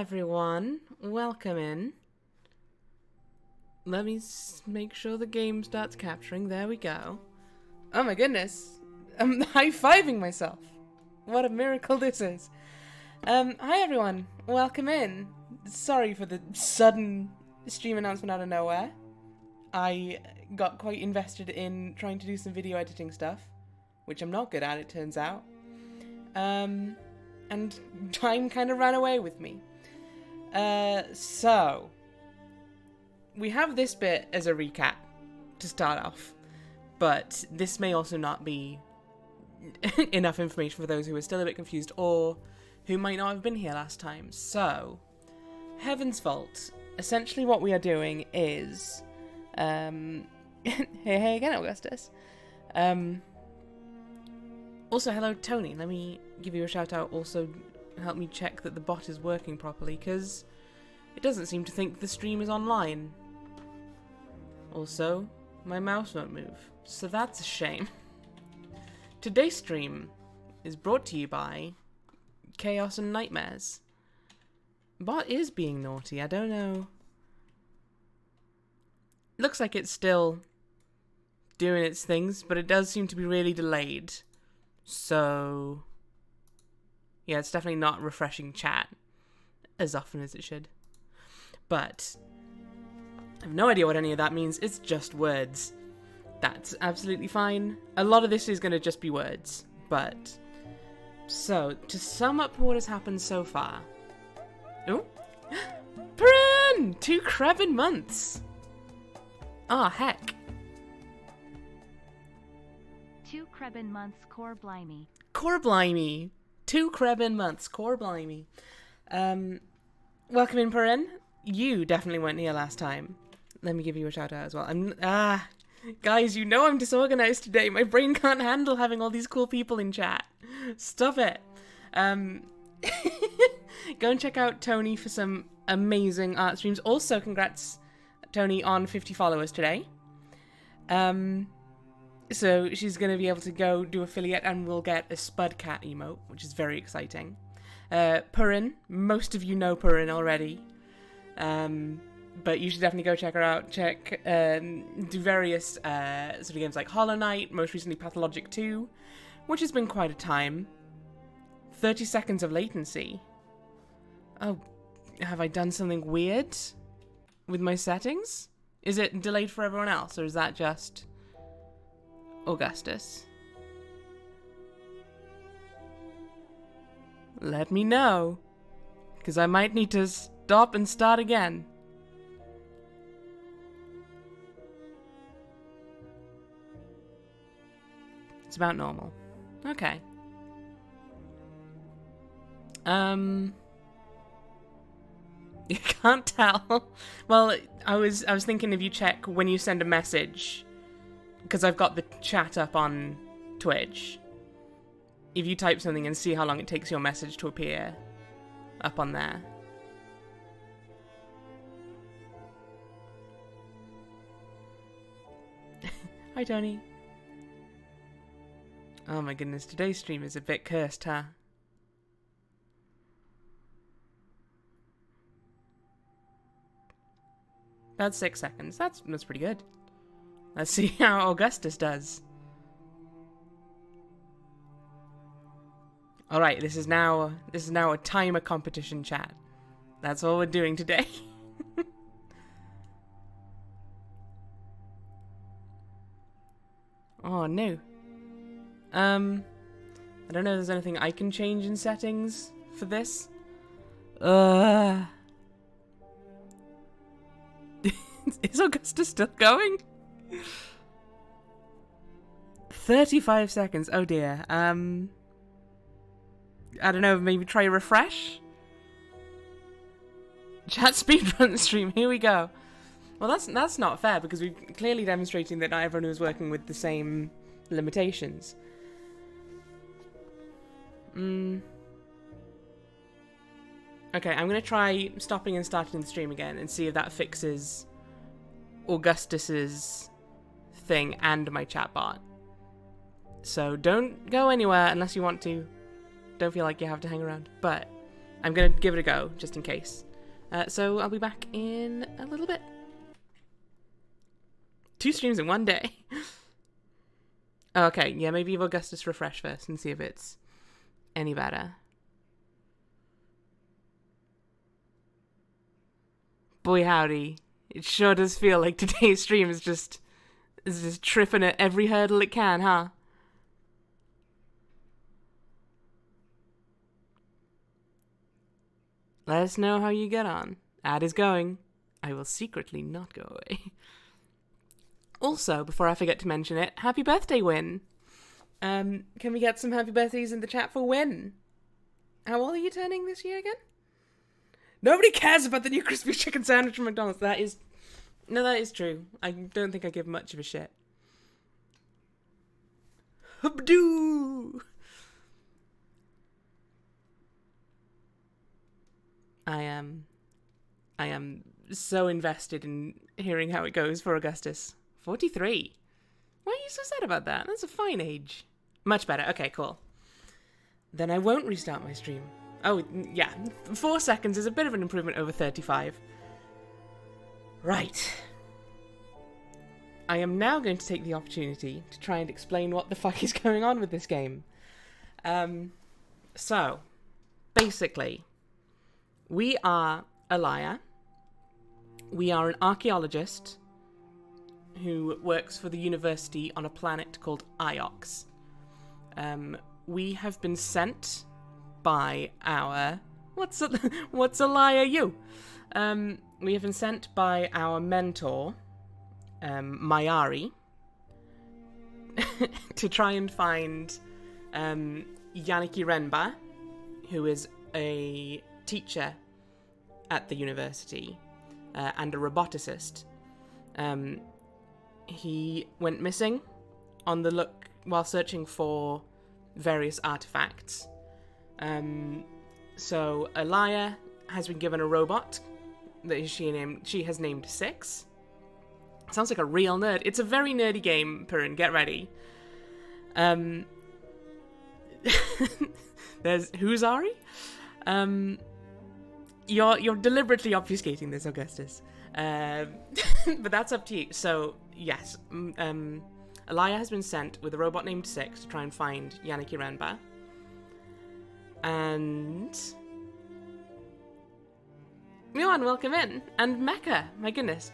everyone. Welcome in. Let me make sure the game starts capturing. There we go. Oh my goodness. I'm high-fiving myself. What a miracle this is. Hi everyone. Welcome in. Sorry for the sudden stream announcement out of nowhere. I got quite invested in trying to do some video editing stuff, which I'm not good at, it turns out. And time kind of ran away with me. So we have this bit as a recap to start off, but this may also not be enough information for those who are still a bit confused or who might not have been here last time. So, Heaven's Vault. Essentially what we are doing is hey again, Augustus. Also, hello, Tony. Let me give you a shout out. Also, help me check that the bot is working properly, because it doesn't seem to think the stream is online. Also, my mouse won't move, so that's a shame. Today's stream is brought to you by Chaos and Nightmares. Bot is being naughty, I don't know. Looks like it's still doing its things, but it does seem to be really delayed. So, yeah, it's definitely not refreshing chat as often as it should. But I have no idea what any of that means. It's just words. That's absolutely fine. A lot of this is going to just be words. But, so, to sum up what has happened so far. Oh, Bryn! 2 Krebin months! Ah, heck. 2 Krebin months, core blimey. Core blimey. 2 Krebin months, core blimey. Welcome in, Perrin. You definitely weren't here last time. Let me give you a shout out as well. Guys, you know I'm disorganized today. My brain can't handle having all these cool people in chat. Stop it. Go and check out Tony for some amazing art streams. Also, congrats, Tony, on 50 followers today. So she's going to be able to go do affiliate and we'll get a Spud Cat emote, which is very exciting. Purin, most of you know Purin already. But you should definitely go check her out. Do various sort of games like Hollow Knight, most recently Pathologic 2, which has been quite a time. 30 seconds of latency. Oh, have I done something weird with my settings? Is it delayed for everyone else, or is that just Augustus? Let me know, because I might need to stop and start again. It's about normal. Okay. You can't tell. Well, I was thinking if you check when you send a message, because I've got the chat up on Twitch. If you type something and see how long it takes your message to appear up on there. Hi, Tony. Oh my goodness, today's stream is a bit cursed, huh? About 6 seconds. That's pretty good. Let's see how Augustus does. Alright, this is now a timer competition chat. That's all we're doing today. Oh no. I don't know if there's anything I can change in settings for this. Is Augustus still going? 35 seconds. Oh dear. I don't know, maybe try refresh? Chat speedrun stream, here we go. Well, that's not fair, because we're clearly demonstrating that not everyone is working with the same limitations. Okay, I'm gonna try stopping and starting the stream again and see if that fixes Augustus's thing and my chat bot. So don't go anywhere unless you want to. Don't feel like you have to hang around. But I'm going to give it a go, just in case. So I'll be back in a little bit. 2 streams in 1 day. Okay, yeah, maybe Augustus refresh first and see if it's any better. Boy howdy, it sure does feel like today's stream is just tripping at every hurdle it can, huh? Let us know how you get on. Ad is going. I will secretly not go away. Also, before I forget to mention it, happy birthday, Win. Can we get some happy birthdays in the chat for Win? How old are you turning this year again? Nobody cares about the new crispy chicken sandwich from McDonald's. That is true. I don't think I give much of a shit. Hubdoo! I am so invested in hearing how it goes for Augustus. 43. Why are you so sad about that? That's a fine age. Much better. Okay, cool. Then I won't restart my stream. Oh, yeah. 4 seconds is a bit of an improvement over 35. Right. I am now going to take the opportunity to try and explain what the fuck is going on with this game. So, basically, we are Elia. We are an archaeologist who works for the university on a planet called Iox. We have been sent by our... What's a liar you? We have been sent by our mentor, Mayari, to try and find Yaniki Renba, who is a teacher at the university and a roboticist. He went missing on the look while searching for various artifacts. So Elia has been given a robot that she has named Six. Sounds like a real nerd. It's a very nerdy game, Purin. Get ready. There's Huzari. You're deliberately obfuscating this, Augustus. But that's up to you. So, yes. Elia has been sent with a robot named Six to try and find Yaniki Renba. And... Milan, welcome in. And Mecha, my goodness.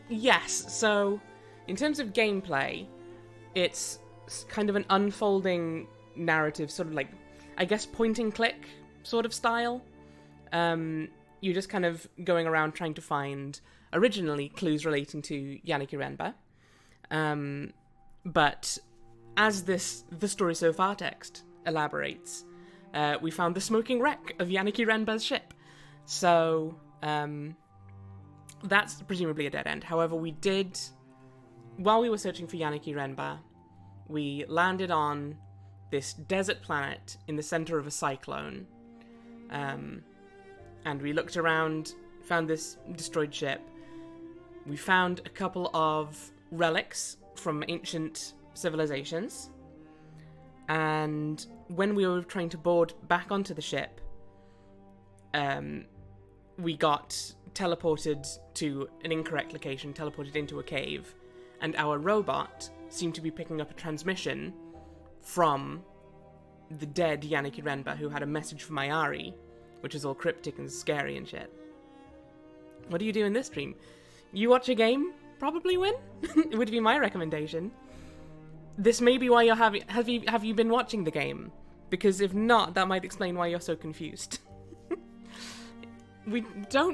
Yes, so in terms of gameplay, it's kind of an unfolding narrative, sort of like, I guess, point and click sort of style. You're just kind of going around trying to find, originally, clues relating to Yaniki Renba. But as the story so far text elaborates, we found the smoking wreck of Yaniki Renba's ship. So, that's presumably a dead end. However, while we were searching for Yaniki Renba, we landed on this desert planet in the center of a cyclone. And we looked around, found this destroyed ship. We found a couple of relics from ancient civilizations. And when we were trying to board back onto the ship, we got teleported to an incorrect location, teleported into a cave, and our robot seemed to be picking up a transmission from the dead Yaniki Renba, who had a message for Mayari, which is all cryptic and scary and shit. What do you do in this stream? You watch a game? Probably win? Would be my recommendation. This may be why you're have you been watching the game? Because if not, that might explain why you're so confused. We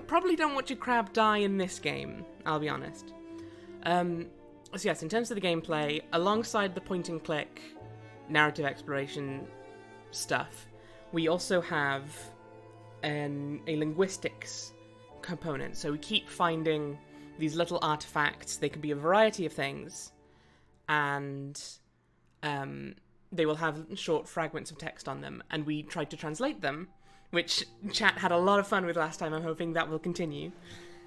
probably don't watch a crab die in this game, I'll be honest. So yes, in terms of the gameplay, alongside the point and click narrative exploration stuff, we also have a linguistics component. So we keep finding these little artifacts. They can be a variety of things, and they will have short fragments of text on them, and we tried to translate them, which chat had a lot of fun with last time. I'm hoping that will continue.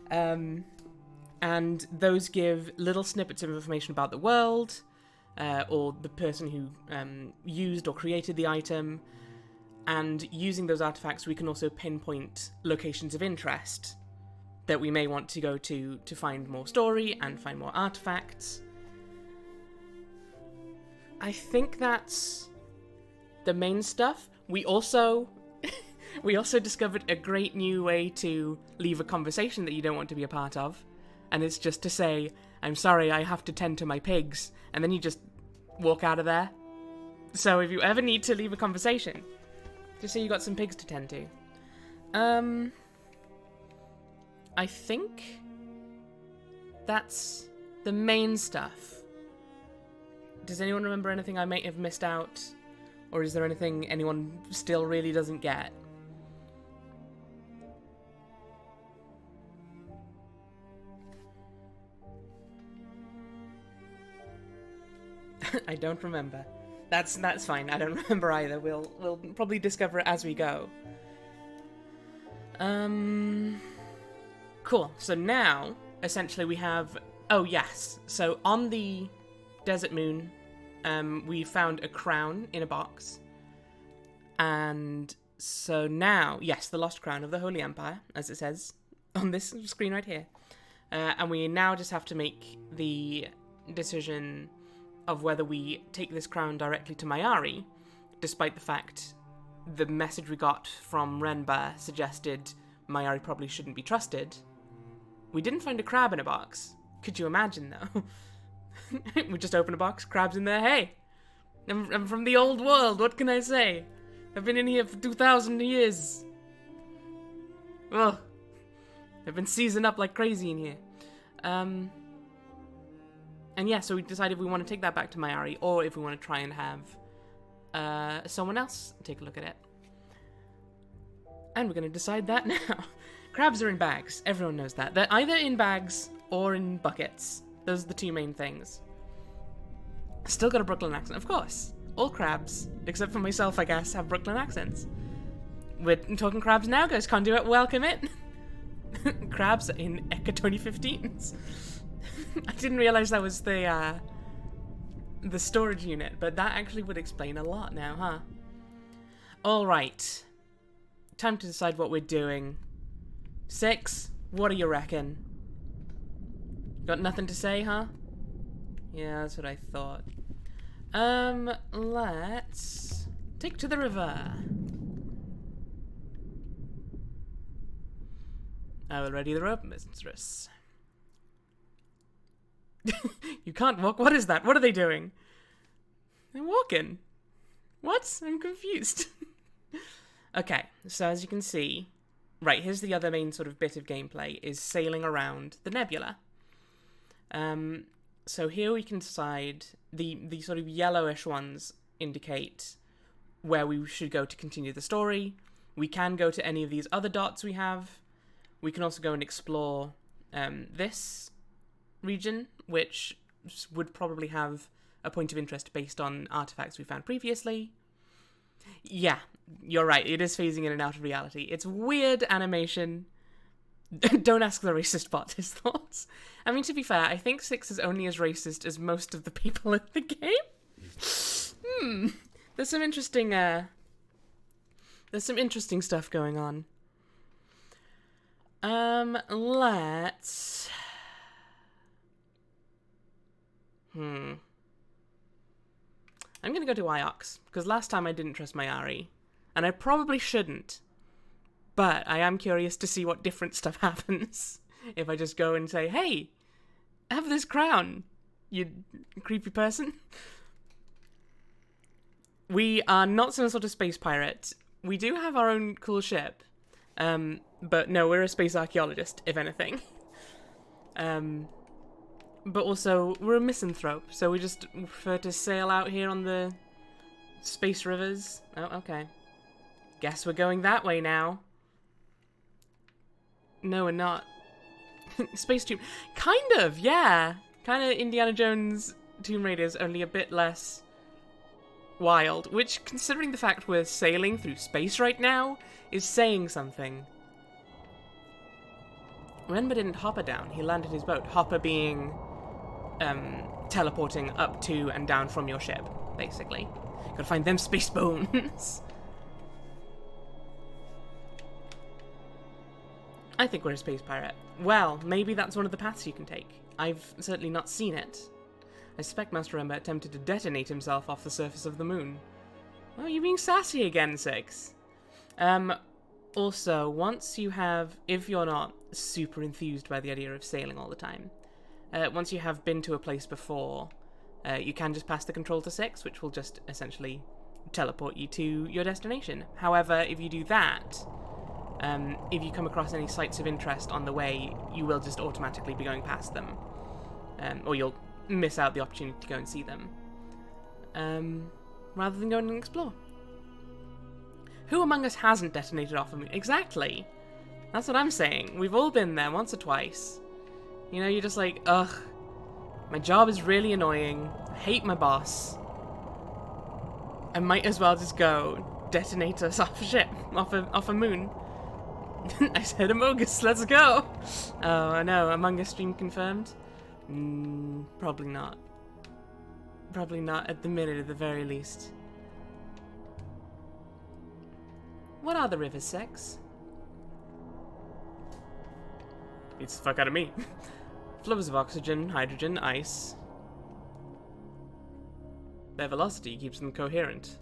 And those give little snippets of information about the world, or the person who used or created the item, And using those artifacts, we can also pinpoint locations of interest that we may want to go to find more story and find more artifacts. I think that's the main stuff. We also discovered a great new way to leave a conversation that you don't want to be a part of, and it's just to say, "I'm sorry, I have to tend to my pigs," and then you just walk out of there. So if you ever need to leave a conversation, just say you got some pigs to tend to. I think that's the main stuff. Does anyone remember anything I may have missed out? Or is there anything anyone still really doesn't get? I don't remember. That's fine. I don't remember either. We'll probably discover it as we go. Cool. So now, essentially, we have... Oh, yes. So on the desert moon, we found a crown in a box. And so now... Yes, the lost crown of the Holy Empire, as it says on this screen right here. And we now just have to make the decision of whether we take this crown directly to Mayari, despite the fact the message we got from Renba suggested Mayari probably shouldn't be trusted. We didn't find a crab in a box. Could you imagine, though? We just open a box, crab's in there. Hey, I'm from the old world, what can I say? I've been in here for 2,000 years. Ugh. I've been seasoned up like crazy in here. And yeah, so we decided we want to take that back to Mayari, or if we want to try and have someone else take a look at it. And we're going to decide that now. Crabs are in bags. Everyone knows that. They're either in bags or in buckets. Those are the two main things. Still got a Brooklyn accent, of course. All crabs, except for myself, I guess, have Brooklyn accents. We're talking crabs now, guys. Conduit, welcome it. Crabs in Eka 2015s. I didn't realize that was the storage unit, but that actually would explain a lot now, huh? Alright. Time to decide what we're doing. 6, what do you reckon? Got nothing to say, huh? Yeah, that's what I thought. Let's take to the river. I will ready the rope, mistress. You can't walk? What is that? What are they doing? They're walking. What? I'm confused. Okay, so as you can see, right, here's the other main sort of bit of gameplay, is sailing around the nebula. So here we can decide, the sort of yellowish ones indicate where we should go to continue the story. We can go to any of these other dots we have. We can also go and explore this region, which would probably have a point of interest based on artifacts we found previously. Yeah, you're right, it is phasing in and out of reality. It's weird animation. Don't ask the racist bot his thoughts. I mean, to be fair, I think 6 is only as racist as most of the people in the game. There's some interesting stuff going on. Let's... I'm gonna go to Iox, because last time I didn't trust Mayari, and I probably shouldn't, but I am curious to see what different stuff happens if I just go and say, hey, have this crown, you creepy person. We are not some sort of space pirate. We do have our own cool ship, but no, we're a space archaeologist, if anything. But also, we're a misanthrope, so we just prefer to sail out here on the space rivers. Oh, okay. Guess we're going that way now. No, we're not. Space Tomb... Kind of, yeah. Kind of Indiana Jones Tomb Raiders, only a bit less wild. Which, considering the fact we're sailing through space right now, is saying something. Renba didn't hopper down, he landed his boat. Hopper being... teleporting up to and down from your ship, basically. Gotta find them space bones. I think we're a space pirate. Well, maybe that's one of the paths you can take. I've certainly not seen it. I suspect Master Ember attempted to detonate himself off the surface of the moon. Oh, you're being sassy again, Six. Also, once you have, if you're not super enthused by the idea of sailing all the time, once you have been to a place before, you can just pass the control to 6, which will just essentially teleport you to your destination. However, if you do that, if you come across any sites of interest on the way, you will just automatically be going past them. Or you'll miss out the opportunity to go and see them. Rather than going and explore. Who among us hasn't detonated off of me? Exactly! That's what I'm saying. We've all been there once or twice. You know, you're just like, ugh, my job is really annoying. I hate my boss. I might as well just go detonate us off a ship, off a moon. I said Amogus, let's go! Oh, no, Among Us stream confirmed? Probably not. Probably not at the minute, at the very least. What are the rivers, Sex? Beats the fuck out of me. Flows of oxygen, hydrogen, ice. Their velocity keeps them coherent.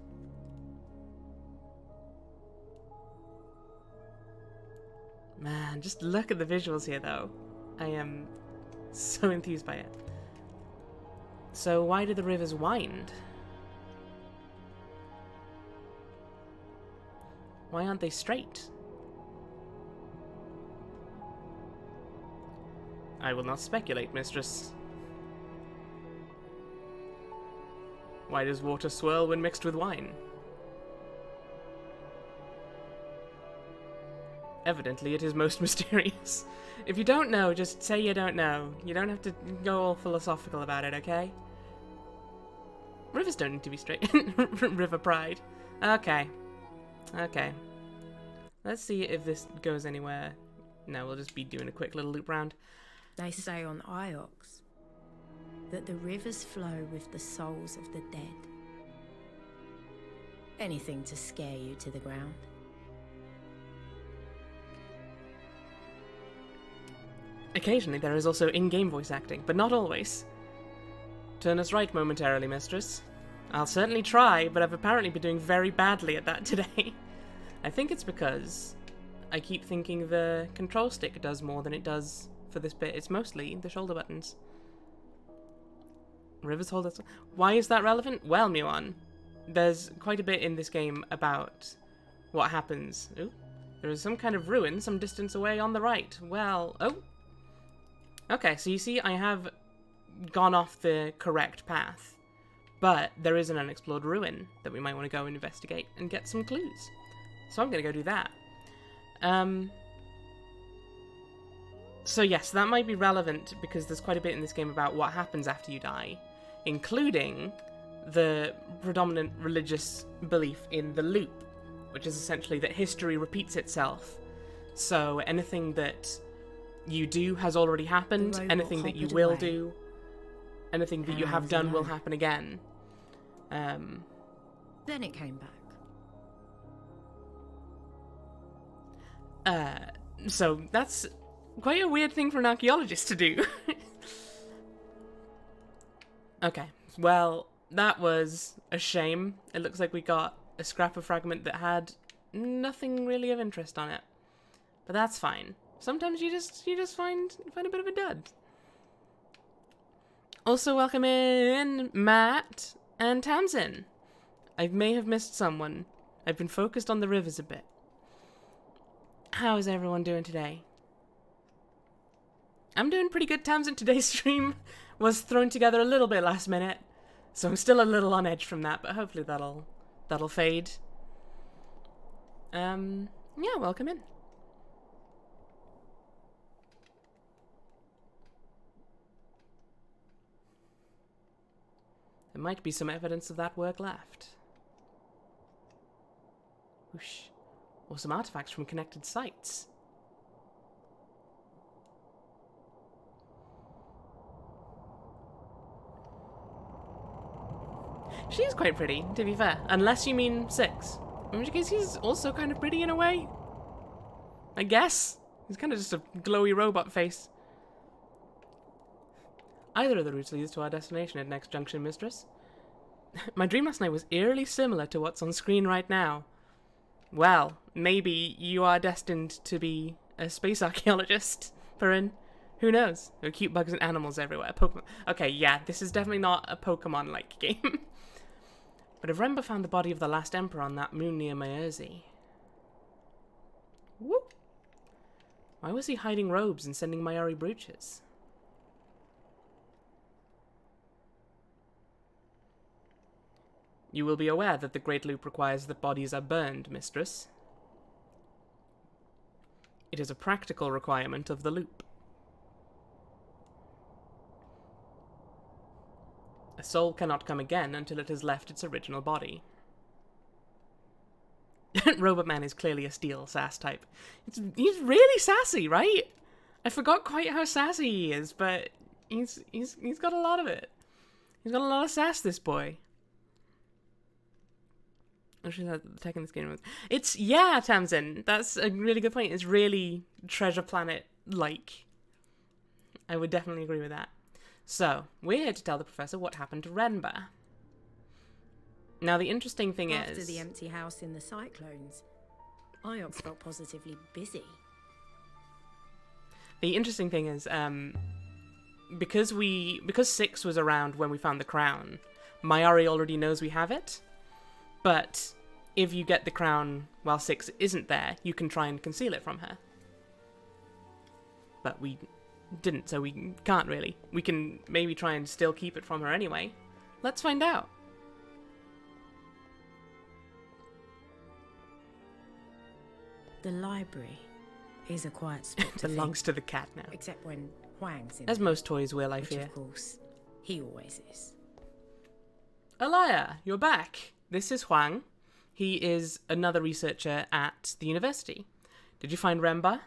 Man, just look at the visuals here, though. I am so enthused by it. So why do the rivers wind? Why aren't they straight? I will not speculate, mistress. Why does water swirl when mixed with wine? Evidently, it is most mysterious. If you don't know, just say you don't know. You don't have to go all philosophical about it, okay? Rivers don't need to be straight. River pride. Okay. Okay. Let's see if this goes anywhere. No, we'll just be doing a quick little loop round. They say on Iox that the rivers flow with the souls of the dead. Anything to scare you to the ground. Occasionally there is also in-game voice acting, but not always. Turn us right momentarily, mistress. I'll certainly try, but I've apparently been doing very badly at that today. I think it's because I keep thinking the control stick does more than it does for this bit. It's mostly the shoulder buttons. Rivers hold us. Why is that relevant? Well, Muon, there's quite a bit in this game about what happens. Ooh, there is some kind of ruin some distance away on the right. Well, oh. Okay, so you see I have gone off the correct path, but there is an unexplored ruin that we might want to go and investigate and get some clues. So I'm going to go do that. So yes, that might be relevant because there's quite a bit in this game about what happens after you die, including the predominant religious belief in the loop, which is essentially that history repeats itself. So anything that you do has already happened, anything that you will do, anything that you have done will happen again. Then it came back. So that's quite a weird thing for an archaeologist to do. Okay, well, that was a shame. It looks like we got a scrap of fragment that had nothing really of interest on it. But that's fine. Sometimes you just find a bit of a dud. Also welcome in Matt and Tamsin. I may have missed someone. I've been focused on the rivers a bit. How is everyone doing today? I'm doing pretty good, Tamsin. Today's stream was thrown together a little bit last minute, so I'm still a little on edge from that, but hopefully that'll fade. Yeah, welcome in. There might be some evidence of that work left. Whoosh. Or some artifacts from connected sites. She's quite pretty, to be fair. Unless you mean 6. In which case he's also kind of pretty in a way. I guess. He's kind of just a glowy robot face. Either of the routes leads to our destination at next junction, mistress. My dream last night was eerily similar to what's on screen right now. Well, maybe you are destined to be a space archaeologist, Perrin. Who knows? There are cute bugs and animals everywhere. Pokemon. Okay, yeah, this is definitely not a Pokemon-like game. But if Remba found the body of the last Emperor on that moon near Maerzi... Whoop! Why was he hiding robes and sending Mayari brooches? You will be aware that the Great Loop requires that bodies are burned, mistress. It is a practical requirement of the loop. A soul cannot come again until it has left its original body. Robot Man is clearly a steel sass type. He's really sassy, right? I forgot quite how sassy he is, but he's got a lot of it. He's got a lot of sass, this boy. Actually, the tech in this game was... It's, yeah, Tamsin, that's a really good point. It's really Treasure Planet-like. I would definitely agree with that. So, we're here to tell the professor what happened to Renba. Now, the interesting thing is... After the empty house in the cyclones, Iox felt positively busy. The interesting thing is, because 6 was around when we found the crown, Mayari already knows we have it. But if you get the crown while 6 isn't there, you can try and conceal it from her. But we didn't, so we can't really. We can maybe try and still keep it from her anyway. Let's find out. The library is a quiet spot to Belongs think, to the cat now. except when Huang's in As it, most toys will, I which fear. of course he always is. Alaya, you're back. This is Huang. He is another researcher at the university. Did you find Remba?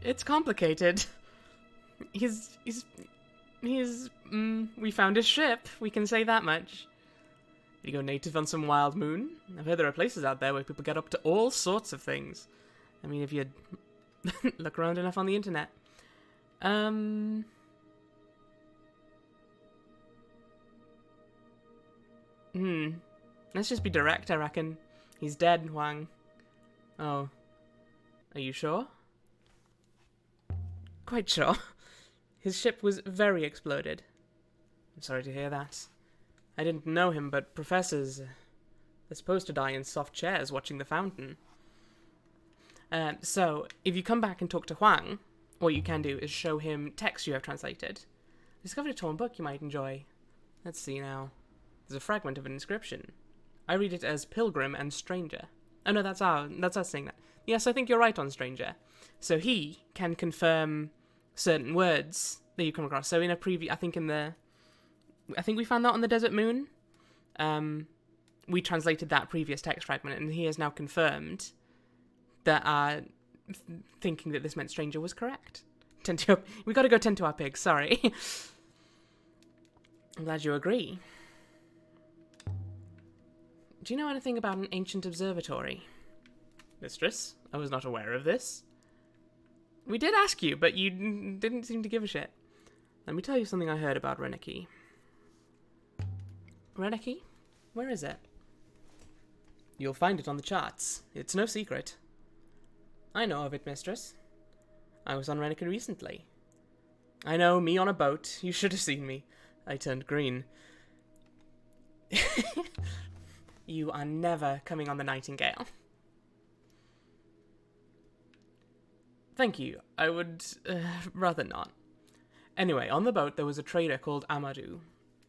It's complicated. We found his ship. We can say that much. Did he go native on some wild moon? I've heard there are places out there where people get up to all sorts of things. I mean, if you look around enough on the internet. Let's just be direct, I reckon. He's dead, Huang. Oh. Are you sure? Quite sure. His ship was very exploded. I'm sorry to hear that. I didn't know him, but professors... they're supposed to die in soft chairs watching the fountain. So, if you come back and talk to Huang, what you can do is show him text you have translated. Discovered a torn book you might enjoy. Let's see now. There's a fragment of an inscription. I read it as Pilgrim and Stranger. Oh no, that's us saying that. Yes, I think you're right on Stranger. So he can confirm certain words that you come across. So in a preview, I think we found that on the Desert Moon. We translated that previous text fragment, and he has now confirmed that thinking that this meant Stranger was correct. We got to go tend to our pigs. Sorry. I'm glad you agree. Do you know anything about an ancient observatory? Mistress, I was not aware of this. We did ask you, but you didn't seem to give a shit. Let me tell you something I heard about Reneki. Reneki? Where is it? You'll find it on the charts. It's no secret. I know of it, mistress. I was on Reneki recently. I know, me on a boat. You should have seen me. I turned green. You are never coming on the Nightingale. Thank you. I would rather not. Anyway, on the boat there was a trader called Amadou.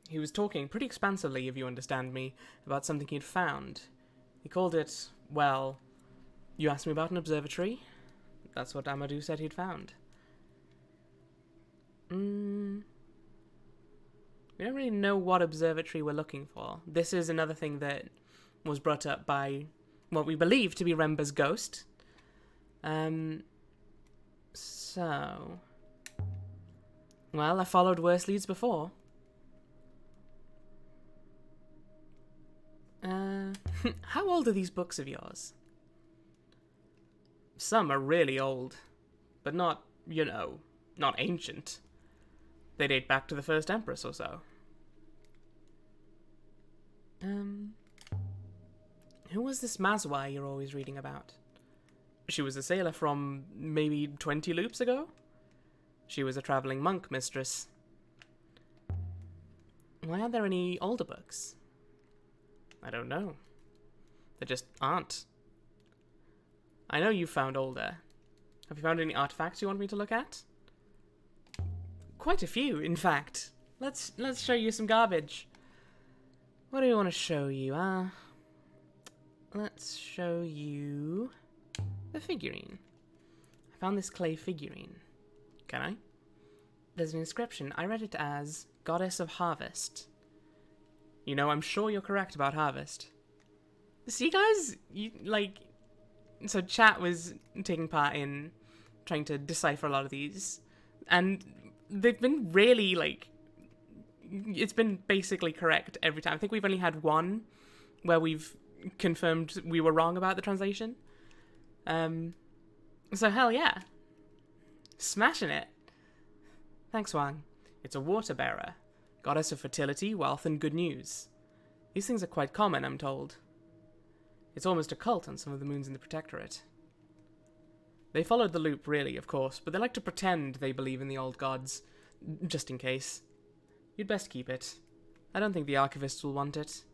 He was talking pretty expansively, if you understand me, about something he'd found. He called it, well, you asked me about an observatory? That's what Amadou said he'd found. We don't really know what observatory we're looking for. This is another thing that was brought up by what we believe to be Remba's ghost. So... well, I followed worse leads before. How old are these books of yours? Some are really old, but not, not ancient. They date back to the first Empress or so. Who was this Mazwai you're always reading about? She was a sailor from maybe 20 loops ago? She was a travelling monk mistress. Why aren't there any older books? I don't know. There just aren't. I know you found older. Have you found any artifacts you want me to look at? Quite a few, in fact. Let's show you some garbage. What do we want to show you? Let's show you the figurine. I found this clay figurine. Can I? There's an inscription. I read it as Goddess of Harvest. I'm sure you're correct about harvest. See, guys, so chat was taking part in trying to decipher a lot of these, and they've been really, it's been basically correct every time. I think we've only had one where we've confirmed we were wrong about the translation. So hell yeah. Smashing it. Thanks, Wang. It's a water bearer, goddess of fertility, wealth, and good news. These things are quite common, I'm told. It's almost a cult on some of the moons in the Protectorate. They followed the loop, really, of course, but they like to pretend they believe in the old gods, just in case. You'd best keep it. I don't think the archivists will want it.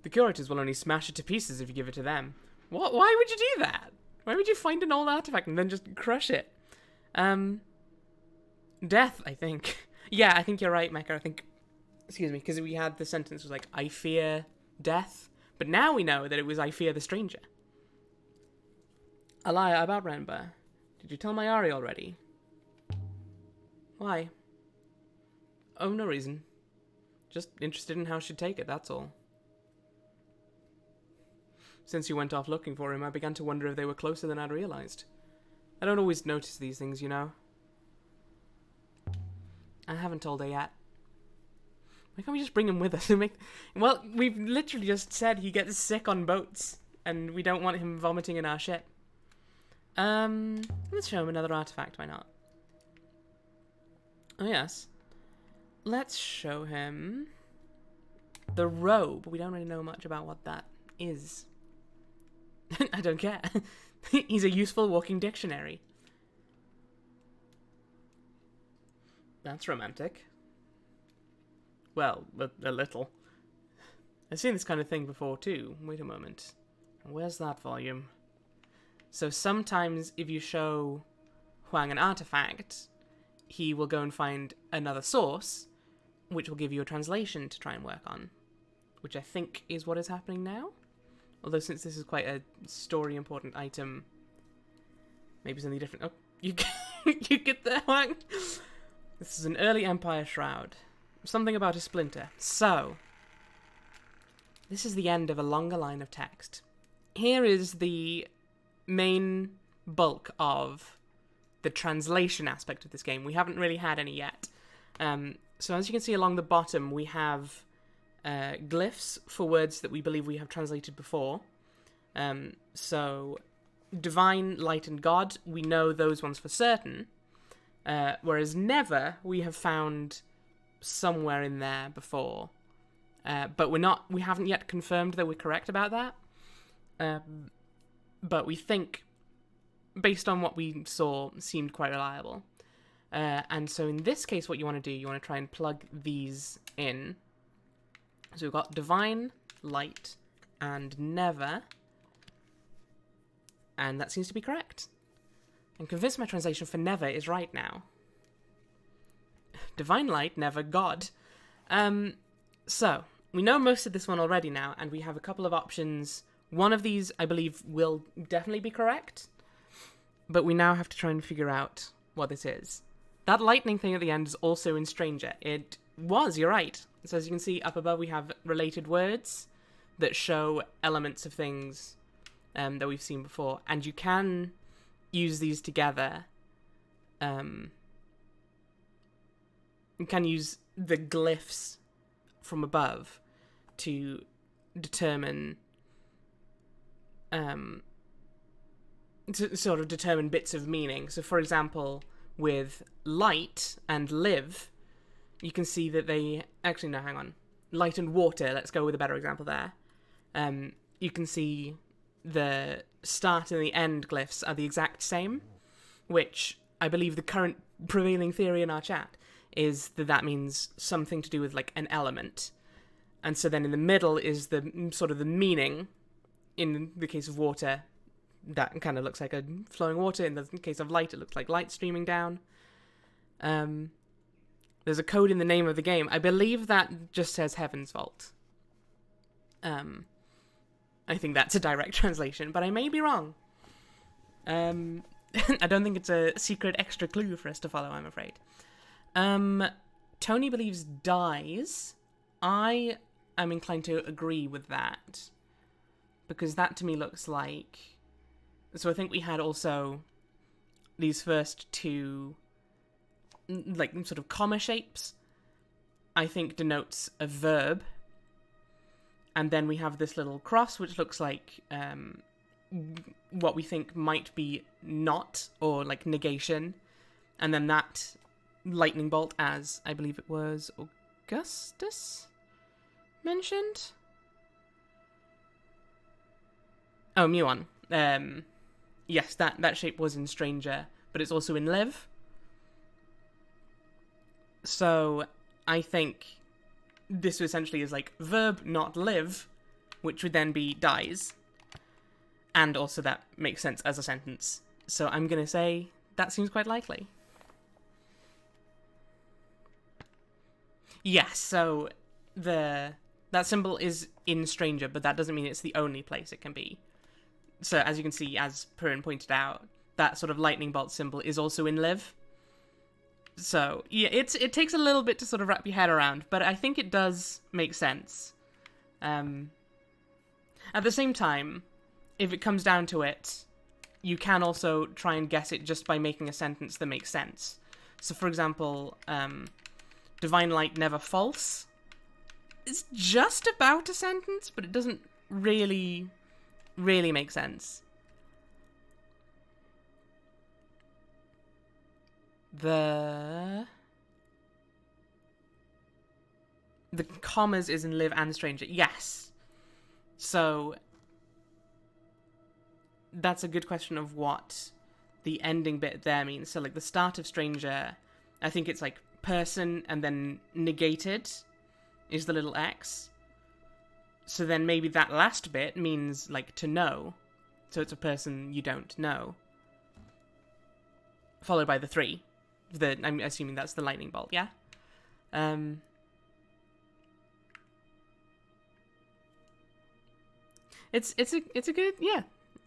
The curators will only smash it to pieces if you give it to them. What? Why would you do that? Why would you find an old artifact and then just crush it? Death, I think. Yeah, I think you're right, Mecca. I think... Excuse me, because we had the sentence was like, I fear death. But now we know that it was I fear the stranger. Alaya, about Renba. Did you tell Mayari already? Why? Oh, no reason. Just interested in how she'd take it, that's all. Since you went off looking for him, I began to wonder if they were closer than I'd realized. I don't always notice these things, I haven't told her yet. Why can't we just bring him with us? Well, we've literally just said he gets sick on boats, and we don't want him vomiting in our ship. Let's show him another artifact, why not? Oh, yes. Let's show him the robe. We don't really know much about what that is. I don't care. He's a useful walking dictionary. That's romantic. Well, a little. I've seen this kind of thing before too. Wait a moment. Where's that volume? So sometimes if you show Huang an artifact, he will go and find another source, which will give you a translation to try and work on. Which I think is what is happening now. Although since this is quite a story-important item, maybe something different. Oh, you get there, Huang? This is an early Empire shroud. Something about a splinter. So, this is the end of a longer line of text. Here is the main bulk of the translation aspect of this game. We haven't really had any yet. So as you can see along the bottom, we have glyphs for words that we believe we have translated before. So, divine, light, and God, we know those ones for certain. Whereas never, we have found somewhere in there before. But we haven't yet confirmed that we're correct about that. But we think, based on what we saw, seemed quite reliable. And so in this case, what you want to do, you want to try and plug these in. So we've got divine, light, and never. And that seems to be correct. I'm convinced my translation for never is right now. Divine light, never, God. So, we know most of this one already now, and we have a couple of options. One of these, I believe, will definitely be correct. But we now have to try and figure out what this is. That lightning thing at the end is also in Stranger. It was, you're right. So as you can see up above, we have related words that show elements of things that we've seen before. And you can use these together. You can use the glyphs from above to determine bits of meaning. So for example, with light and live, you can see that they actually no, hang on. Light and water, let's go with a better example there. You can see the start and the end glyphs are the exact same, which I believe the current prevailing theory in our chat is that means something to do with like an element. And so then in the middle is the sort of the meaning. In the case of water, that kind of looks like a flowing water. In the case of light, it looks like light streaming down. There's a code in the name of the game. I believe that just says Heaven's Vault. I think that's a direct translation, but I may be wrong. I don't think it's a secret extra clue for us to follow, I'm afraid. Tony believes dies. I am inclined to agree with that, because that to me looks like... So I think we had also these first two, like, sort of comma shapes, I think denotes a verb. And then we have this little cross, which looks like what we think might be not, or like negation. And then that lightning bolt, as I believe it was Augustus mentioned? Oh, Muon. Yes, that shape was in Stranger, but it's also in Live. So I think this essentially is like verb, not live, which would then be dies. And also that makes sense as a sentence. So I'm going to say that seems quite likely. Yes, so that symbol is in Stranger, but that doesn't mean it's the only place it can be. So as you can see, as Perrin pointed out, that sort of lightning bolt symbol is also in Live. So yeah, it takes a little bit to sort of wrap your head around, but I think it does make sense. At the same time, if it comes down to it, you can also try and guess it just by making a sentence that makes sense. So for example, Divine Light Never False. It's just about a sentence, but it doesn't really make sense. The commas is in Live and Stranger. Yes. So that's a good question of what the ending bit there means. So like the start of Stranger, I think it's like person and then negated is the little X. So then maybe that last bit means like to know. So it's a person you don't know. Followed by the 3. I'm assuming that's the lightning bolt, yeah? It's a good, yeah.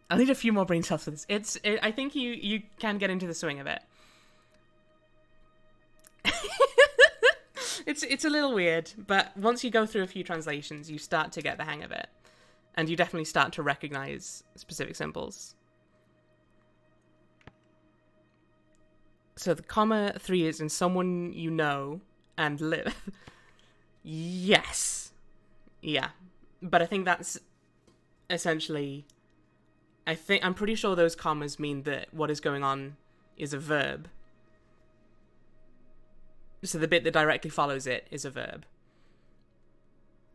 I'll need a few more brain cells for this. I think you can get into the swing of it. It's a little weird, but once you go through a few translations, you start to get the hang of it. And you definitely start to recognize specific symbols. So the comma 3 is in someone you know and live. Yes. Yeah. But I think that's essentially... I'm pretty sure those commas mean that what is going on is a verb. So the bit that directly follows it is a verb.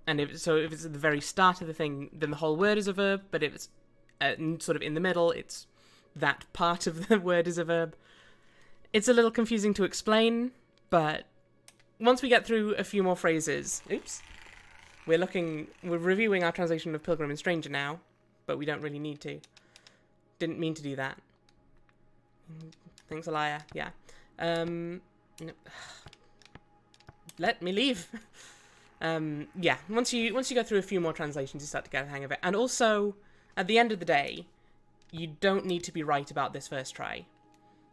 And if it's at the very start of the thing, then the whole word is a verb, but if it's sort of in the middle, it's that part of the word is a verb. It's a little confusing to explain, but once we get through a few more phrases... Oops. We're reviewing our translation of Pilgrim and Stranger now, but we don't really need to. Didn't mean to do that. Thanks, Alaya. Yeah. No. Let me leave. Yeah, once you go through a few more translations, you start to get the hang of it. And also, at the end of the day, you don't need to be right about this first try.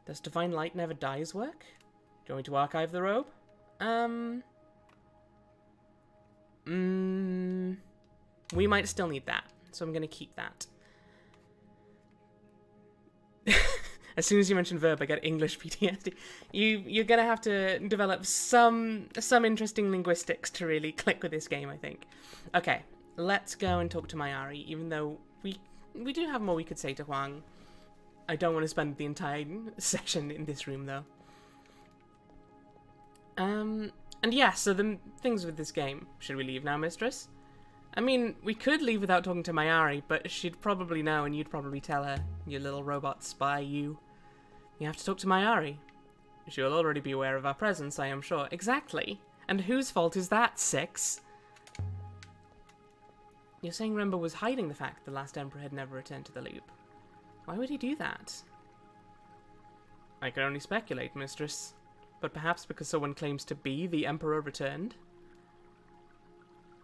Does Divine Light Never Dies work? Do you want me to archive the robe? We might still need that, so I'm going to keep that. As soon as you mention verb, I get English PTSD. You're going to have to develop some interesting linguistics to really click with this game, I think. Okay, let's go and talk to Mayari, even though we do have more we could say to Huang. I don't want to spend the entire session in this room, though. And yeah, so the things with this game. Should we leave now, mistress? I mean, we could leave without talking to Mayari, but she'd probably know and you'd probably tell her, you little robot spy, you. You have to talk to Mayari. She'll already be aware of our presence, I am sure. Exactly. And whose fault is that, Six? You're saying Remba was hiding the fact the last Emperor had never returned to the loop. Why would he do that? I can only speculate, mistress. But perhaps because someone claims to be the Emperor returned?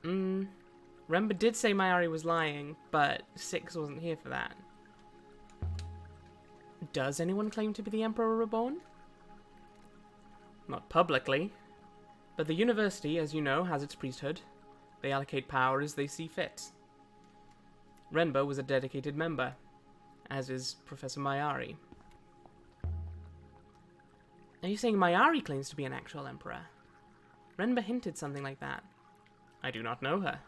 Remba did say Mayari was lying, but Six wasn't here for that. Does anyone claim to be the Emperor Reborn? Not publicly. But the university, as you know, has its priesthood. They allocate power as they see fit. Renba was a dedicated member, as is Professor Mayari. Are you saying Mayari claims to be an actual emperor? Renba hinted something like that. I do not know her.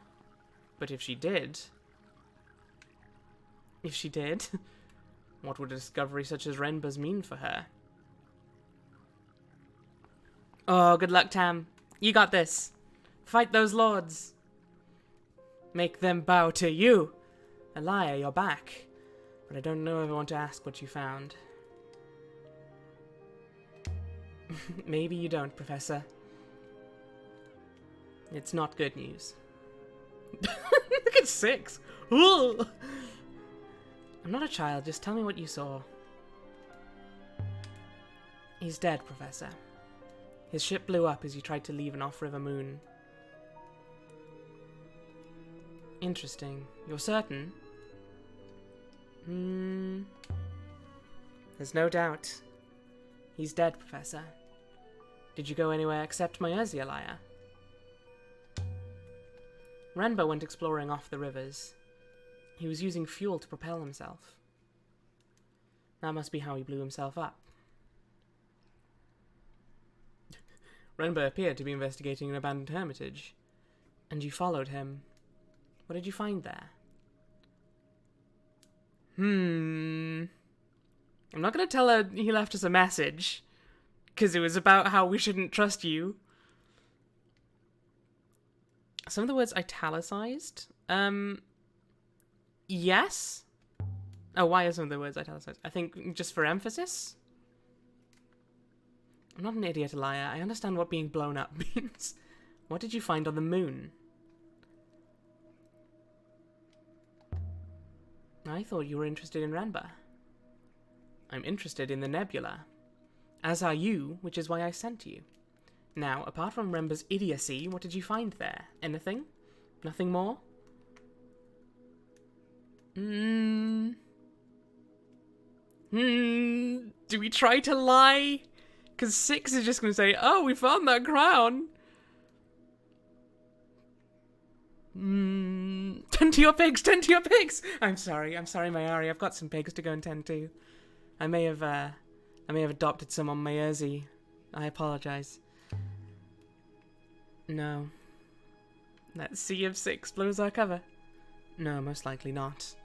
But if she did... what would a discovery such as Renba's mean for her? Oh, good luck, Tam. You got this. Fight those lords. Make them bow to you. Elia, you're back. But I don't know if I want to ask what you found. Maybe you don't, Professor. It's not good news. Look at Six. Ooh. I'm not a child, just tell me what you saw. He's dead, Professor. His ship blew up as he tried to leave an off-river moon. Interesting. You're certain? There's no doubt. He's dead, Professor. Did you go anywhere except Myerzi, Elia? Renba went exploring off the rivers. He was using fuel to propel himself. That must be how he blew himself up. Renba appeared to be investigating an abandoned hermitage. And you followed him. What did you find there? I'm not going to tell her he left us a message. Because it was about how we shouldn't trust you. Some of the words italicized. Yes? Oh, why are some of the words italicized? I think just for emphasis? I'm not an idiot, Elia. I understand what being blown up means. What did you find on the moon? I thought you were interested in Renba. I'm interested in the nebula. As are you, which is why I sent you. Now, apart from Renba's idiocy, what did you find there? Anything? Nothing more? Do we try to lie? Because Six is just going to say, oh, we found that crown. Tend to your pigs, tend to your pigs! I'm sorry, Mayari. I've got some pigs to go and tend to. I may have adopted some on Myerzi. I apologize. No. That sea of Six blows our cover. No, most likely not.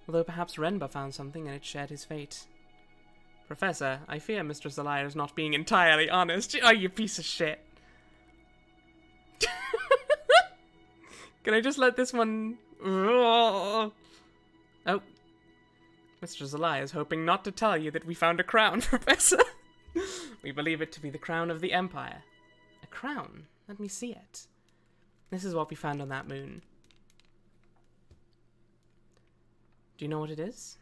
Although perhaps Renba found something and it shared his fate. Professor, I fear Mistress Elia is not being entirely honest. Oh, you piece of shit. Can I just let this one... Oh. Mistress Elia is hoping not to tell you that we found a crown, Professor. We believe it to be the crown of the Empire. A crown? Let me see it. This is what we found on that moon. Do you know what it is?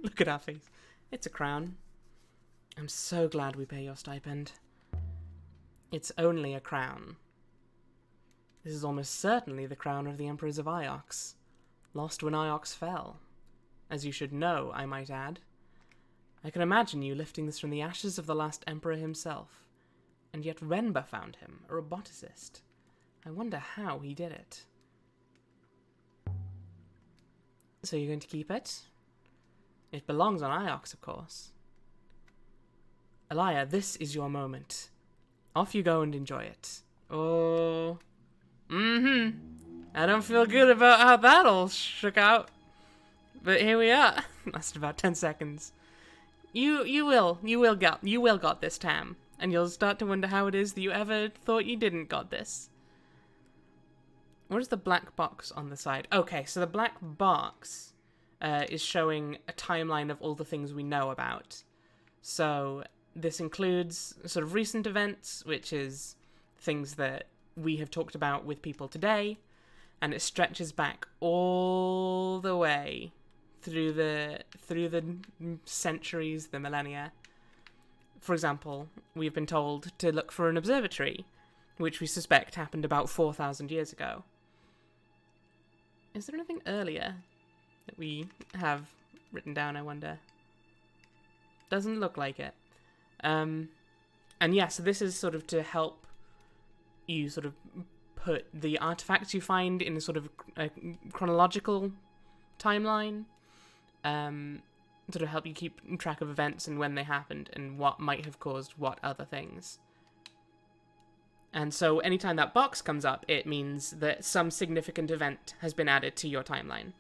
Look at our face. It's a crown. I'm so glad we pay your stipend. It's only a crown. This is almost certainly the crown of the Emperors of Iox, lost when Iox fell. As you should know, I might add. I can imagine you lifting this from the ashes of the last Emperor himself. And yet Renba found him, a roboticist. I wonder how he did it. So you're going to keep it? It belongs on Iox, of course. Elia, this is your moment. Off you go and enjoy it. Oh. Mm-hmm. I don't feel good about how that all shook out. But here we are. Lasted about 10 seconds. You will got this, Tam. And you'll start to wonder how it is that you ever thought you didn't got this. What is the black box on the side? Okay, so the black box is showing a timeline of all the things we know about. So this includes sort of recent events, which is things that we have talked about with people today, and it stretches back all the way through the centuries, the millennia. For example, we've been told to look for an observatory, which we suspect happened about 4,000 years ago. Is there anything earlier that we have written down, I wonder? Doesn't look like it. And yeah, so this is sort of to help you sort of put the artifacts you find in a sort of a chronological timeline. Sort of help you keep track of events and when they happened and what might have caused what other things. And so anytime that box comes up, it means that some significant event has been added to your timeline.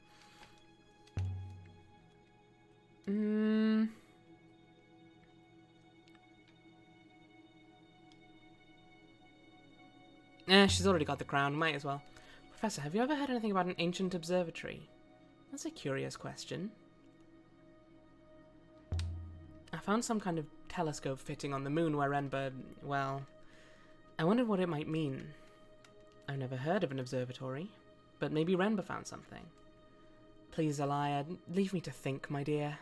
She's already got the crown, might as well. Professor, have you ever heard anything about an ancient observatory? That's a curious question. I found some kind of telescope fitting on the moon where Renber, well, I wondered what it might mean. I've never heard of an observatory, but maybe Renber found something. Please, Elia, leave me to think, my dear.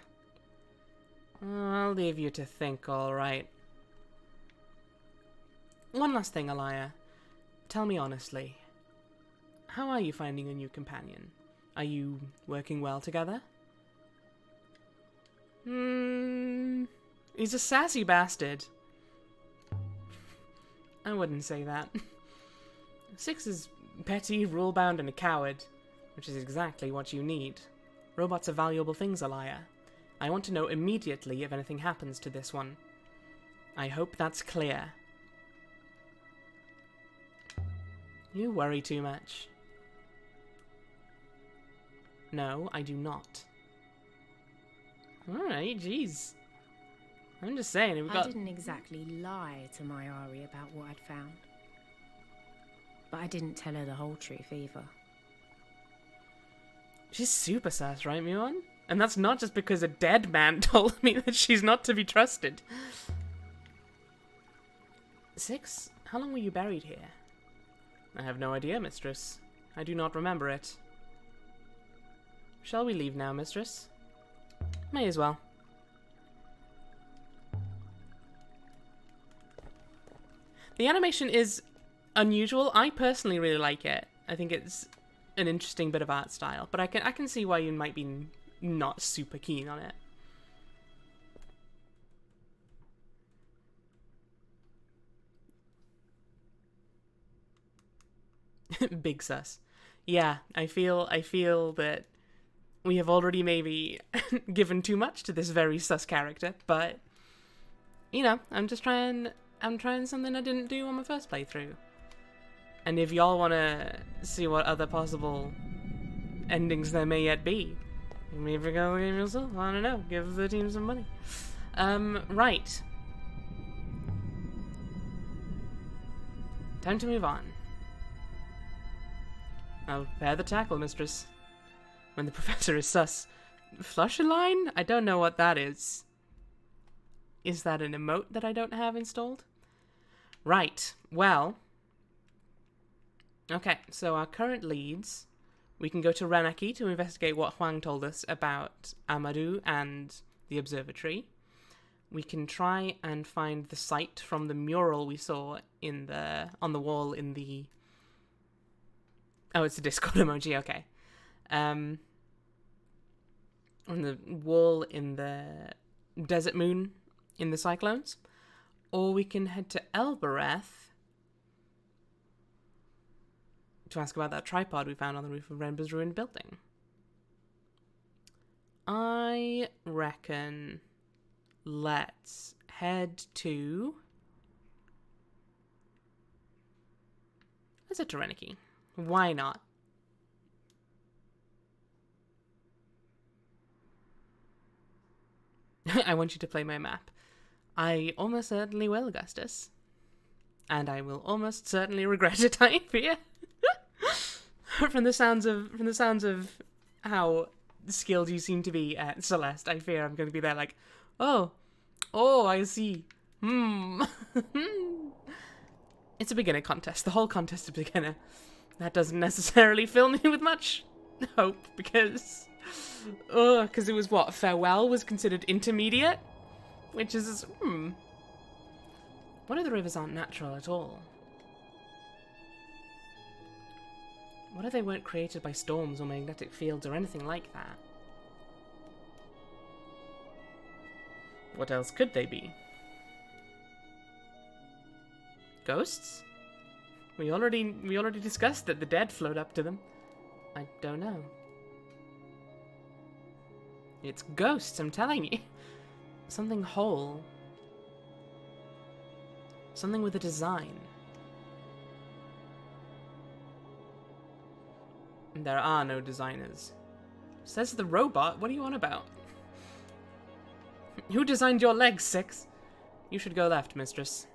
I'll leave you to think, all right. One last thing, Elia. Tell me honestly, how are you finding a new companion? Are you working well together? He's a sassy bastard. I wouldn't say that. Six is petty, rule-bound, and a coward, which is exactly what you need. Robots are valuable things, Elia. I want to know immediately if anything happens to this one. I hope that's clear. You worry too much. No, I do not. Alright, jeez. I'm just saying, we've got... I didn't exactly lie to Mayari about what I'd found. But I didn't tell her the whole truth either. She's super sus, right, Muon? And that's not just because a dead man told me that she's not to be trusted. Six, how long were you buried here? I have no idea, mistress. I do not remember it. Shall we leave now, mistress? May as well. The animation is unusual. I personally really like it. I think it's an interesting bit of art style, but I can see why you might be not super keen on it. Big sus. Yeah, I feel that we have already maybe given too much to this very sus character, but you know, I'm trying something I didn't do on my first playthrough. And if y'all want to see what other possible endings there may yet be, maybe go game yourself. I don't know. Give the team some money. Right. Time to move on. I'll prepare the tackle, mistress. When the professor is sus. Flush a line? I don't know what that is. Is that an emote that I don't have installed? Right. Well. Okay, so our current leads. We can go to Renaki to investigate what Huang told us about Amadou and the observatory. We can try and find the site from the mural we saw on the wall in the... Oh, it's a Discord emoji, okay. On the wall in the Desert Moon in the Cyclones. Or we can head to Elbereth to ask about that tripod we found on the roof of Renber's ruined building. I reckon let's head to... Let's head to Renaki. Why not? I want you to play my map. I almost certainly will, Augustus. And I will almost certainly regret it, I fear. From the sounds of how skilled you seem to be at Celeste, I fear I'm going to be there like, oh, I see. It's a beginner contest. The whole contest is a beginner. That doesn't necessarily fill me with much hope, because it was what? Farewell was considered intermediate? Which is, What if the rivers aren't natural at all? What if they weren't created by storms or magnetic fields or anything like that? What else could they be? Ghosts? We already discussed that the dead float up to them. I don't know. It's ghosts, I'm telling you. Something whole. Something with a design. There are no designers. Says the robot. What are you on about? Who designed your legs, Six? You should go left, mistress.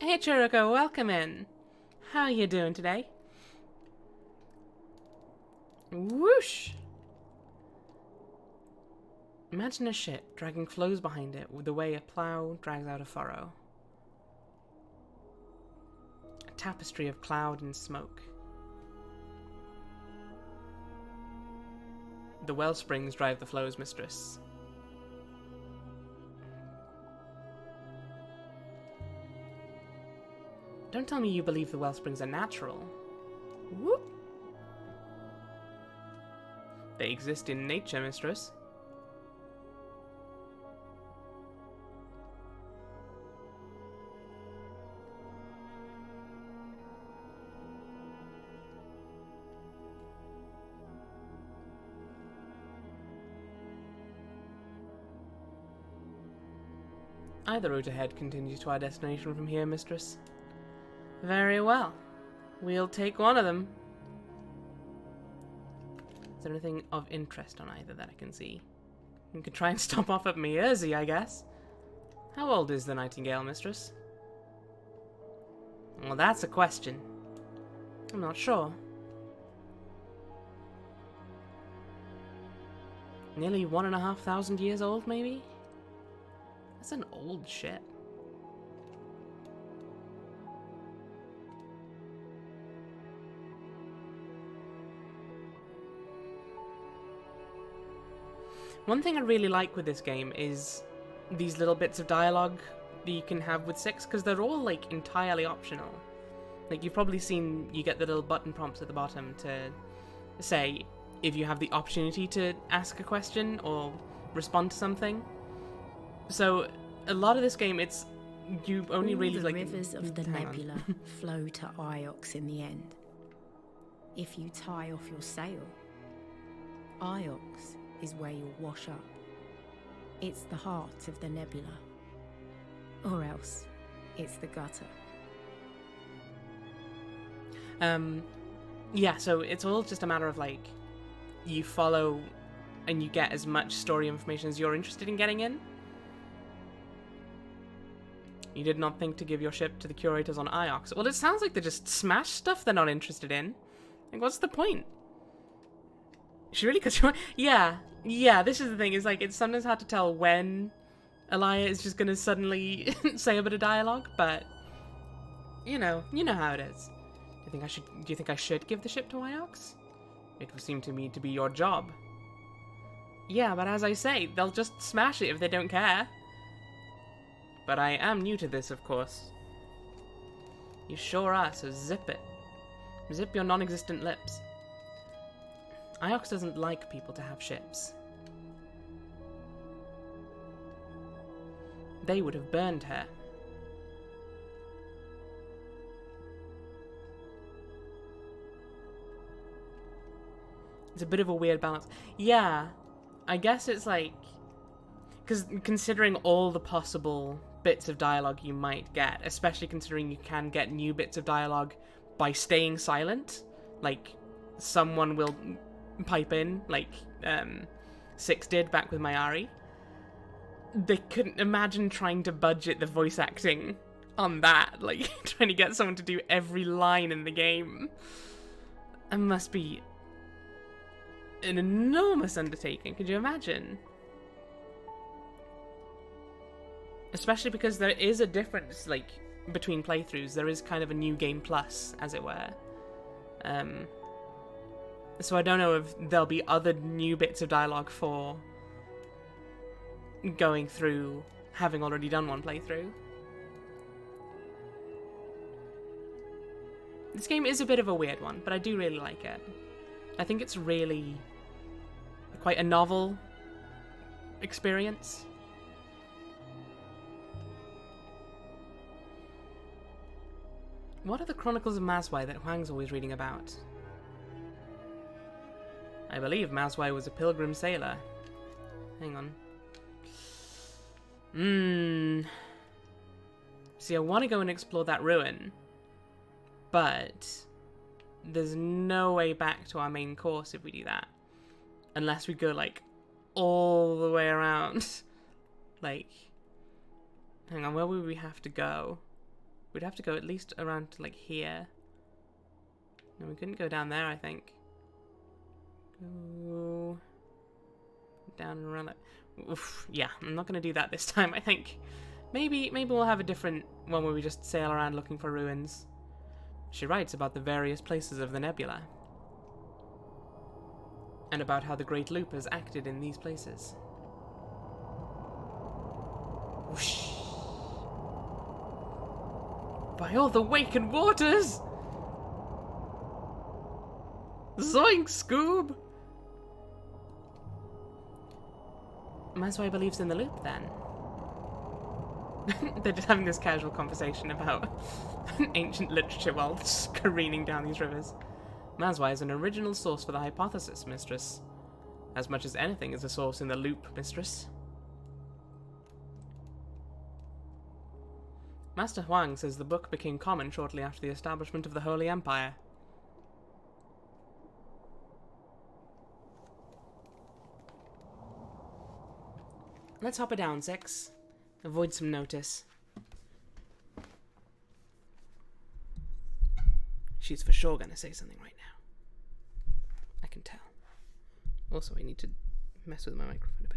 Hey, Churiko, welcome in. How are you doing today? Whoosh! Imagine a ship dragging flows behind it with the way a plough drags out a furrow. A tapestry of cloud and smoke. The well springs drive the flows, mistress. Don't tell me you believe the well springs are natural. Whoop! They exist in nature, mistress. Either route ahead continues to our destination from here, mistress. Very well. We'll take one of them. Is there anything of interest on either that I can see? We could try and stop off at Meerzi, I guess. How old is the Nightingale, mistress? Well, that's a question. I'm not sure. Nearly 1,500 years old, maybe? That's an old ship. One thing I really like with this game is these little bits of dialogue that you can have with Six, because they're all, like, entirely optional. Like, you've probably seen you get the little button prompts at the bottom to say if you have the opportunity to ask a question or respond to something. So, a lot of this game, it's... you only All really, the like... rivers of the hang on. nebula flow to Iox in the end. If you tie off your sail, Iox is where you'll wash up. It's the heart of the nebula. Or else, it's the gutter. Yeah, so it's all just a matter of, like, you follow and you get as much story information as you're interested in getting in. You did not think to give your ship to the curators on Iox. Well, it sounds like they just smash stuff they're not interested in. Like, what's the point? She really could... Yeah, this is the thing. Is like, it's sometimes hard to tell when Elia is just gonna suddenly say a bit of dialogue, but... You know how it is. Do you think I should give the ship to Iox? It would seem to me to be your job. Yeah, but as I say, they'll just smash it if they don't care. But I am new to this, of course. You sure are, so zip it. Zip your non-existent lips. Iox doesn't like people to have ships. They would have burned her. It's a bit of a weird balance. Yeah, I guess it's like... because considering all the possible bits of dialogue you might get, especially considering you can get new bits of dialogue by staying silent. Like, someone will pipe in, like Six did back with Mayari. They couldn't imagine trying to budget the voice acting on that, like, trying to get someone to do every line in the game. It must be an enormous undertaking, could you imagine? Especially because there is a difference, like, between playthroughs. There is kind of a new game plus, as it were. So I don't know if there'll be other new bits of dialogue for going through having already done one playthrough. This game is a bit of a weird one, but I do really like it. I think it's really quite a novel experience. What are the Chronicles of Mazwai that Huang's always reading about? I believe Mazwai was a pilgrim sailor. Hang on. See, I want to go and explore that ruin, but there's no way back to our main course if we do that. Unless we go, like, all the way around. Like, hang on, where would we have to go? We'd have to go at least around to, like, here. No, we couldn't go down there, I think. Go down and around that. Oof, yeah, I'm not going to do that this time, I think. Maybe we'll have a different one where we just sail around looking for ruins. She writes about the various places of the nebula. And about how the Great Loop has acted in these places. Whoosh. By all the Waken Waters! Zoink, Scoob! Mazwai believes in the loop, then. They're just having this casual conversation about ancient literature while careening down these rivers. Mazwai is an original source for the hypothesis, mistress. As much as anything is a source in the loop, mistress. Master Huang says the book became common shortly after the establishment of the Holy Empire. Let's hop it down, Six. Avoid some notice. She's for sure gonna say something right now. I can tell. Also, I need to mess with my microphone a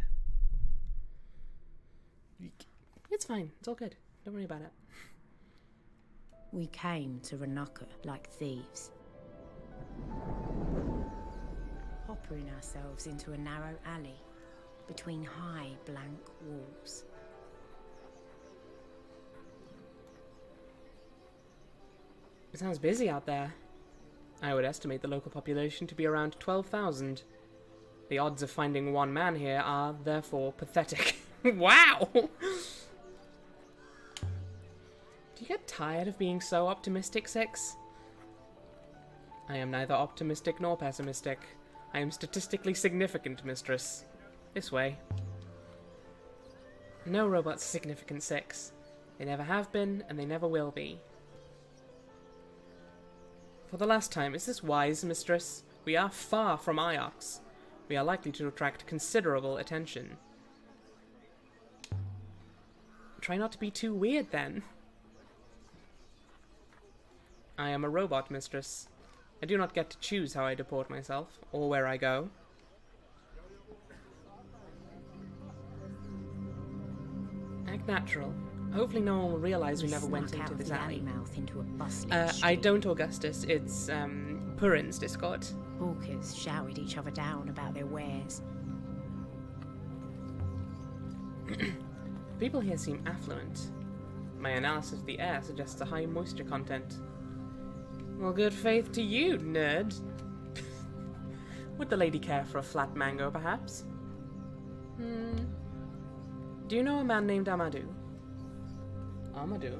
bit. It's fine. It's all good. Don't worry about it. We came to Ranaka like thieves, hoppering ourselves into a narrow alley between high, blank walls. It sounds busy out there. I would estimate the local population to be around 12,000. The odds of finding one man here are, therefore, pathetic. Wow! Do you get tired of being so optimistic, Six? I am neither optimistic nor pessimistic. I am statistically significant, mistress. This way. No robots significant, Six. They never have been, and they never will be. For the last time, is this wise, mistress? We are far from Iox. We are likely to attract considerable attention. Try not to be too weird, then. I am a robot, mistress. I do not get to choose how I deport myself, or where I go. Act natural. Hopefully no one will realize we never went into this alley. I don't, Augustus. It's, Purin's Discord. Hawkers shouted each other down about their wares. People here seem affluent. My analysis of the air suggests a high moisture content. Well, good faith to you, nerd. Would the lady care for a flat mango, perhaps? Do you know a man named Amadou? Amadou?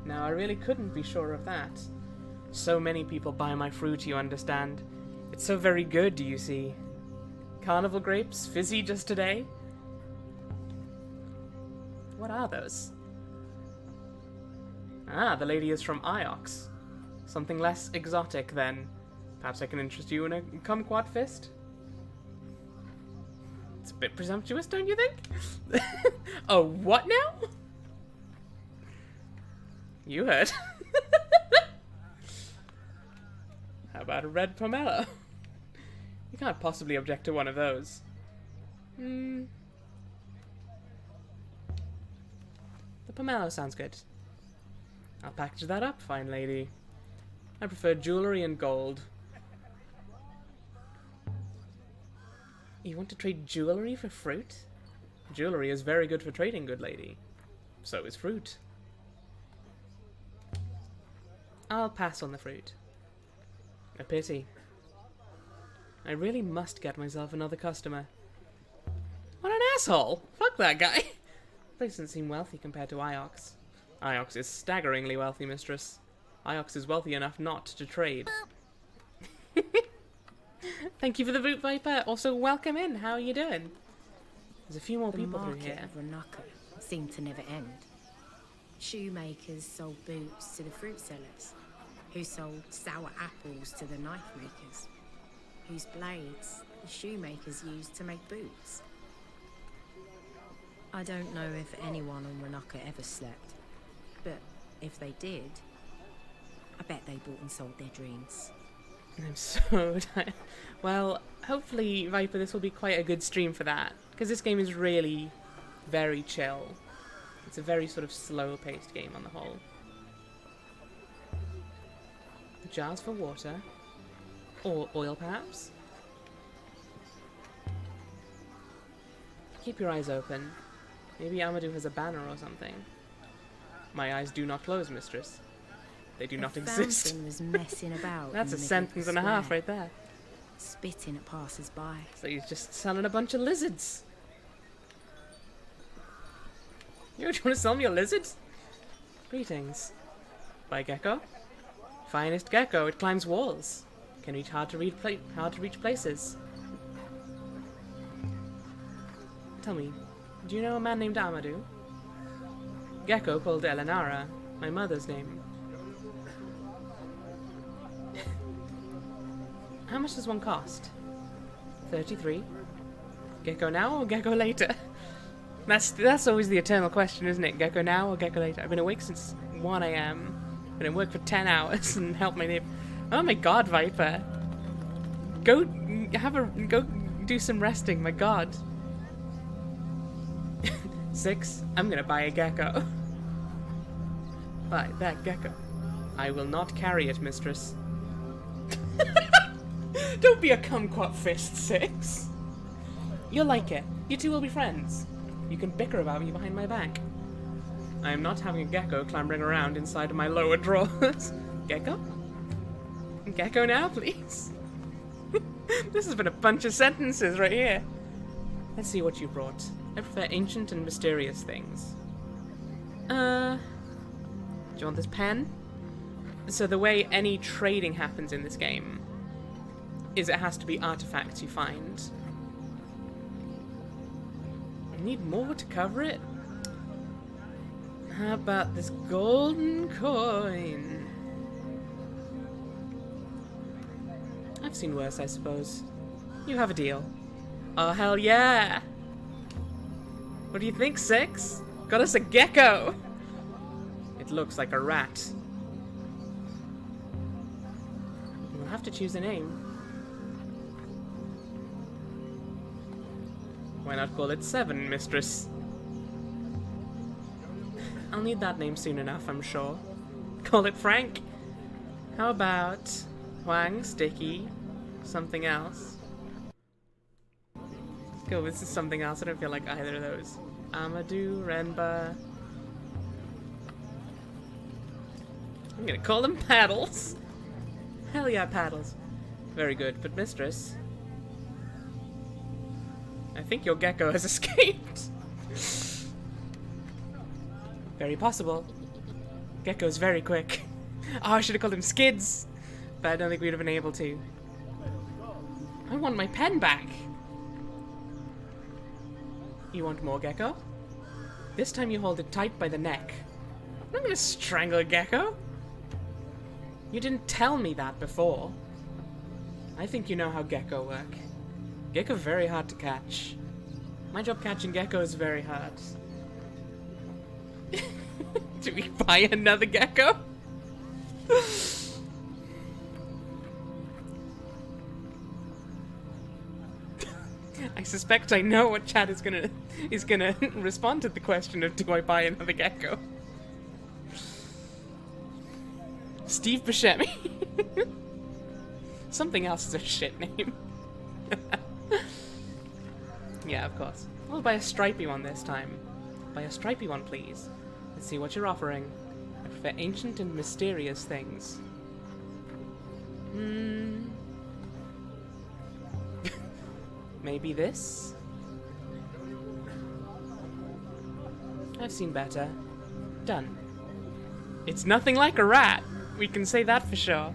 Now, I really couldn't be sure of that. So many people buy my fruit, you understand. It's so very good, do you see? Carnival grapes, fizzy just today? What are those? Ah, the lady is from Iox. Something less exotic, then. Perhaps I can interest you in a kumquat fist? It's a bit presumptuous, don't you think? Oh, what now? You heard. How about a red pomelo? You can't possibly object to one of those. The pomelo sounds good. I'll package that up, fine lady. I prefer jewelry and gold. You want to trade jewelry for fruit? Jewelry is very good for trading, good lady. So is fruit. I'll pass on the fruit. A pity. I really must get myself another customer. What an asshole! Fuck that guy! Place doesn't seem wealthy compared to Iox. Iox is staggeringly wealthy, mistress. Iox is wealthy enough not to trade. Thank you for the boot, Viper. Also, welcome in. How are you doing? There's a few more people through here. The market of Ranaka seemed to never end. Shoemakers sold boots to the fruit sellers, who sold sour apples to the knife makers, whose blades the shoemakers used to make boots. I don't know if anyone on Ranaka ever slept, but if they did, I bet they bought and sold their dreams. I'm so tired. Well, hopefully, Viper, this will be quite a good stream for that, because this game is really very chill. It's a very sort of slow-paced game on the whole. Jars for water. Or oil, perhaps? Keep your eyes open. Maybe Amadou has a banner or something. My eyes do not close, mistress. They do not exist. Fountain was messing about. That's in a the sentence and a half square, right there. spitting at passers-by. So he's just selling a bunch of lizards. You want to sell me a lizard? Greetings. By gecko? Finest gecko, it climbs walls. Can reach hard to reach places. Tell me, do you know a man named Amadou? Gecko called Elenara, my mother's name. How much does one cost? 33? Gecko now or gecko later? That's always the eternal question, isn't it? Gecko now or gecko later? I've been awake since 1 AM. Been at work for 10 hours and helped my neighbor. Oh my god, Viper. Go do some resting, my god. 6, I'm gonna buy a gecko. Buy that gecko. I will not carry it, mistress. Don't be a kumquat fist, 6. You'll like it. You two will be friends. You can bicker about me behind my back. I am not having a gecko clambering around inside of my lower drawers. Gecko? Gecko now, please. This has been a bunch of sentences right here. Let's see what you brought. I prefer ancient and mysterious things. Do you want this pen? So the way any trading happens in this game is it has to be artifacts you find. I need more to cover it. How about this golden coin? I've seen worse, I suppose. You have a deal. Oh, hell yeah! What do you think, 6? Got us a gecko! It looks like a rat. We'll have to choose a name. Why not call it 7, mistress? I'll need that name soon enough, I'm sure. Call it Frank. How about Huang, Sticky, something else? Let's go, this is something else. I don't feel like either of those. Amadou, Renba. I'm gonna call them Paddles. Hell yeah, Paddles. Very good, but mistress, I think your gecko has escaped. Very possible. Gecko's very quick. Oh, I should have called him Skids. But I don't think we'd have been able to. I want my pen back. You want more, Gecko? This time you hold it tight by the neck. I'm not gonna strangle a gecko. You didn't tell me that before. I think you know how gecko work. Gecko very hard to catch. My job catching gecko is very hard. Do we buy another gecko? I suspect I know what Chad is gonna respond to the question of do I buy another gecko? Steve Buscemi. Something else is a shit name. Yeah, of course. We'll buy a stripy one this time. Buy a stripy one, please. Let's see what you're offering. I prefer ancient and mysterious things. Maybe this? I've seen better. Done. It's nothing like a rat. We can say that for sure.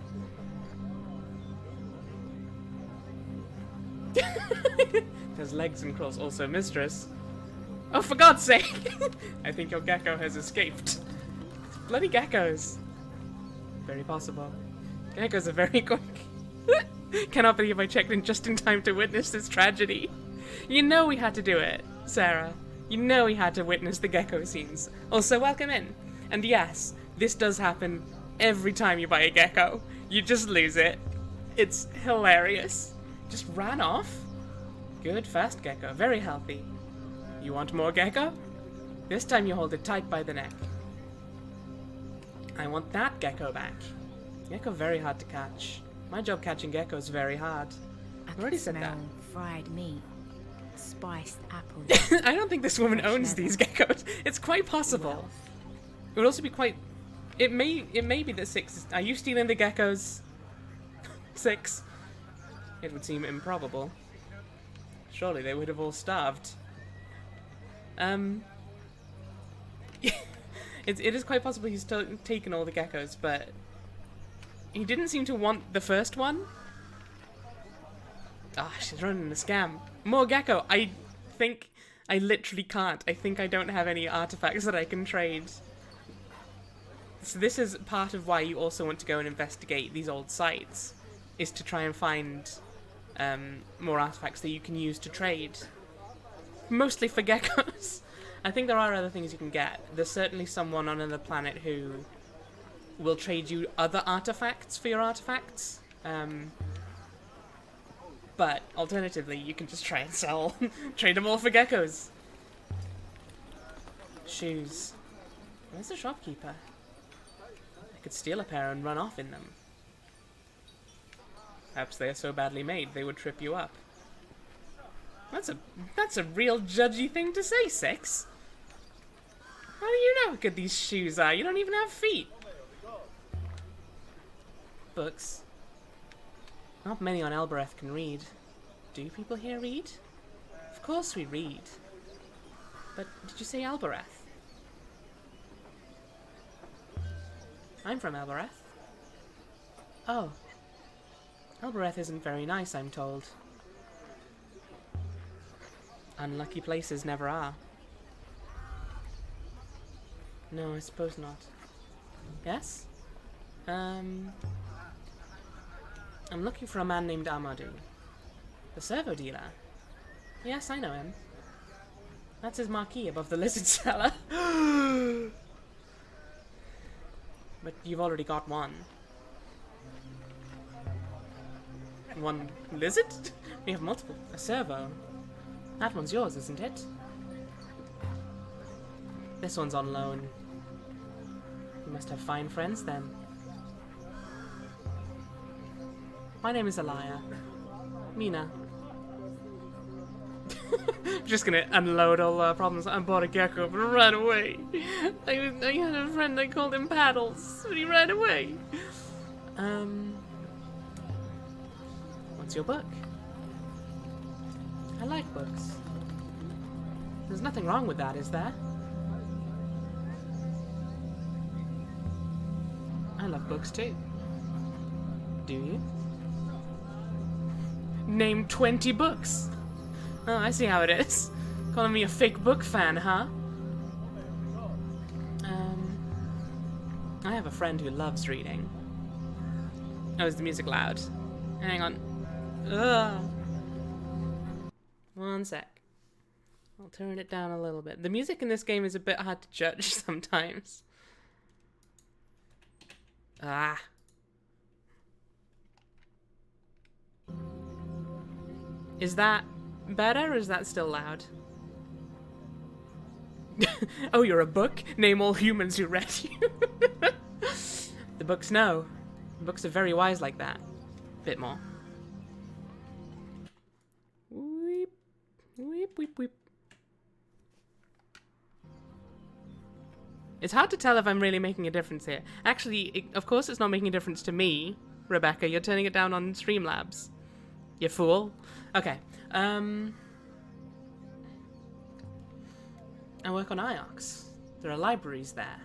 Has legs and claws. Also mistress. Oh, for God's sake! I think your gecko has escaped. Bloody geckos. Very possible. Geckos are very quick. Cannot believe I checked in just in time to witness this tragedy. You know we had to do it, Sarah. You know we had to witness the gecko scenes. Also, welcome in. And yes, this does happen every time you buy a gecko. You just lose it. It's hilarious. Just ran off. Good, fast gecko. Very healthy. You want more gecko? This time you hold it tight by the neck. I want that gecko back. Gecko very hard to catch. My job catching gecko is very hard. I already said smell that. fried meat, spiced apples. I don't think this woman Fresh owns leather. these geckos. It's quite possible. Wealth. It would also be quite... It may be that 6... Are you stealing the geckos? 6. It would seem improbable. Surely they would have all starved. It is quite possible he's taken all the geckos, but he didn't seem to want the first one. Ah, she's running a scam. More gecko. I think I literally can't. I think I don't have any artifacts that I can trade. So this is part of why you also want to go and investigate these old sites, is to try and find more artifacts that you can use to trade. Mostly for geckos. I think there are other things you can get. There's certainly someone on another planet who will trade you other artifacts for your artifacts. But alternatively, you can just try and sell, trade them all for geckos. Shoes. Where's the shopkeeper? I could steal a pair and run off in them. Perhaps they are so badly made they would trip you up. That's a real judgy thing to say, Six. How do you know how good these shoes are? You don't even have feet. Books. Not many on Elbereth can read. Do people here read? Of course we read. But did you say Elbereth? I'm from Elbereth. Oh. Elbereth isn't very nice, I'm told. Unlucky places never are. No, I suppose not. Yes? I'm looking for a man named Amadou. The servo dealer? Yes, I know him. That's his marquee above the lizard cellar. But you've already got one. One lizard? We have multiple. A servo. That one's yours, isn't it? This one's on loan. You must have fine friends then. My name is Elia. Mina. I'm just gonna unload all our problems. I bought a gecko, but ran away. I had a friend, I called him Paddles, but he ran away. What's your book? I like books. There's nothing wrong with that, is there? I love books too. Do you? Name 20 books. Oh, I see how it is. Calling me a fake book fan, huh? I have a friend who loves reading. Oh, is the music loud? Hang on. Ugh. One sec. I'll turn it down a little bit. The music in this game is a bit hard to judge sometimes. Ah. Is that better or is that still loud? Oh, you're a book? Name all humans who read you. The books know. The books are very wise like that. Bit more. Weep. Weep, weep, weep. It's hard to tell if I'm really making a difference here. Actually, of course it's not making a difference to me, Rebecca. You're turning it down on Streamlabs. You fool. Okay. I work on IOX. There are libraries there.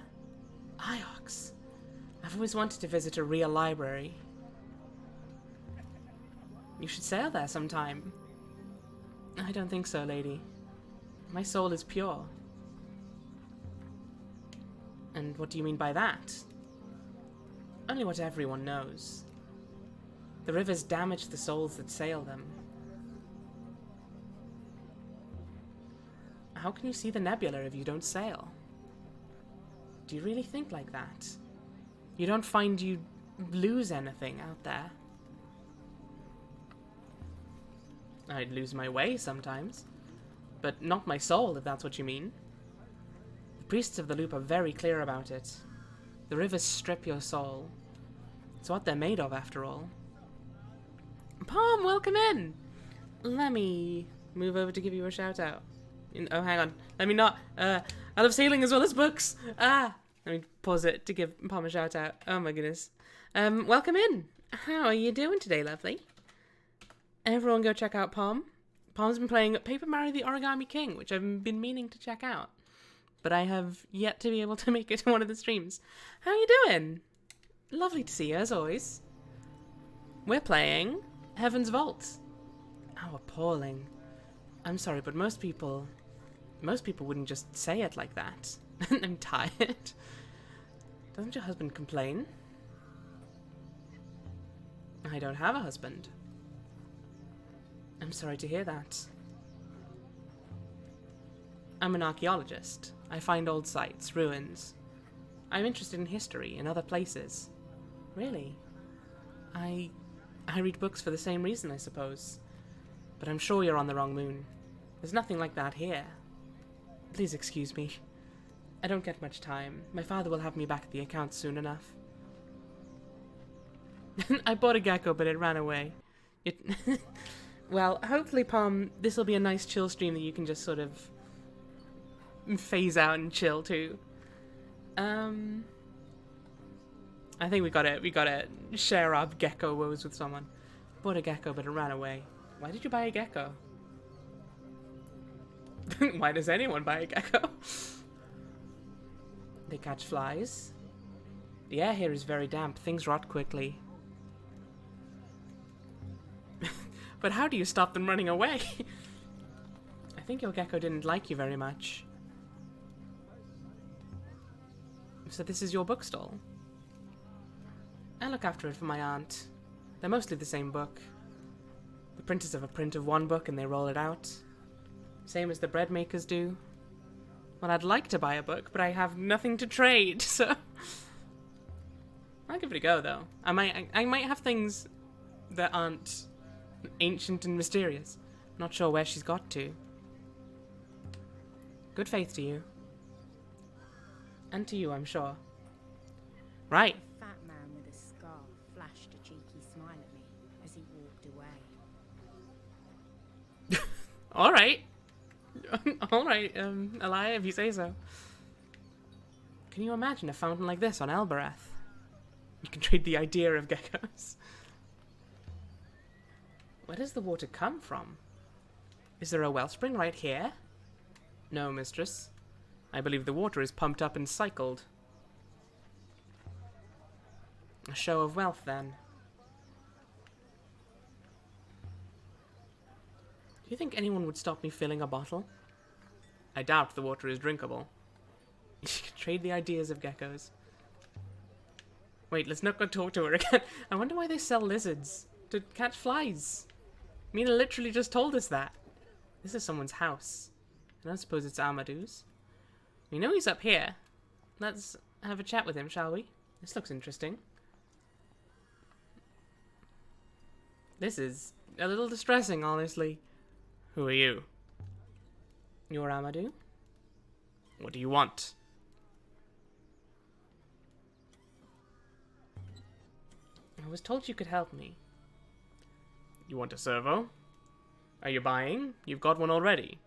IOX. I've always wanted to visit a real library. You should sail there sometime. I don't think so, lady. My soul is pure. And what do you mean by that? Only what everyone knows. The rivers damage the souls that sail them. How can you see the nebula if you don't sail? Do you really think like that? You don't find you lose anything out there? I'd lose my way sometimes, but not my soul, if that's what you mean. The priests of the loop are very clear about it. The rivers strip your soul. It's what they're made of, after all. Palm, welcome in! Let me move over to give you a shout out. Oh, hang on. Let me not. I love sailing as well as books. Let me pause it to give Palm a shout out. Oh my goodness. Welcome in. How are you doing today, lovely? Everyone go check out Palm. Palm's been playing Paper Mario the Origami King, which I've been meaning to check out. But I have yet to be able to make it to one of the streams. How are you doing? Lovely to see you, as always. We're playing Heaven's Vault. How appalling. I'm sorry, but most people wouldn't just say it like that. I'm tired. Doesn't your husband complain? I don't have a husband. I'm sorry to hear that. I'm an archaeologist. I find old sites, ruins. I'm interested in history and other places. Really? I read books for the same reason, I suppose. But I'm sure you're on the wrong moon. There's nothing like that here. Please excuse me. I don't get much time. My father will have me back at the account soon enough. I bought a gecko, but it ran away. Well, hopefully, Palm, this will be a nice chill stream that you can just sort of phase out and chill too. I think we gotta share our gecko woes with someone. Bought a gecko, but it ran away. Why did you buy a gecko? Why does anyone buy a gecko? They catch flies. The air here is very damp. Things rot quickly. But how do you stop them running away? I think your gecko didn't like you very much. So this is your bookstall? I look after it for my aunt. They're mostly the same book. The printers have a print of one book and they roll it out. Same as the bread makers do. Well, I'd like to buy a book, but I have nothing to trade, so... I'll give it a go, though. I might have things that aren't ancient and mysterious. Not sure where she's got to. Good faith to you. And to you, I'm sure. Right. A fat man with a scarf flashed a cheeky smile at me as he walked away. All right. All right, Elia, if you say so. Can you imagine a fountain like this on Elbereth? You can trade the idea of geckos. Where does the water come from? Is there a wellspring right here? No, mistress. I believe the water is pumped up and cycled. A show of wealth, then. Do you think anyone would stop me filling a bottle? I doubt the water is drinkable. You can trade the ideas of geckos. Wait, let's not go talk to her again. I wonder why they sell lizards. To catch flies. Mina literally just told us that. This is someone's house. I don't suppose it's Amadou's. We know he's up here. Let's have a chat with him, shall we? This looks interesting. This is a little distressing, honestly. Who are you? You're Amadou? What do you want? I was told you could help me. You want a servo? Are you buying? You've got one already.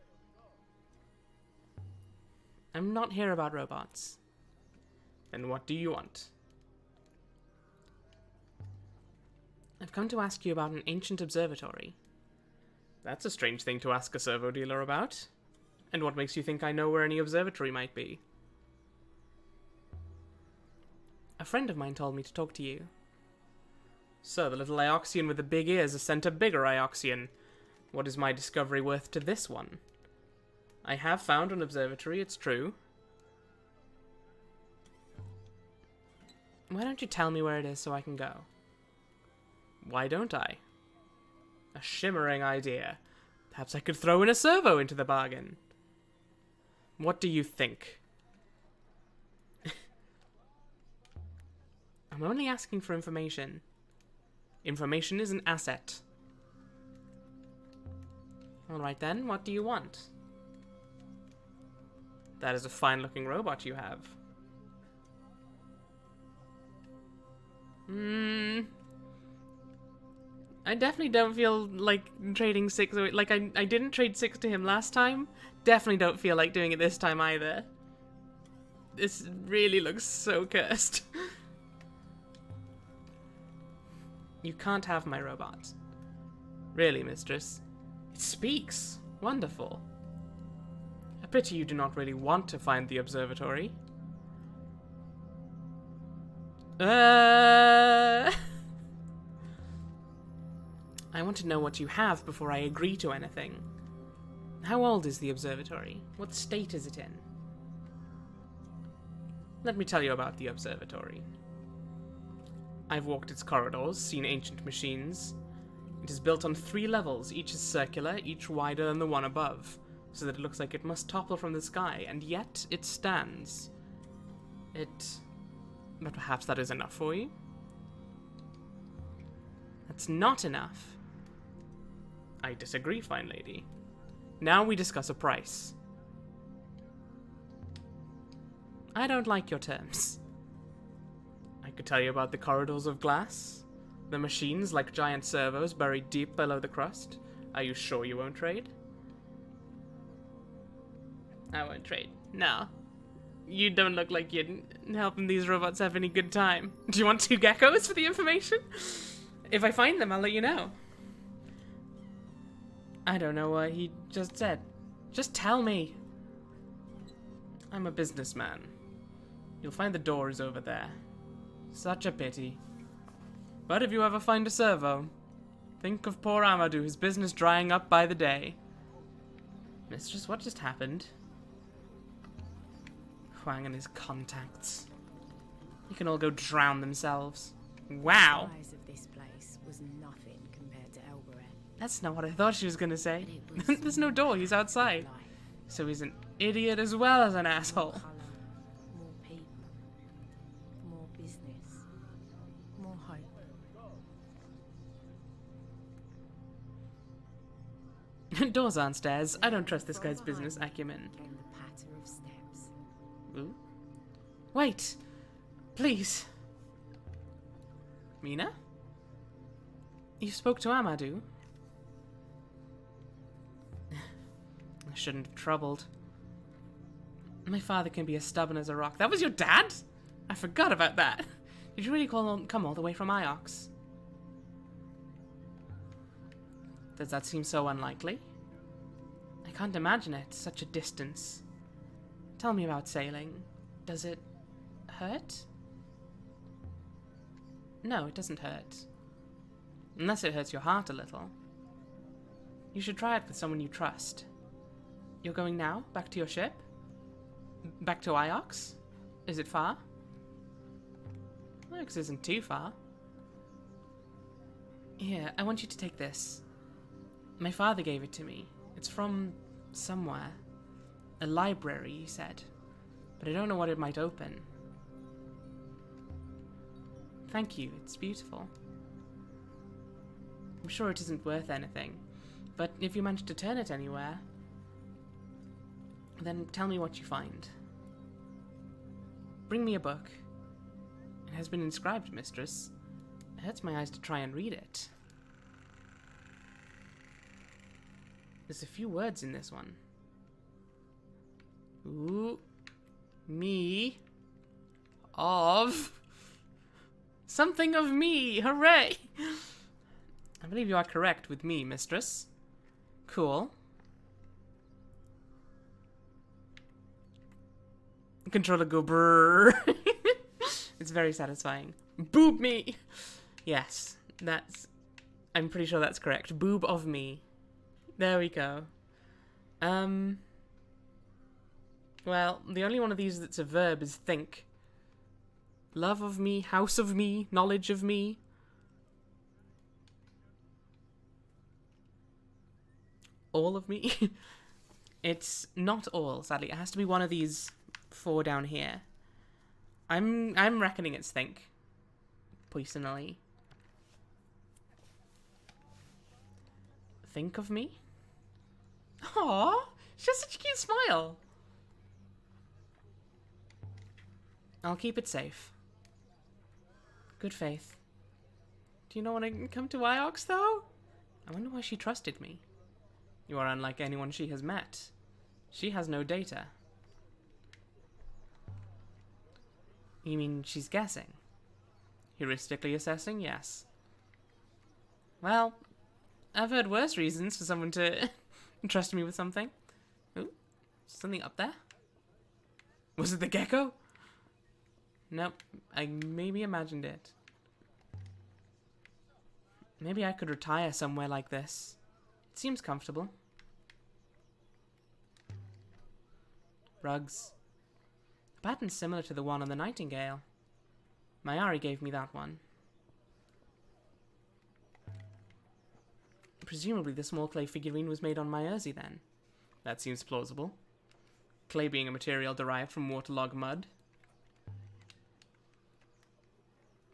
I'm not here about robots. Then what do you want? I've come to ask you about an ancient observatory. That's a strange thing to ask a servo dealer about. And what makes you think I know where any observatory might be? A friend of mine told me to talk to you. So, the little Ioxian with the big ears has sent a bigger Ioxian. What is my discovery worth to this one? I have found an observatory, it's true. Why don't you tell me where it is so I can go? Why don't I? A shimmering idea. Perhaps I could throw in a servo into the bargain. What do you think? I'm only asking for information. Information is an asset. Alright then, what do you want? That is a fine-looking robot you have. I definitely don't feel like trading 6 away. Like, I didn't trade 6 to him last time. Definitely don't feel like doing it this time either. This really looks so cursed. You can't have my robot. Really, mistress? It speaks. Wonderful. A pity you do not really want to find the observatory. I want to know what you have before I agree to anything. How old is the observatory? What state is it in? Let me tell you about the observatory. I've walked its corridors, seen ancient machines. It is built on 3 levels, each is circular, each wider than the one above, so that it looks like it must topple from the sky, and yet it stands. But perhaps that is enough for you? That's not enough. I disagree, fine lady. Now we discuss a price. I don't like your terms. I could tell you about the corridors of glass, the machines like giant servos buried deep below the crust. Are you sure you won't trade? I won't trade. No. You don't look like you're helping these robots have any good time. Do you want 2 geckos for the information? If I find them, I'll let you know. I don't know what he just said. Just tell me. I'm a businessman. You'll find the door is over there. Such a pity. But if you ever find a servo, think of poor Amadou, his business drying up by the day. Mistress, what just happened? Huang and his contacts. They can all go drown themselves. Wow. The size of this place was nothing compared to Elbereth. That's not what I thought she was gonna say. But it was There's no door, he's outside. life, So he's an idiot as well as an asshole. colour, more people, more business, more hope. Doors aren't stairs. I don't trust this guy's business acumen. Came the patter of steps. Ooh. Wait! Please! Mina? You spoke to Amadou? I shouldn't have troubled. My father can be as stubborn as a rock. That was your dad? I forgot about that. Did you really come all the way from Iox? Does that seem so unlikely? I can't imagine it, such a distance. Tell me about sailing. Does it hurt? No, it doesn't hurt. Unless it hurts your heart a little. You should try it with someone you trust. You're going now? Back to your ship? Back to Iox? Is it far? Looks isn't too far. Here, I want you to take this. My father gave it to me. It's from somewhere. A library, he said. But I don't know what it might open. Thank you, it's beautiful. I'm sure it isn't worth anything, but if you manage to turn it anywhere, then tell me what you find. Bring me a book. It has been inscribed, mistress. It hurts my eyes to try and read it. There's a few words in this one. Ooh. Me. Of. Something of me. Hooray! I believe you are correct with me, mistress. Cool. Controller go brrrr. It's very satisfying. Boob me! Yes, that's... I'm pretty sure that's correct. Boob of me. There we go. Well, the only one of these that's a verb is think. Love of me, house of me, knowledge of me. All of me? It's not all, sadly. It has to be one of these four down here. I'm reckoning it's think. Personally. Think of me? Aww, she has such a cute smile. I'll keep it safe. Good faith. Do you know when I can come to Iox, though? I wonder why she trusted me. You are unlike anyone she has met. She has no data. You mean she's guessing? Heuristically assessing, yes. Well, I've heard worse reasons for someone to trust me with something. Ooh, something up there? Was it the gecko? Nope, I maybe imagined it. Maybe I could retire somewhere like this. It seems comfortable. Rugs. A pattern similar to the one on the Nightingale. Mayari gave me that one. Presumably the small clay figurine was made on Myersey then. That seems plausible. Clay being a material derived from waterlogged mud.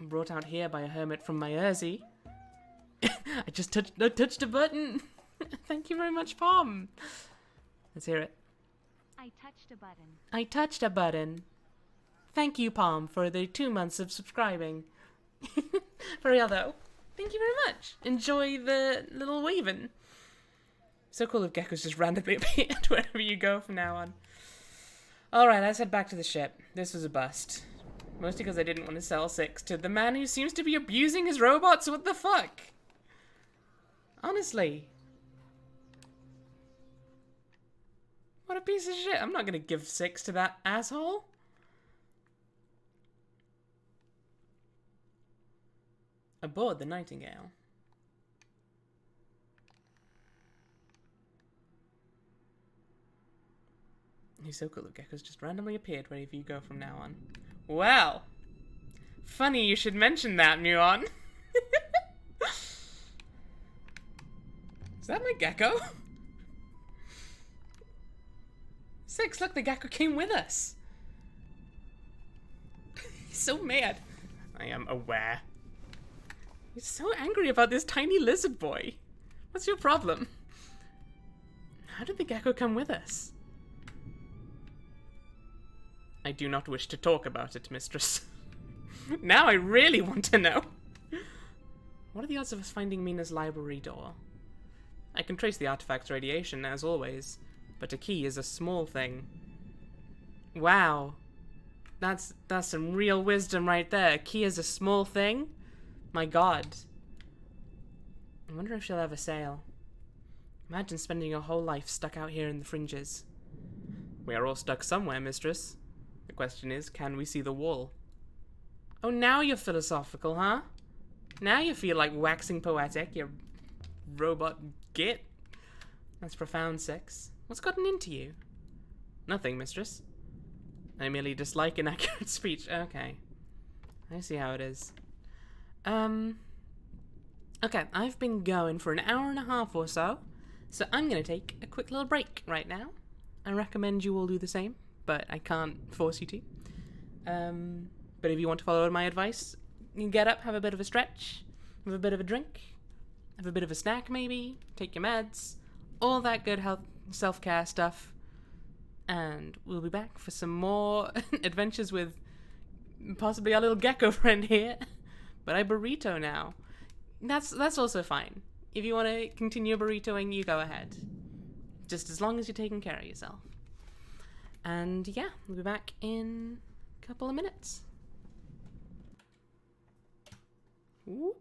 Brought out here by a hermit from Myersey. I just touched a button. Thank you very much, Palm. Let's hear it. I touched a button. I touched a button. Thank you, Palm, for the 2 months of subscribing. For real, though. Thank you very much. Enjoy the little waving. So cool if geckos just randomly appeared wherever you go from now on. Alright, let's head back to the ship. This was a bust. Mostly because I didn't want to sell 6 to the man who seems to be abusing his robots. What the fuck? Honestly. What a piece of shit. I'm not going to give 6 to that asshole. Aboard the Nightingale. He's so cool. The geckos just randomly appeared wherever you go from now on. Well, funny you should mention that, Muon. Is that my gecko? 6, look, the gecko came with us. He's so mad. I am aware. He's so angry about this tiny lizard boy. What's your problem? How did the gecko come with us? I do not wish to talk about it, mistress. Now I really want to know. What are the odds of us finding Mina's library door? I can trace the artifact's radiation, as always, but a key is a small thing. Wow. That's some real wisdom right there. A key is a small thing? My god. I wonder if she'll ever sail. Imagine spending your whole life stuck out here in the fringes. We are all stuck somewhere, mistress. The question is, can we see the wall? Oh, now you're philosophical, huh? Now you feel like waxing poetic, you robot git. That's profound, 6. What's gotten into you? Nothing, mistress. I merely dislike inaccurate speech. Okay. I see how it is. Okay, I've been going for an hour and a half or so, so I'm gonna take a quick little break right now. I recommend you all do the same, but I can't force you to. But if you want to follow my advice, you get up, have a bit of a stretch, have a bit of a drink, have a bit of a snack maybe, take your meds, all that good health self-care stuff, and we'll be back for some more adventures with possibly our little gecko friend here. But I burrito now. That's also fine. If you want to continue burritoing, you go ahead. Just as long as you're taking care of yourself. And yeah, we'll be back in a couple of minutes. Ooh.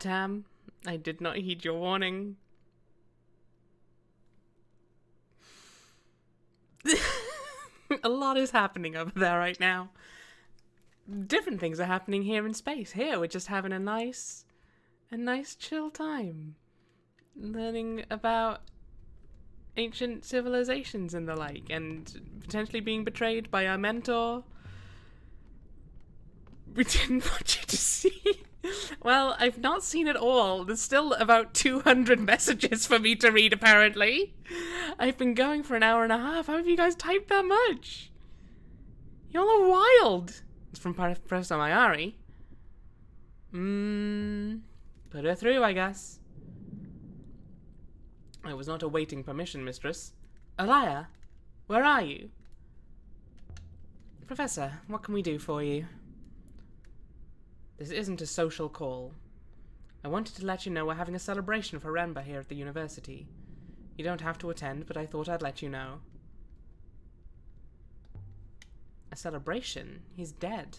Tam. I did not heed your warning. A lot is happening over there right now. Different things are happening here in space. Here, we're just having a nice chill time. Learning about ancient civilizations and the like, and potentially being betrayed by our mentor. We didn't want you to see. Well, I've not seen it all. There's still about 200 messages for me to read, apparently. I've been going for an hour and a half. How have you guys typed that much? Y'all are wild. It's from Professor Mayari. Put her through, I guess. I was not awaiting permission, mistress. Alaya, where are you? Professor, what can we do for you? This isn't a social call. I wanted to let you know we're having a celebration for Renba here at the university. You don't have to attend, but I thought I'd let you know. A celebration? He's dead.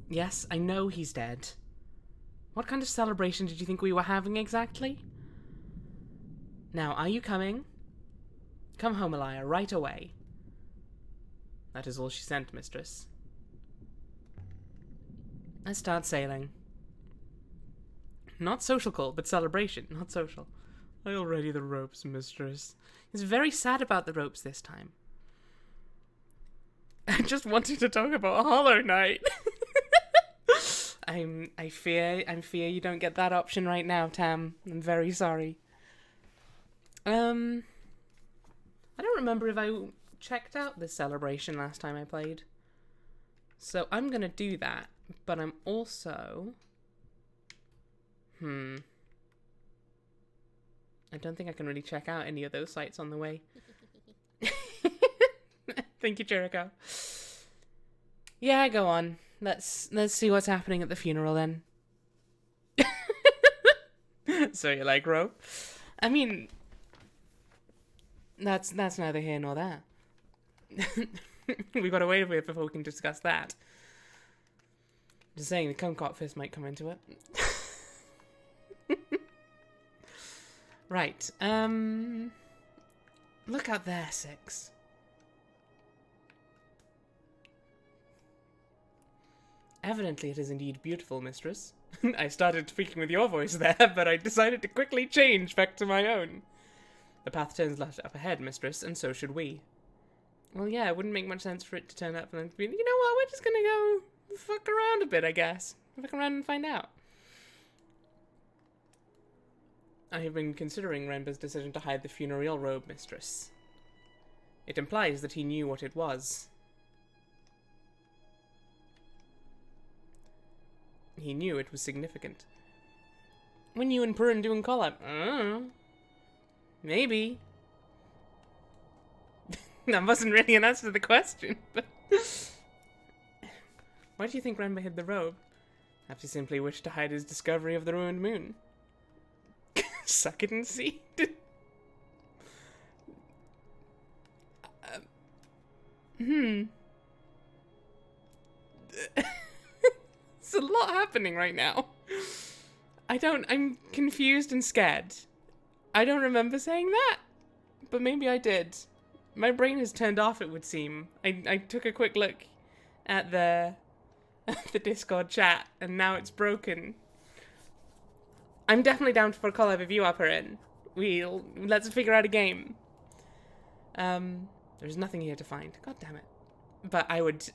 Yes, I know he's dead. What kind of celebration did you think we were having exactly? Now, are you coming? Come home, Alaya, right away. That is all she sent, mistress. Let's start sailing. Not social call, but celebration, not social. I'll ready the ropes, mistress. He's very sad about the ropes this time. I just wanted to talk about Hollow Knight. I fear you don't get that option right now, Tam. I'm very sorry. I don't remember if I checked out this celebration last time I played. So I'm gonna do that, but I'm also... I don't think I can really check out any of those sites on the way. Thank you, Jericho. Yeah, go on. Let's see what's happening at the funeral then. So you like rope? I mean, that's neither here nor there. We've got to wait a bit before we can discuss that. Just saying, the Kumquat fist might come into it. Right. Look out there, Six. Evidently it is indeed beautiful, mistress. I started speaking with your voice there, but I decided to quickly change back to my own. The path turns left up ahead, mistress, and so should we. Well, yeah, it wouldn't make much sense for it to turn up and then be, you know what, we're just gonna go fuck around a bit, I guess. Fuck around and find out. I have been considering Renba's decision to hide the funereal robe, mistress. It implies that he knew what it was. He knew it was significant. When you and Purin doing collab? I don't know. Maybe. That wasn't really an answer to the question, but... Why do you think Renba hid the robe? Perhaps he simply wished to hide his discovery of the ruined moon. Suck it and see. There's a lot happening right now. I'm confused and scared. I don't remember saying that, but maybe I did. My brain has turned off, it would seem. I took a quick look at the Discord chat, and now it's broken. I'm definitely down for a collab if you are in. Let's figure out a game. There's nothing here to find. God damn it. But I would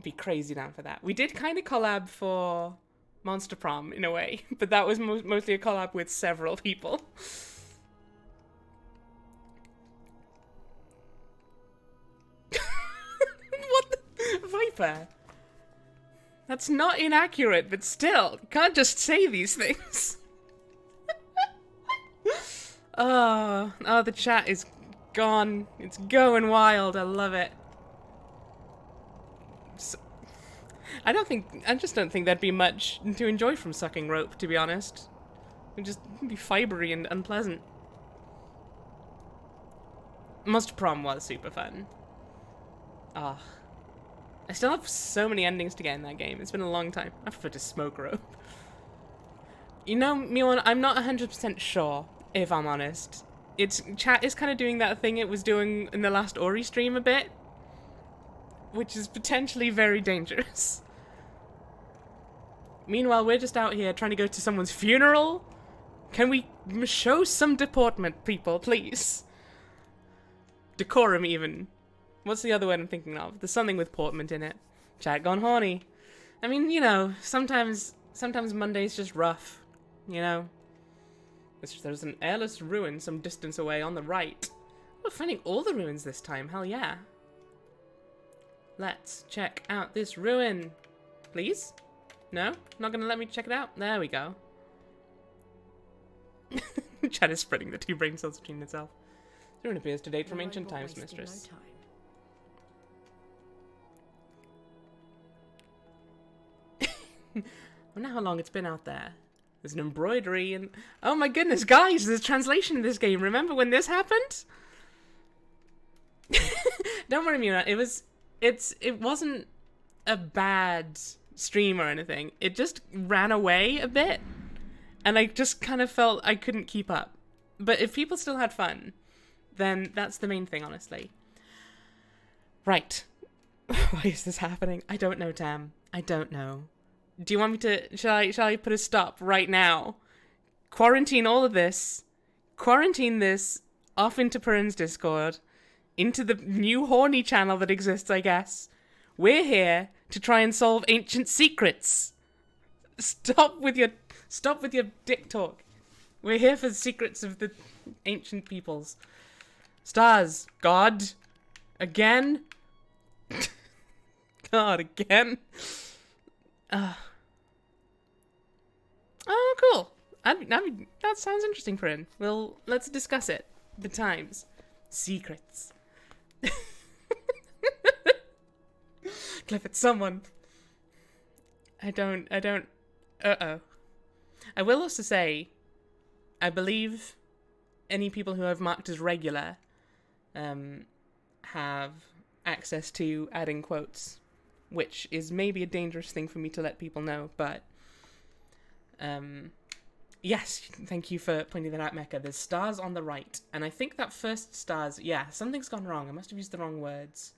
be crazy down for that. We did kind of collab for Monster Prom in a way, but that was mostly a collab with several people. What the... Viper? That's not inaccurate, but still, you can't just say these things. Oh, the chat is gone. It's going wild. I love it. So, I just don't think there'd be much to enjoy from sucking rope, to be honest. It'd just be fibery and unpleasant. Monster Prom was super fun. Ah. I still have so many endings to get in that game. It's been a long time. I prefer to smoke rope. You know, Mion, I'm not 100% sure, if I'm honest. Chat is kind of doing that thing it was doing in the last Ori stream a bit, which is potentially very dangerous. Meanwhile, we're just out here trying to go to someone's funeral. Can we show some deportment, people, please? Decorum, even. What's the other word I'm thinking of? There's something with portment in it. Chat gone horny. I mean, you know, sometimes Monday's just rough, you know? There's an airless ruin some distance away on the right. We're finding all the ruins this time, hell yeah. Let's check out this ruin. Please? No? Not gonna let me check it out? There we go. Chat is spreading the 2 brain cells between itself. The ruin appears to date from ancient times, mistress. I wonder how long it's been out there. There's an embroidery and... Oh my goodness, guys, there's translation in this game. Remember when this happened? Don't worry, Mira. It wasn't a bad stream or anything. It just ran away a bit. And I just kind of felt I couldn't keep up. But if people still had fun, then that's the main thing, honestly. Right. Why is this happening? I don't know, Tam. I don't know. Do you want me to... Shall I put a stop right now? Quarantine all of this. Quarantine this off into Perrin's Discord. Into the new horny channel that exists, I guess. We're here to try and solve ancient secrets. Stop with your dick talk. We're here for the secrets of the ancient peoples. Stars. God. Again? God, again? Oh, cool. That sounds interesting, Perrin. Well, let's discuss it. The times. Secrets. Cliff, it's someone. I don't. Uh-oh. I will also say, I believe any people who I've marked as regular have access to adding quotes, which is maybe a dangerous thing for me to let people know, but yes, thank you for pointing that out, Mecca. There's stars on the right, and I think that first stars, yeah, something's gone wrong. I must have used the wrong words.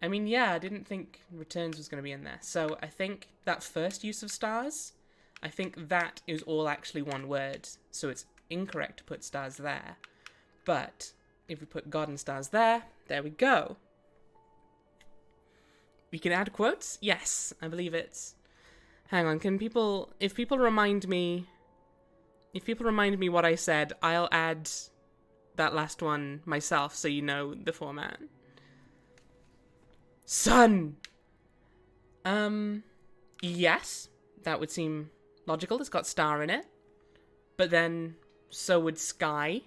I mean, yeah, I didn't think returns was going to be in there, so I think that first use of stars, I think that is all actually one word, so it's incorrect to put stars there. But if we put God and stars there we go. We can add quotes? Yes, I believe it's... Hang on, if people remind me what I said, I'll add that last one myself so you know the format. Sun! Yes, that would seem logical. It's got star in it. But then, so would sky.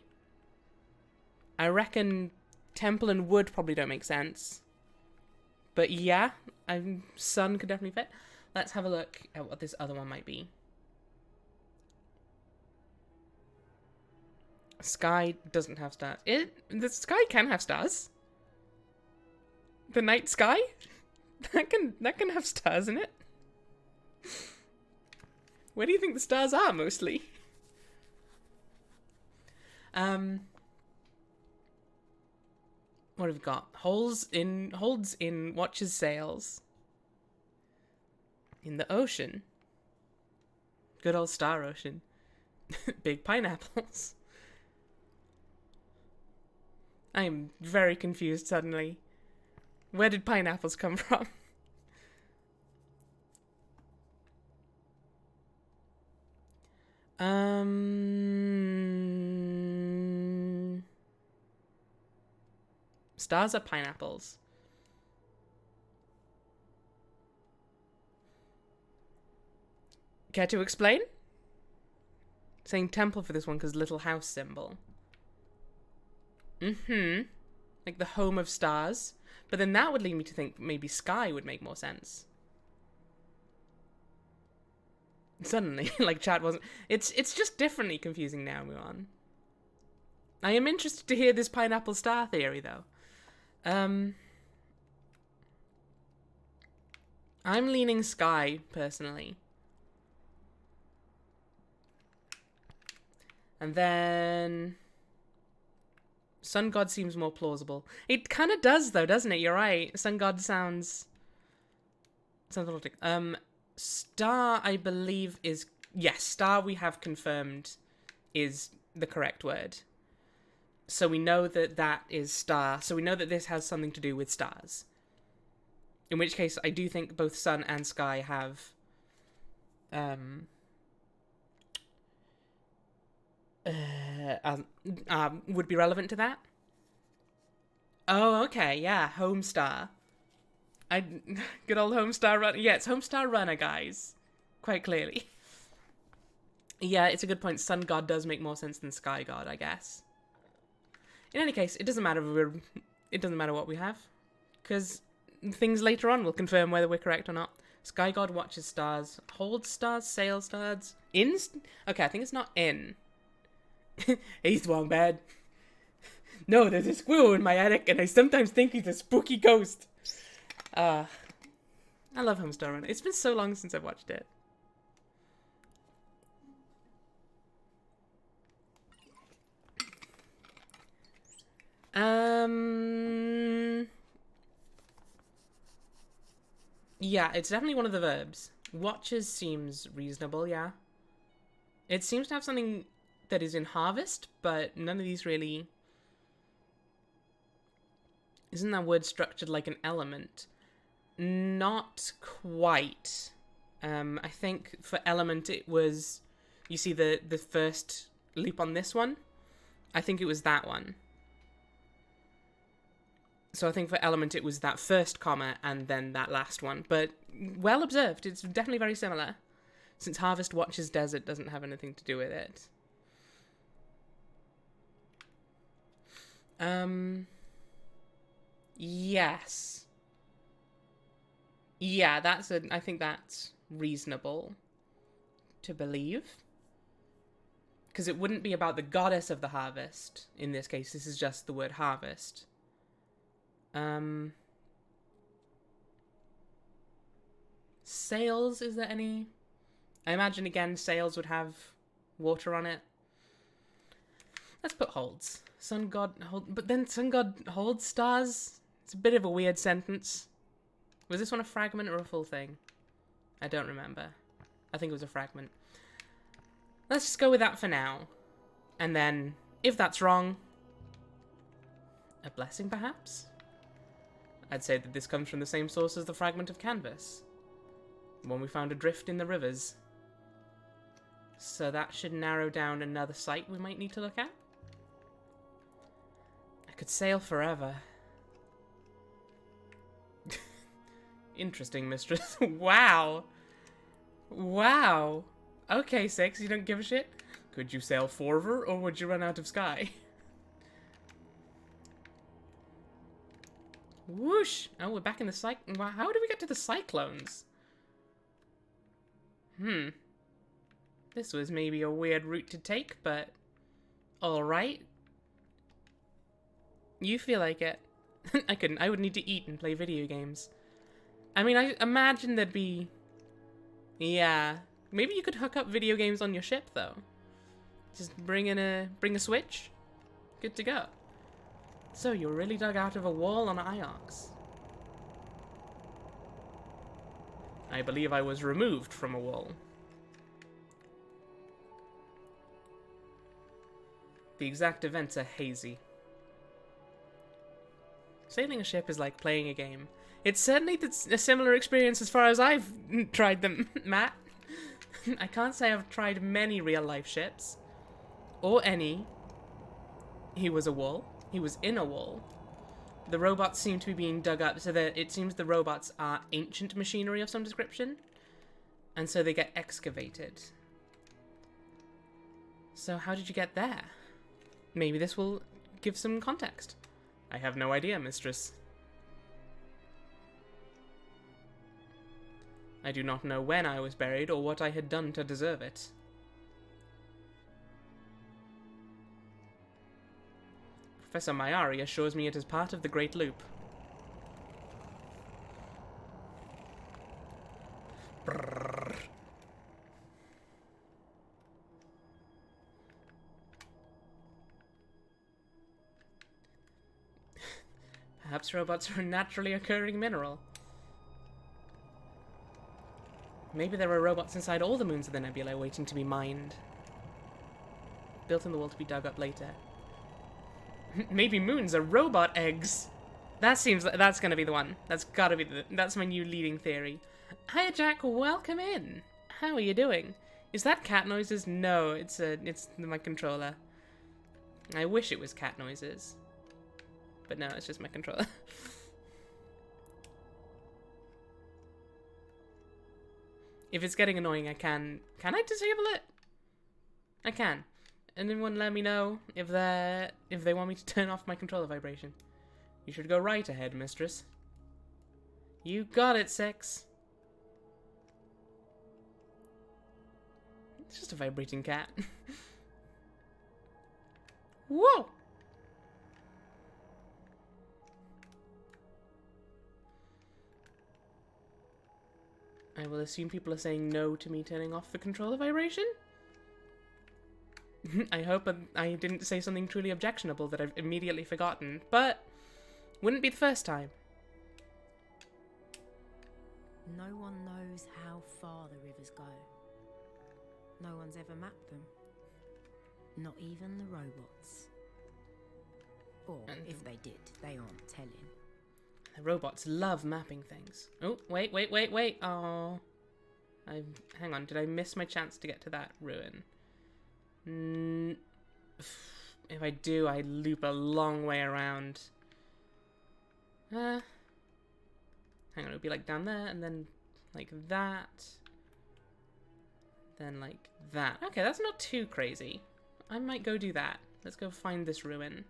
I reckon temple and wood probably don't make sense. But yeah, sun could definitely fit. Let's have a look at what this other one might be. Sky doesn't have stars. The sky can have stars. The night sky? That can have stars in it. Where do you think the stars are, mostly? What have we got? Holds in watches sails. In the ocean. Good old Star Ocean. Big pineapples. I am very confused suddenly. Where did pineapples come from? Stars are pineapples. Care to explain? Saying temple for this one because little house symbol. Like the home of stars. But then that would lead me to think maybe sky would make more sense. Suddenly, like chat wasn't... It's just differently confusing now, Mulan. I am interested to hear this pineapple star theory, though. I'm leaning sky, personally. And then... Sun God seems more plausible. It kind of does, though, doesn't it? You're right. Sun God sounds logic. Star, I believe, is... Yes, star we have confirmed is the correct word. So we know that that is star. So we know that this has something to do with stars. In which case, I do think both sun and sky have... would be relevant to that. Oh, okay, yeah, Homestar. Good old Homestar Runner. Yeah, it's Homestar Runner, guys. Quite clearly. Yeah, it's a good point. Sun God does make more sense than Sky God, I guess. In any case, it doesn't matter it doesn't matter what we have, because things later on will confirm whether we're correct or not. Sky God watches stars, holds stars, sails stars. Okay, I think it's not in. He's the one bad. No, there's a squirrel in my attic, and I sometimes think he's a spooky ghost. I love Homestar Runner. It's been so long since I've watched it. Yeah, it's definitely one of the verbs. Watches seems reasonable, yeah. It seems to have something that is in harvest, but none of these really... Isn't that word structured like an element? Not quite. I think for element it was... You see the first loop on this one? I think it was that one. So I think for element it was that first comma and then that last one. But well observed. It's definitely very similar. Since harvest watches desert doesn't have anything to do with it. Yes. Yeah, I think that's reasonable to believe. Because it wouldn't be about the goddess of the harvest. In this case, this is just the word harvest. Sails, is there any? I imagine, again, sails would have water on it. Let's put holds. Sun God hold, but then Sun God holds stars? It's a bit of a weird sentence. Was this one a fragment or a full thing? I don't remember. I think it was a fragment. Let's just go with that for now. And then, if that's wrong, a blessing perhaps? I'd say that this comes from the same source as the fragment of canvas. The one we found adrift in the rivers. So that should narrow down another site we might need to look at. I could sail forever. Interesting, mistress. Wow. Wow. Okay, Six, you don't give a shit? Could you sail forever, or would you run out of sky? Whoosh! Oh, we're back in the wow, how did we get to the cyclones? This was maybe a weird route to take, but... Alright. You feel like it. I couldn't. I would need to eat and play video games. I mean, I imagine there'd be... Yeah. Maybe you could hook up video games on your ship, though. Just bring a Switch. Good to go. So, you were really dug out of a wall on Iox. I believe I was removed from a wall. The exact events are hazy. Sailing a ship is like playing a game. It's certainly a similar experience as far as I've tried them, Matt. I can't say I've tried many real-life ships. Or any. He was a wall. He was in a wall. The robots seem to be being dug up, so that it seems the robots are ancient machinery of some description. And so they get excavated. So how did you get there? Maybe this will give some context. I have no idea, mistress. I do not know when I was buried or what I had done to deserve it. Professor Mayari assures me it is part of the Great Loop. Brrr. Perhaps robots are a naturally occurring mineral. Maybe there are robots inside all the moons of the nebula waiting to be mined. Built in the wall to be dug up later. Maybe moons are robot eggs. That seems like that's gonna be the one. That's gotta be that's my new leading theory. Hiya Jack, welcome in. How are you doing? Is that cat noises? No, it's my controller. I wish it was cat noises. But no, it's just my controller. If it's getting annoying, I can I disable it? I can. Anyone let me know if they want me to turn off my controller vibration. You should go right ahead, mistress. You got it, Six. It's just a vibrating cat. Whoa! I will assume people are saying no to me turning off the controller vibration. I hope I didn't say something truly objectionable that I've immediately forgotten, but wouldn't be the first time. No one knows how far the rivers go. No one's ever mapped them. Not even the robots. Or if they did, they aren't telling. The robots love mapping things. Oh, wait. Oh. Hang on, did I miss my chance to get to that ruin? If I do, I loop a long way around. Hang on, it would be like down there, and then like that. Then like that. Okay, that's not too crazy. I might go do that. Let's go find this ruin.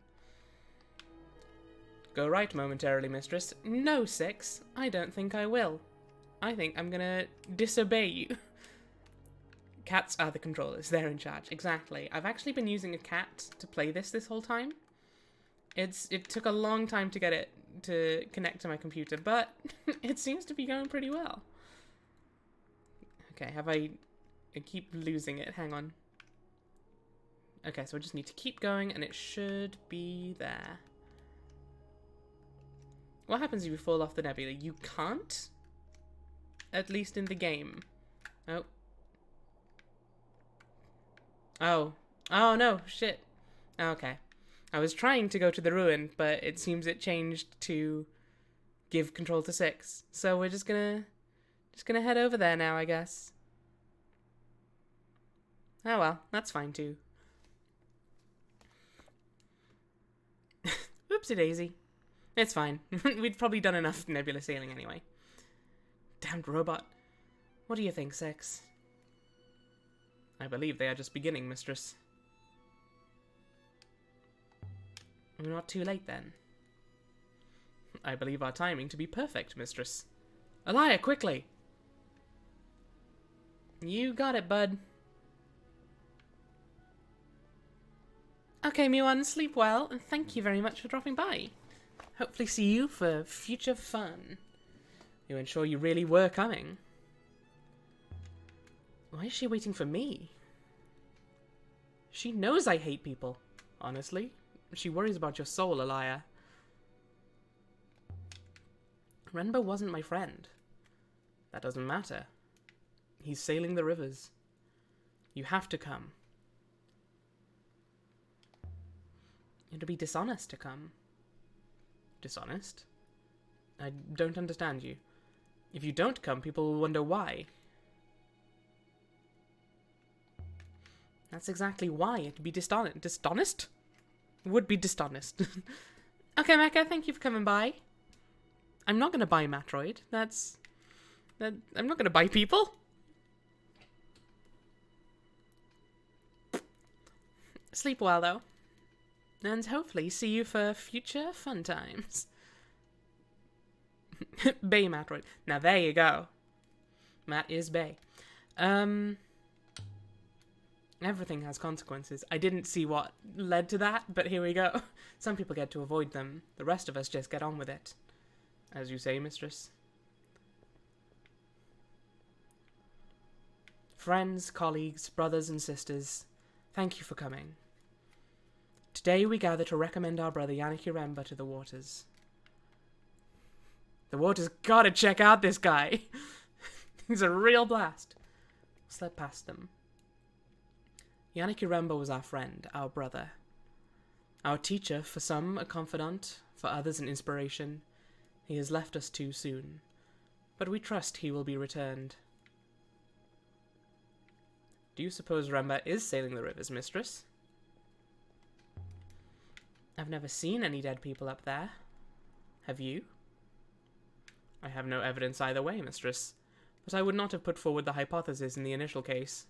Go right momentarily, mistress. No, Six. I don't think I will. I think I'm gonna disobey you. Cats are the controllers. They're in charge. Exactly. I've actually been using a cat to play this whole time. It took a long time to get it to connect to my computer, but it seems to be going pretty well. Okay, I keep losing it. Hang on. Okay, so I just need to keep going, and it should be there. What happens if you fall off the nebula? You can't? At least in the game. Oh. Oh. Oh, no. Shit. Okay. I was trying to go to the ruin, but it seems it changed to give control to Six. So we're just gonna head over there now, I guess. Oh well, that's fine too. Oopsie daisy. It's fine. We'd probably done enough nebula sailing anyway. Damned robot. What do you think, Six? I believe they are just beginning, mistress. We're not too late then. I believe our timing to be perfect, mistress. Elia, quickly! You got it, bud. Okay, Miwan, sleep well, and thank you very much for dropping by. Hopefully see you for future fun. You ensure you really were coming. Why is she waiting for me? She knows I hate people, honestly. She worries about your soul, Elia. Renbo wasn't my friend. That doesn't matter. He's sailing the rivers. You have to come. It'd be dishonest to come. Dishonest? I don't understand you. If you don't come, people will wonder why. That's exactly why. It'd be dishonest. Dishonest? Would be dishonest. Okay, Mecha, thank you for coming by. I'm not gonna buy Matroid. I'm not gonna buy people. Sleep well, though. And hopefully see you for future fun times. Bay Matroid. Now there you go. Matt is Bay. Everything has consequences. I didn't see what led to that, but here we go. Some people get to avoid them. The rest of us just get on with it. As you say, mistress. Friends, colleagues, brothers and sisters, thank you for coming. Today we gather to recommend our brother Yannick Uremba to the Waters. The Waters gotta check out this guy. He's a real blast. Slip past them. Yannick Uremba was our friend, our brother. Our teacher, for some a confidant, for others an inspiration. He has left us too soon, but we trust he will be returned. Do you suppose Uremba is sailing the rivers, mistress? I've never seen any dead people up there. Have you? I have no evidence either way, mistress, but I would not have put forward the hypothesis in the initial case.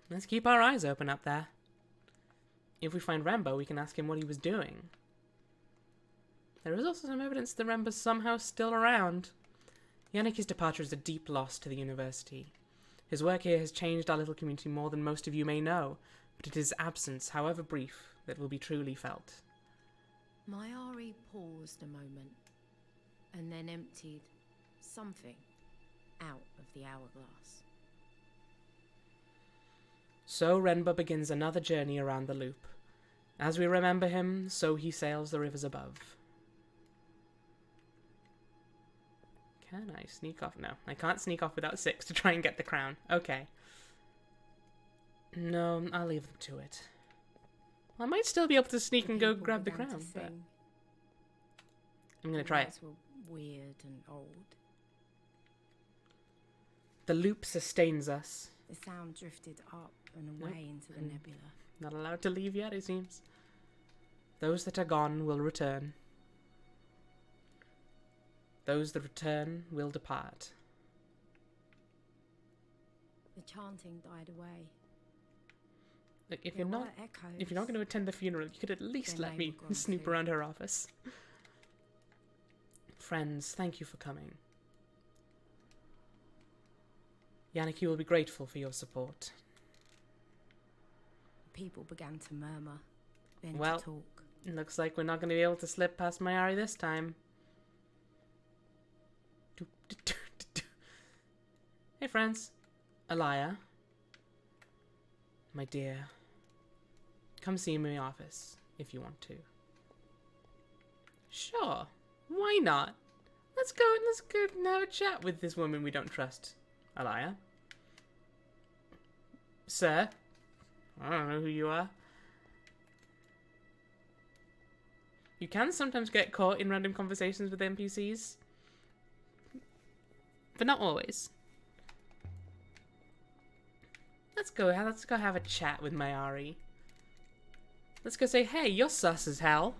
Let's keep our eyes open up there. If we find Rembo, we can ask him what he was doing. There is also some evidence that Rembo's somehow still around. Yannick's departure is a deep loss to the university. His work here has changed our little community more than most of you may know, but it is absence, however brief, that will be truly felt. Mayari paused a moment, and then emptied something out of the hourglass. So Renba begins another journey around the loop. As we remember him, so he sails the rivers above. Can I sneak off? No, I can't sneak off without 6 to try and get the crown. Okay. No, I'll leave them to it. I might still be able to sneak and go grab the crown, but I'm going to try it. Were weird and old. The loop sustains us. The sound drifted up and away into the nebula. Not allowed to leave yet, it seems. Those that are gone will return. Those that return will depart. The chanting died away. Look, if you're not going to attend the funeral, you could at least let me snoop around her office. Friends, thank you for coming. Yannick, you will be grateful for your support. People began to murmur, then well, to talk. It looks like we're not going to be able to slip past Mayari this time. Hey friends, Alaya. My dear, come see me in my office if you want to. Sure, why not? Let's go and have a chat with this woman we don't trust, Alaya. Sir, I don't know who you are. You can sometimes get caught in random conversations with NPCs, but not always. Let's go have a chat with Mayari. Let's go say, hey, you're sus as hell.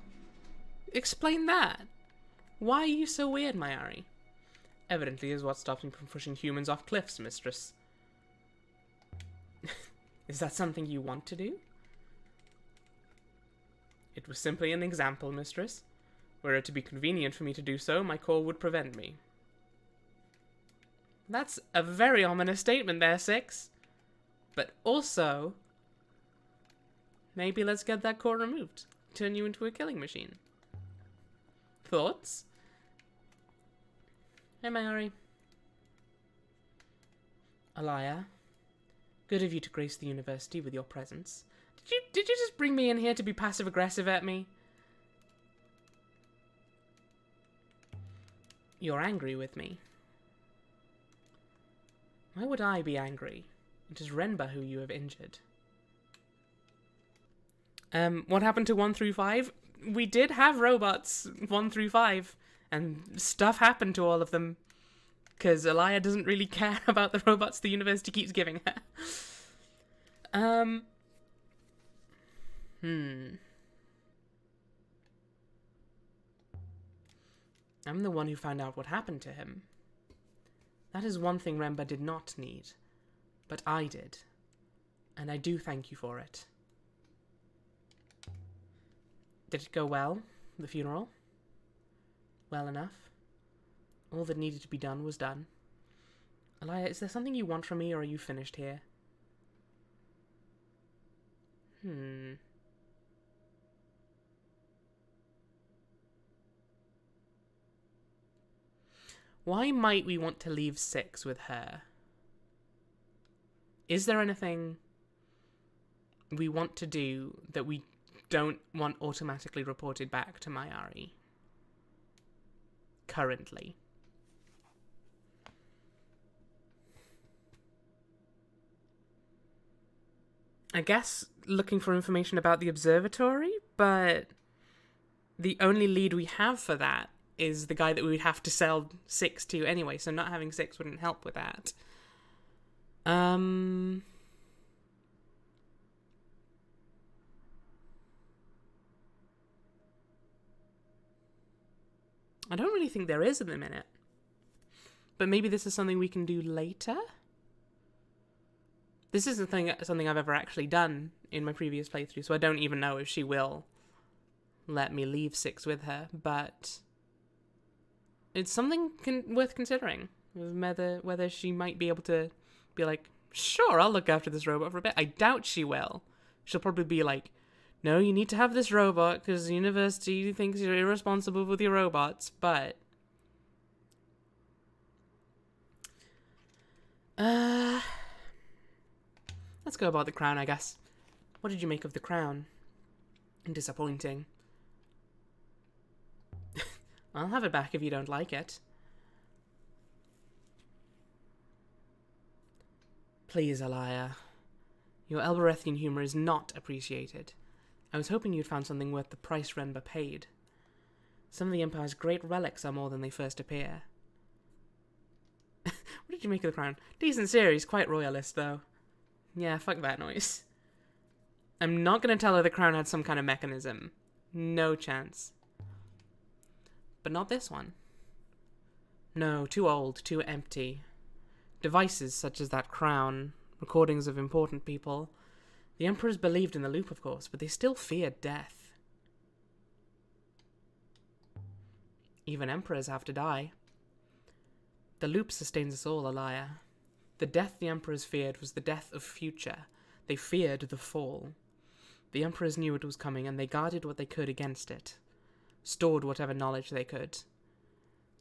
Explain that. Why are you so weird, Mayari? Evidently is what stops me from pushing humans off cliffs, mistress. Is that something you want to do? It was simply an example, mistress. Were it to be convenient for me to do so, my core would prevent me. That's a very ominous statement there, Six. But also, maybe let's get that core removed. Turn you into a killing machine. Thoughts? Hey, Mayari. Alaya. Good of you to grace the university with your presence. Did you just bring me in here to be passive-aggressive at me? You're angry with me. Why would I be angry? It is Renba who you have injured. What happened to 1 through 5? We did have robots 1 through 5, and stuff happened to all of them. Because Alaya doesn't really care about the robots the university keeps giving her. I'm the one who found out what happened to him. That is one thing Remba did not need. But I did. And I do thank you for it. Did it go well, the funeral? Well enough? All that needed to be done was done. Alaya, is there something you want from me, or are you finished here? Why might we want to leave 6 with her? Is there anything we want to do that we don't want automatically reported back to Mayari? Currently. I guess looking for information about the observatory, but the only lead we have for that is the guy that we would have to sell 6 to anyway, so not having 6 wouldn't help with that. I don't really think there is at the minute. But maybe this is something we can do later? This isn't something I've ever actually done in my previous playthrough, so I don't even know if she will let me leave 6 with her, but it's something worth considering. Whether she might be able to be like, sure, I'll look after this robot for a bit. I doubt she will. She'll probably be like, no, you need to have this robot because the university thinks you're irresponsible with your robots, but... let's go about the crown, I guess. What did you make of the crown? Disappointing. I'll have it back if you don't like it. Please, Alaya. Your Elberethian humor is not appreciated. I was hoping you'd found something worth the price Renba paid. Some of the Empire's great relics are more than they first appear. What did you make of the crown? Decent series, quite royalist, though. Yeah, fuck that noise. I'm not going to tell her the crown had some kind of mechanism. No chance. But not this one. No, too old, too empty. Devices such as that crown, recordings of important people. The Emperors believed in the loop, of course, but they still feared death. Even Emperors have to die. The loop sustains us all, Alaya. The death the Emperors feared was the death of future. They feared the fall. The Emperors knew it was coming, and they guarded what they could against it. Stored whatever knowledge they could.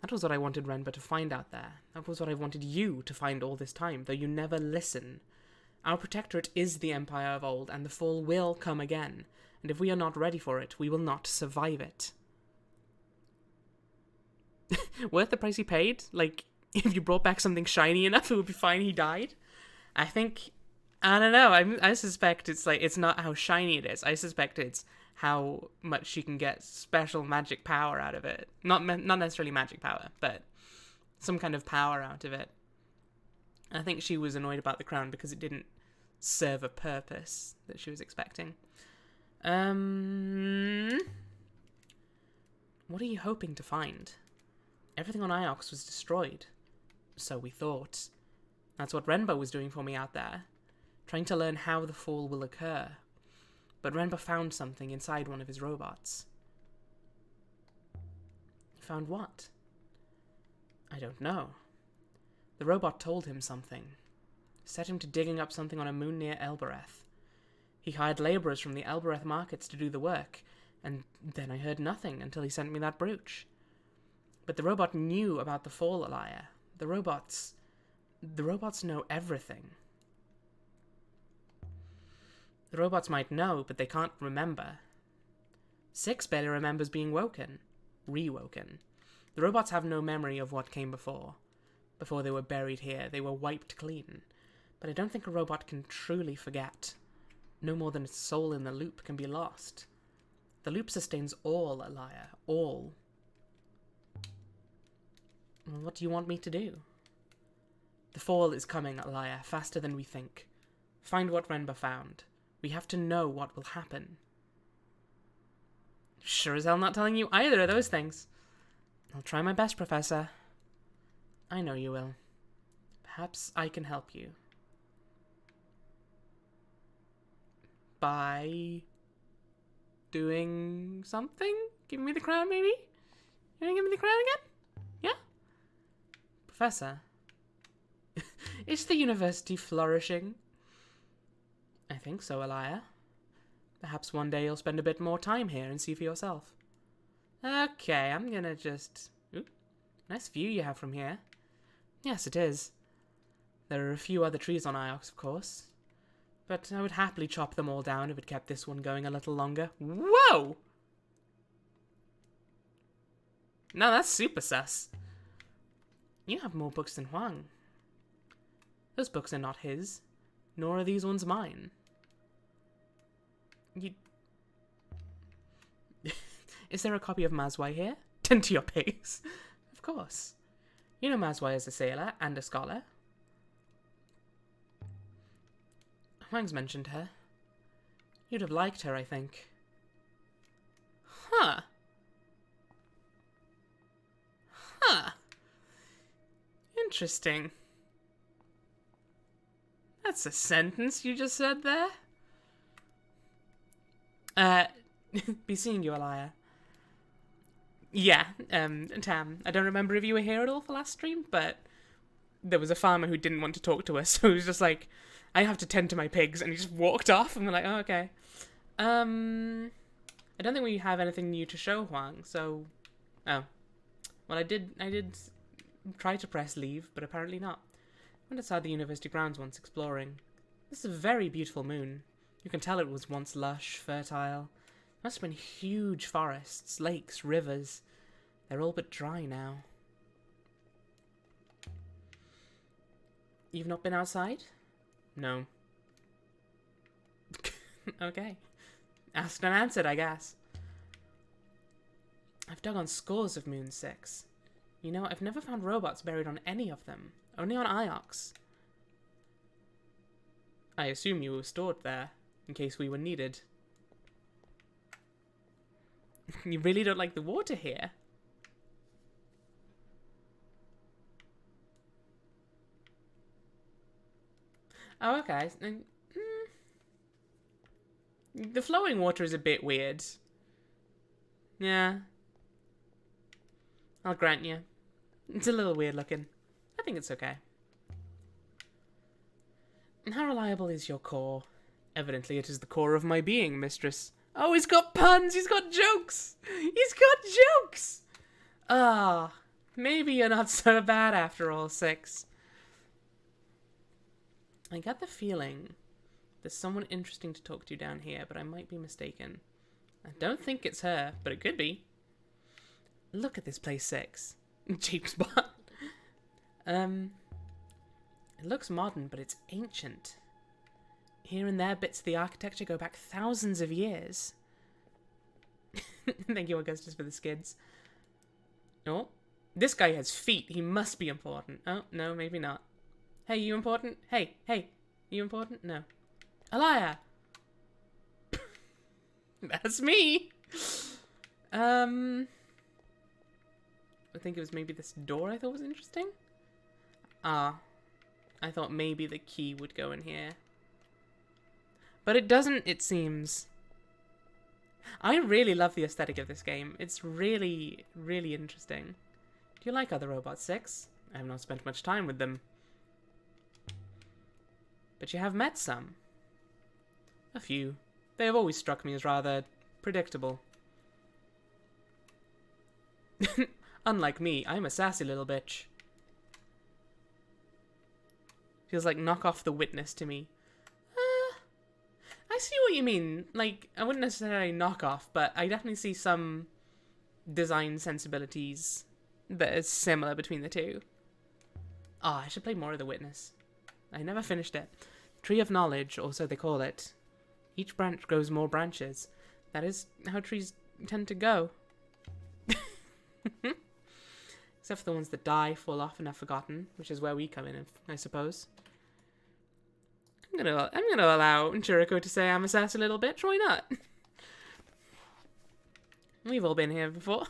That was what I wanted Renba to find out there. That was what I wanted you to find all this time, though you never listen. Our protectorate is the Empire of old, and the fall will come again. And if we are not ready for it, we will not survive it. Worth the price he paid? Like, if you brought back something shiny enough, it would be fine he died? I don't know. I suspect it's not how shiny it is. I suspect it's how much you can get special magic power out of it. Not necessarily magic power, but some kind of power out of it. I think she was annoyed about the crown because it didn't serve a purpose that she was expecting. What are you hoping to find? Everything on Iox was destroyed. So we thought. That's what Renba was doing for me out there. Trying to learn how the fall will occur. But Renba found something inside one of his robots. He found what? I don't know. The robot told him something. Set him to digging up something on a moon near Elbereth. He hired laborers from the Elbereth markets to do the work, and then I heard nothing until he sent me that brooch. But the robot knew about the fall, Alaya. The robots know everything. The robots might know, but they can't remember. 6 barely remembers being woken. Rewoken. The robots have no memory of what came before. Before they were buried here, they were wiped clean. But I don't think a robot can truly forget. No more than its soul in the loop can be lost. The loop sustains all, Alaya. All. What do you want me to do? The fall is coming, Alaya, faster than we think. Find what Renba found. We have to know what will happen. Sure as hell not telling you either of those things. I'll try my best, Professor. I know you will. Perhaps I can help you. By doing something? Giving me the crown, maybe? You wanna give me the crown again? Yeah? Professor? Is the university flourishing? I think so, Alaya. Perhaps one day you'll spend a bit more time here and see for yourself. Okay, I'm gonna just... Ooh, Nice view you have from here. Yes, it is. There are a few other trees on Iox, of course. But I would happily chop them all down if it kept this one going a little longer. Whoa! No, that's super sus. You have more books than Huang. Those books are not his, nor are these ones mine. You... Is there a copy of Mazwai here? Tend to your pigs. Of course. You know Mazwai is a sailor and a scholar. Huang's mentioned her. You'd have liked her, I think. Huh. Huh. Interesting. That's a sentence you just said there. Be seeing you, Alaya. Yeah, Tam, I don't remember if you were here at all for last stream, but there was a farmer who didn't want to talk to us, so he was just like, I have to tend to my pigs, and he just walked off, and we're like, oh, okay. I don't think we have anything new to show Huang, so... Oh. Well, I did try to press leave, but apparently not. Went outside the university grounds once exploring. This is a very beautiful moon. You can tell it was once lush, fertile. Must have been huge forests, lakes, rivers. They're all but dry now. You've not been outside? No. Okay. Asked and answered, I guess. I've dug on scores of Moon 6. You know, I've never found robots buried on any of them. Only on Iox. I assume you were stored there, in case we were needed. You really don't like the water here? Oh, okay. The flowing water is a bit weird. Yeah. I'll grant you. It's a little weird looking. I think it's okay. And how reliable is your core? Evidently it is the core of my being, mistress. Oh, he's got puns! He's got jokes! He's got jokes! Ah, maybe you're not so bad after all, 6. I got the feeling there's someone interesting to talk to down here, but I might be mistaken. I don't think it's her, but it could be. Look at this place, 6. Cheap spot. It looks modern, but it's ancient. Here and there, bits of the architecture go back thousands of years. Thank you, Augustus, for the skids. Oh, this guy has feet. He must be important. Oh, no, maybe not. Hey, you important? Hey, you important? No. Alaya! That's me! I think it was maybe this door I thought was interesting. Ah. I thought maybe the key would go in here. But it doesn't, it seems. I really love the aesthetic of this game. It's really, really interesting. Do you like other robots, 6? I have not spent much time with them. But you have met some. A few. They have always struck me as rather predictable. Unlike me, I'm a sassy little bitch. Feels like knock off the witness to me. I see what you mean. Like, I wouldn't necessarily knock off, but I definitely see some design sensibilities that is similar between the two. Ah, I should play more of The Witness. I never finished it. Tree of Knowledge, or so they call it. Each branch grows more branches. That is how trees tend to go. Except for the ones that die, fall off, and are forgotten, which is where we come in, I suppose. I'm gonna allow Churiko to say I'm a sassy little bitch. Why not? We've all been here before.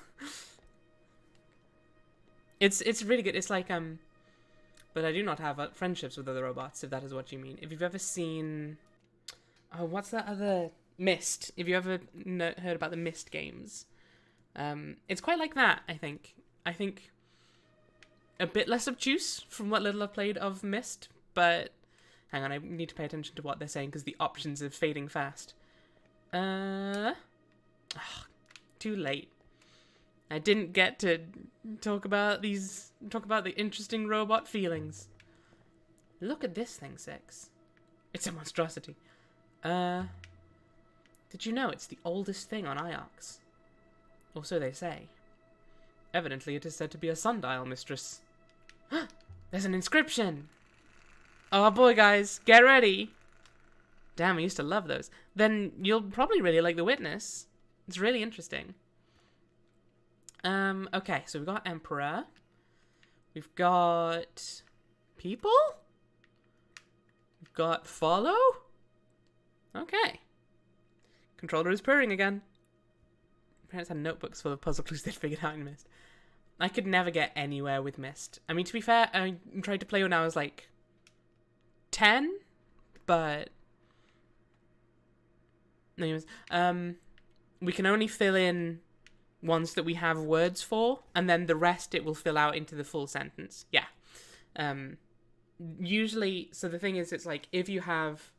It's really good. It's like but I do not have friendships with other robots, if that is what you mean. If you've ever seen, oh, what's that other Myst? If you ever heard about the Myst games, it's quite like that. I think a bit less obtuse from what little I've played of Myst, but. Hang on, I need to pay attention to what they're saying because the options are fading fast. Too late. I didn't get to talk about the interesting robot feelings. Look at this thing, Six. It's a monstrosity. Did you know it's the oldest thing on Iox? Or so they say. Evidently, it is said to be a sundial, mistress. There's an inscription! Oh boy, guys, get ready! Damn, I used to love those. Then you'll probably really like The Witness. It's really interesting. Okay, so we've got Emperor. We've got people? We've got Follow? Okay. Controller is purring again. Parents had notebooks full of puzzle clues they'd figured out in Myst. I could never get anywhere with Myst. I mean, to be fair, I tried to play when I was like 10, but anyways, we can only fill in ones that we have words for, and then the rest it will fill out into the full sentence. Yeah. Usually, so the thing is, it's like if you have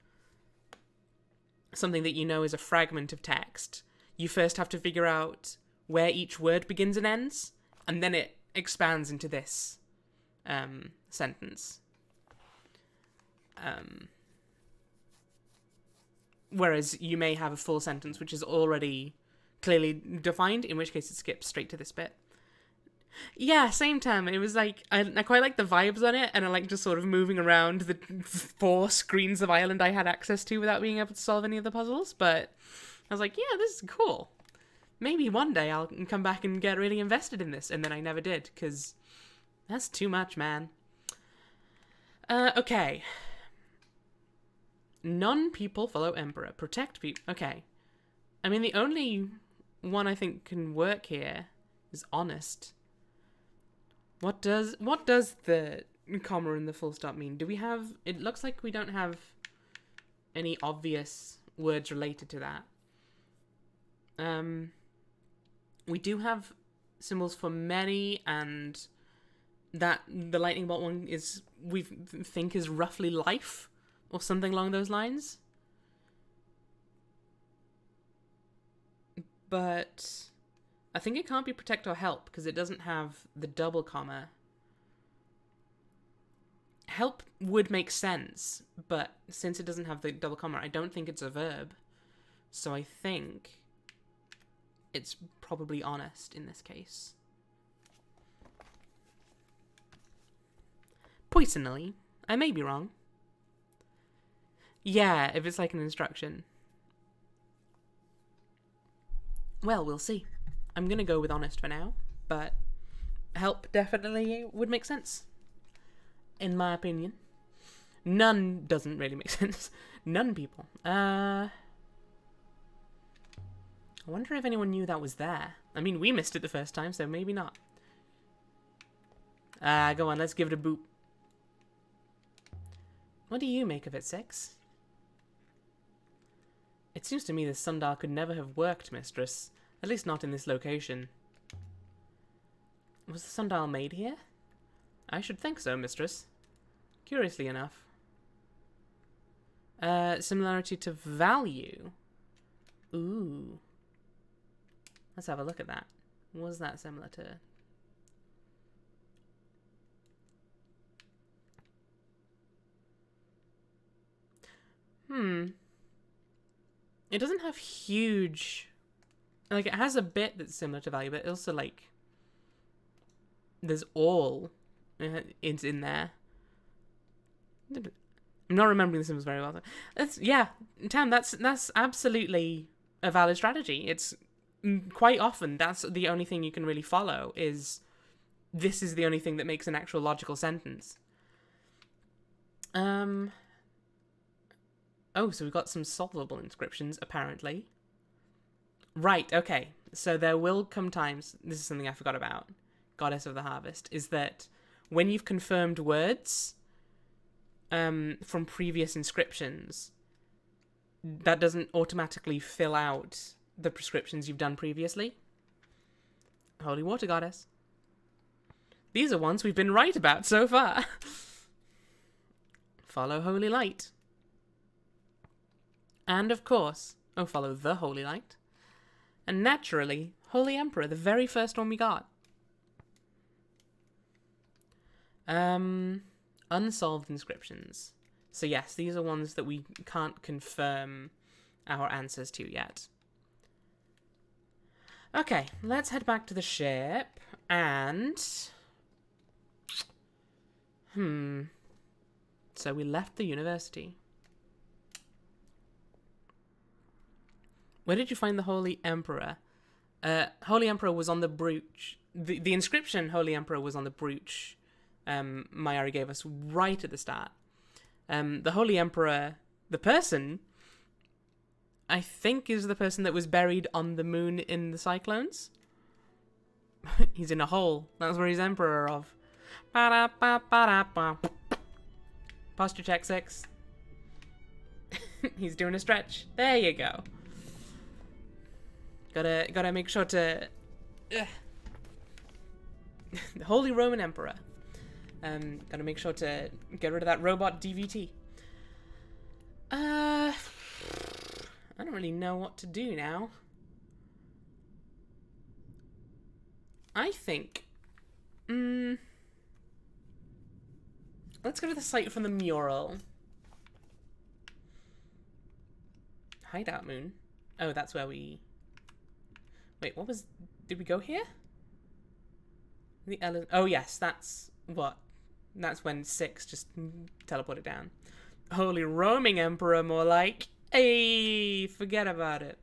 something that you know is a fragment of text, you first have to figure out where each word begins and ends, and then it expands into this sentence. Whereas you may have a full sentence which is already clearly defined, in which case it skips straight to this bit. Yeah, same time. It was like, I quite like the vibes on it, and I like just sort of moving around the 4 screens of Ireland I had access to without being able to solve any of the puzzles, but I was like, yeah, this is cool. Maybe one day I'll come back and get really invested in this, and then I never did, because that's too much, man. Okay. Non-people follow Emperor. Protect people. Okay. I mean, the only one I think can work here is honest. What does the comma and the full stop mean? Do we have... It looks like we don't have any obvious words related to that. We do have symbols for many, and that the lightning bolt one is, we think, is roughly life, or something along those lines. But I think it can't be protect or help, because it doesn't have the double comma. Help would make sense, but since it doesn't have the double comma, I don't think it's a verb. So I think it's probably honest in this case. Poisonally. I may be wrong. Yeah, if it's like an instruction. Well, we'll see. I'm gonna go with honest for now, but help definitely would make sense, in my opinion. None doesn't really make sense. None people. I wonder if anyone knew that was there. I mean, we missed it the first time, so maybe not. Go on, let's give it a boop. What do you make of it, Six? It seems to me this sundial could never have worked, mistress. At least not in this location. Was the sundial made here? I should think so, mistress. Curiously enough. Similarity to value. Ooh. Let's have a look at that. Was that similar to... It doesn't have huge... Like, it has a bit that's similar to value, but also, like... There's all... It's in there. I'm not remembering the symbols very well. Yeah, Tam, that's absolutely a valid strategy. It's... Quite often, that's the only thing you can really follow, is... This is the only thing that makes an actual logical sentence. Oh, so we've got some solvable inscriptions, apparently. Right, okay. So there will come times, this is something I forgot about, Goddess of the Harvest, is that when you've confirmed words from previous inscriptions, that doesn't automatically fill out the prescriptions you've done previously. Holy Water Goddess. These are ones we've been right about so far. Follow Holy Light. And of course, follow the Holy Light. And naturally, Holy Emperor, the very first one we got. Unsolved inscriptions. So yes, these are ones that we can't confirm our answers to yet. Okay, let's head back to the ship, and... So we left the university. Where did you find the Holy Emperor? Holy Emperor was on the brooch. The inscription Holy Emperor was on the brooch Mayari gave us right at the start. The Holy Emperor, the person, I think is the person that was buried on the moon in the cyclones. He's in a hole. That's where he's Emperor of. Ba-da-ba-ba-da-ba. Posture check 6. He's doing a stretch. There you go. Gotta make sure to... The Holy Roman Emperor. Gotta make sure to get rid of that robot DVT. I don't really know what to do now. I think... let's go to the site from the mural. Hideout Moon. Oh, that's where we... Wait, what was... Did we go here? Oh, yes, that's... What? That's when 6 just teleported down. Holy Roaming Emperor, more like. Hey, forget about it.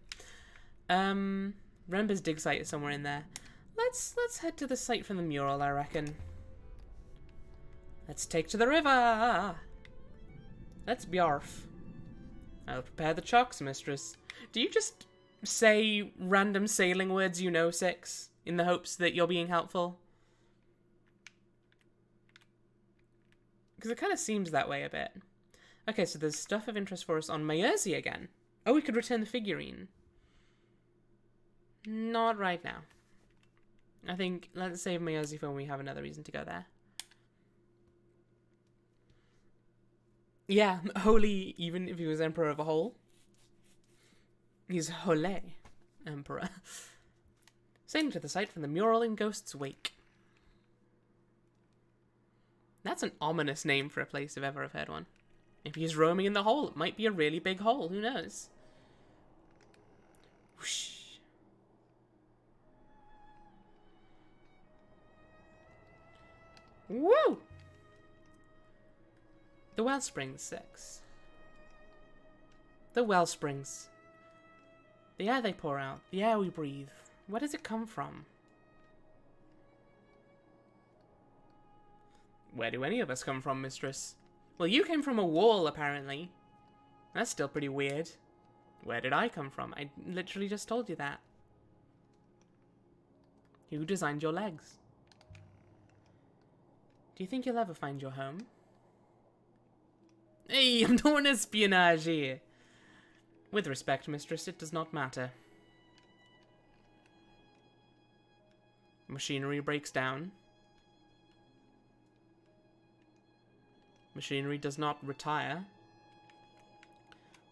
Rember's dig site is somewhere in there. Let's head to the site from the mural, I reckon. Let's take to the river. Let's be off. I'll prepare the chocks, mistress. Do you just say random sailing words you know, 6, in the hopes that you're being helpful? Because it kind of seems that way a bit. Okay, so there's stuff of interest for us on Mayerzi again. Oh, we could return the figurine. Not right now. I think let's save Mayerzi for when we have another reason to go there. Yeah, Holy, even if he was Emperor of a Hole. He's Hole Emperor. Sailing to the site from the mural in Ghost's Wake. That's an ominous name for a place if ever I've heard one. If he's roaming in the hole, it might be a really big hole. Who knows? Whoosh. Woo! The Wellsprings 6. The Wellsprings. The air they pour out, the air we breathe. Where does it come from? Where do any of us come from, mistress? Well, you came from a wall, apparently. That's still pretty weird. Where did I come from? I literally just told you that. Who designed your legs? Do you think you'll ever find your home? Hey, I'm doing espionage here. With respect, mistress, it does not matter. Machinery breaks down. Machinery does not retire.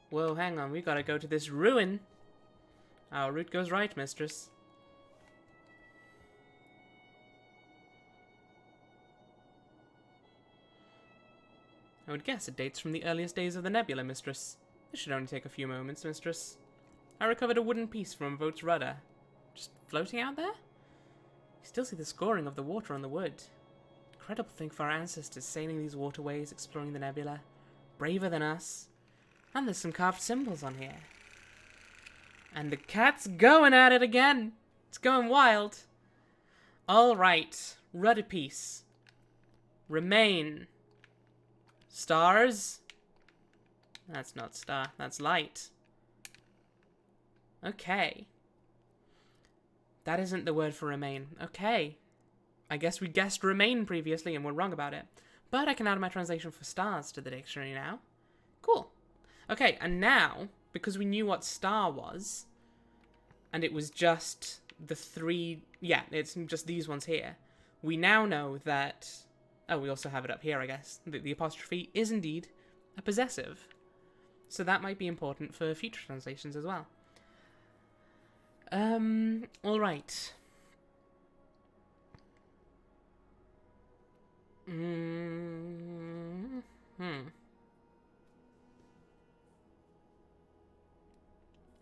Whoa, hang on, we gotta go to this ruin. Our route goes right, mistress. I would guess it dates from the earliest days of the nebula, mistress. This should only take a few moments, mistress. I recovered a wooden piece from Vought's rudder. Just floating out there? You still see the scoring of the water on the wood. Incredible thing for our ancestors sailing these waterways, exploring the nebula. Braver than us. And there's some carved symbols on here. And the cat's going at it again. It's going wild. Alright. Rudder piece. Remain. Stars. That's not star. That's light. Okay. That isn't the word for remain. Okay. I guess we guessed remain previously and we're wrong about it. But I can add my translation for stars to the dictionary now. Cool. Okay, and now, because we knew what star was, and it was just the 3... Yeah, it's just these ones here. We now know that... Oh, we also have it up here, I guess. The apostrophe is indeed a possessive. So that might be important for future translations as well. All right.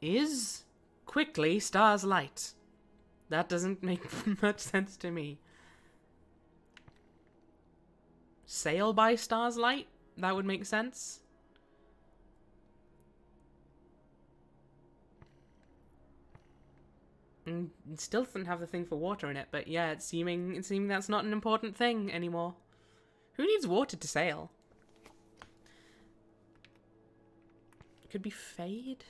Is quickly stars light? That doesn't make much sense to me. Sail by stars light? That would make sense. It still doesn't have the thing for water in it, but yeah, it's seeming that's not an important thing anymore. Who needs water to sail? Could be fade?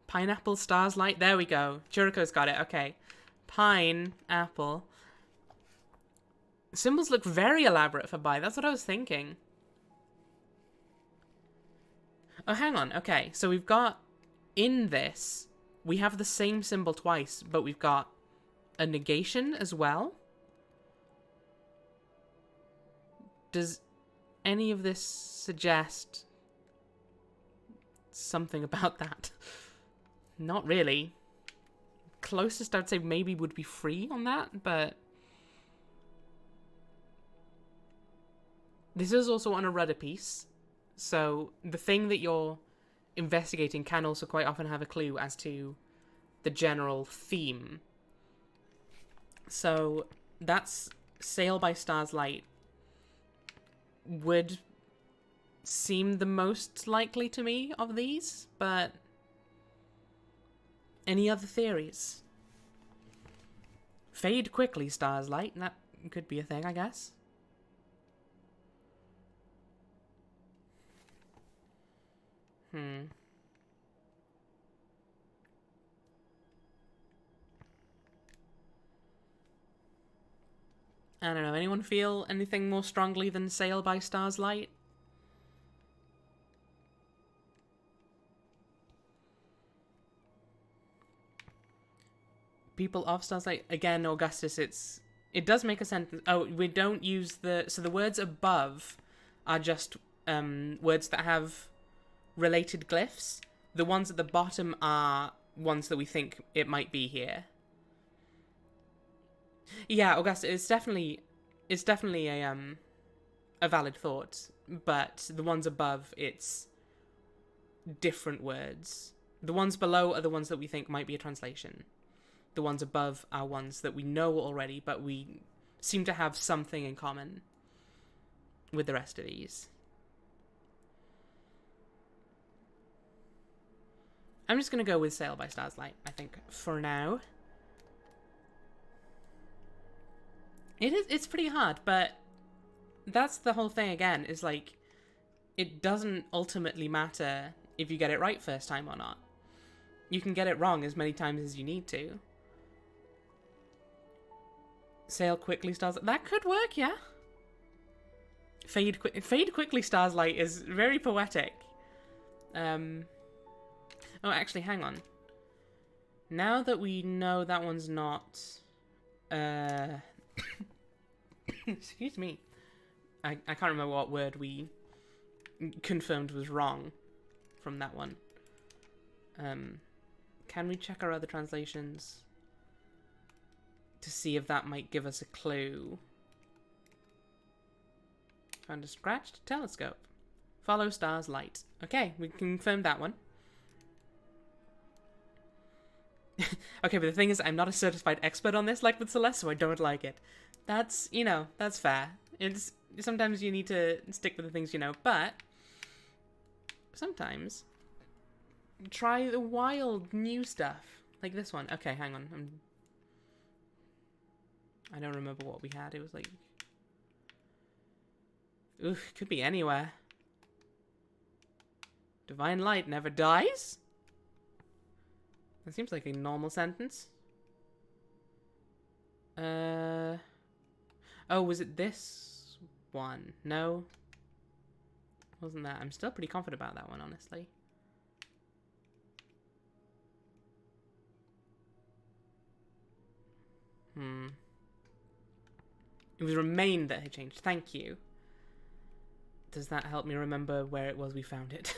Pineapple, stars light. There we go. Churiko's got it. Okay. Pine, apple. Symbols look very elaborate for bi. That's what I was thinking. Oh, hang on. Okay, so we've got in this, we have the same symbol twice, but we've got a negation as well. Does any of this suggest something about that? Not really. Closest I'd say maybe would be free on that, but this is also on a rudder piece, so the thing that you're investigating can also quite often have a clue as to the general theme. So that's Sail by Stars Light would seem the most likely to me of these, but any other theories? Fade quickly, stars light. That could be a thing, I guess. I don't know. Anyone feel anything more strongly than Sail by Stars Light? People of Stars Light. Again, Augustus, it does make a sentence. Oh, we don't use so the words above are just words that have related glyphs. The ones at the bottom are ones that we think it might be here. Yeah, Augustus, it's definitely a valid thought, but the ones above, it's different words. The ones below are the ones that we think might be a translation. The ones above are ones that we know already, but we seem to have something in common with the rest of these. I'm just going to go with Sail by Stars Light, I think, for now. It's pretty hard, but that's the whole thing again, is like, it doesn't ultimately matter if you get it right first time or not. You can get it wrong as many times as you need to. Sail quickly, stars... That could work, yeah. Fade quickly, stars light is very poetic. Oh, actually, hang on. Now that we know that one's not... Excuse me. I can't remember what word we confirmed was wrong from that one. Can we check our other translations to see if that might give us a clue? Found a scratched telescope. Follow stars light. Okay, we confirmed that one. Okay, but the thing is, I'm not a certified expert on this like with Celeste, so I don't like it. That's, you know, that's fair. It's sometimes you need to stick with the things you know, but sometimes try the wild new stuff. Like this one. Okay, hang on. I don't remember what we had. It was like... Oof, could be anywhere. Divine light never dies? That seems like a normal sentence. Oh, was it this one? No. Wasn't that? I'm still pretty confident about that one, honestly. It was remain that had changed. Thank you. Does that help me remember where it was we found it?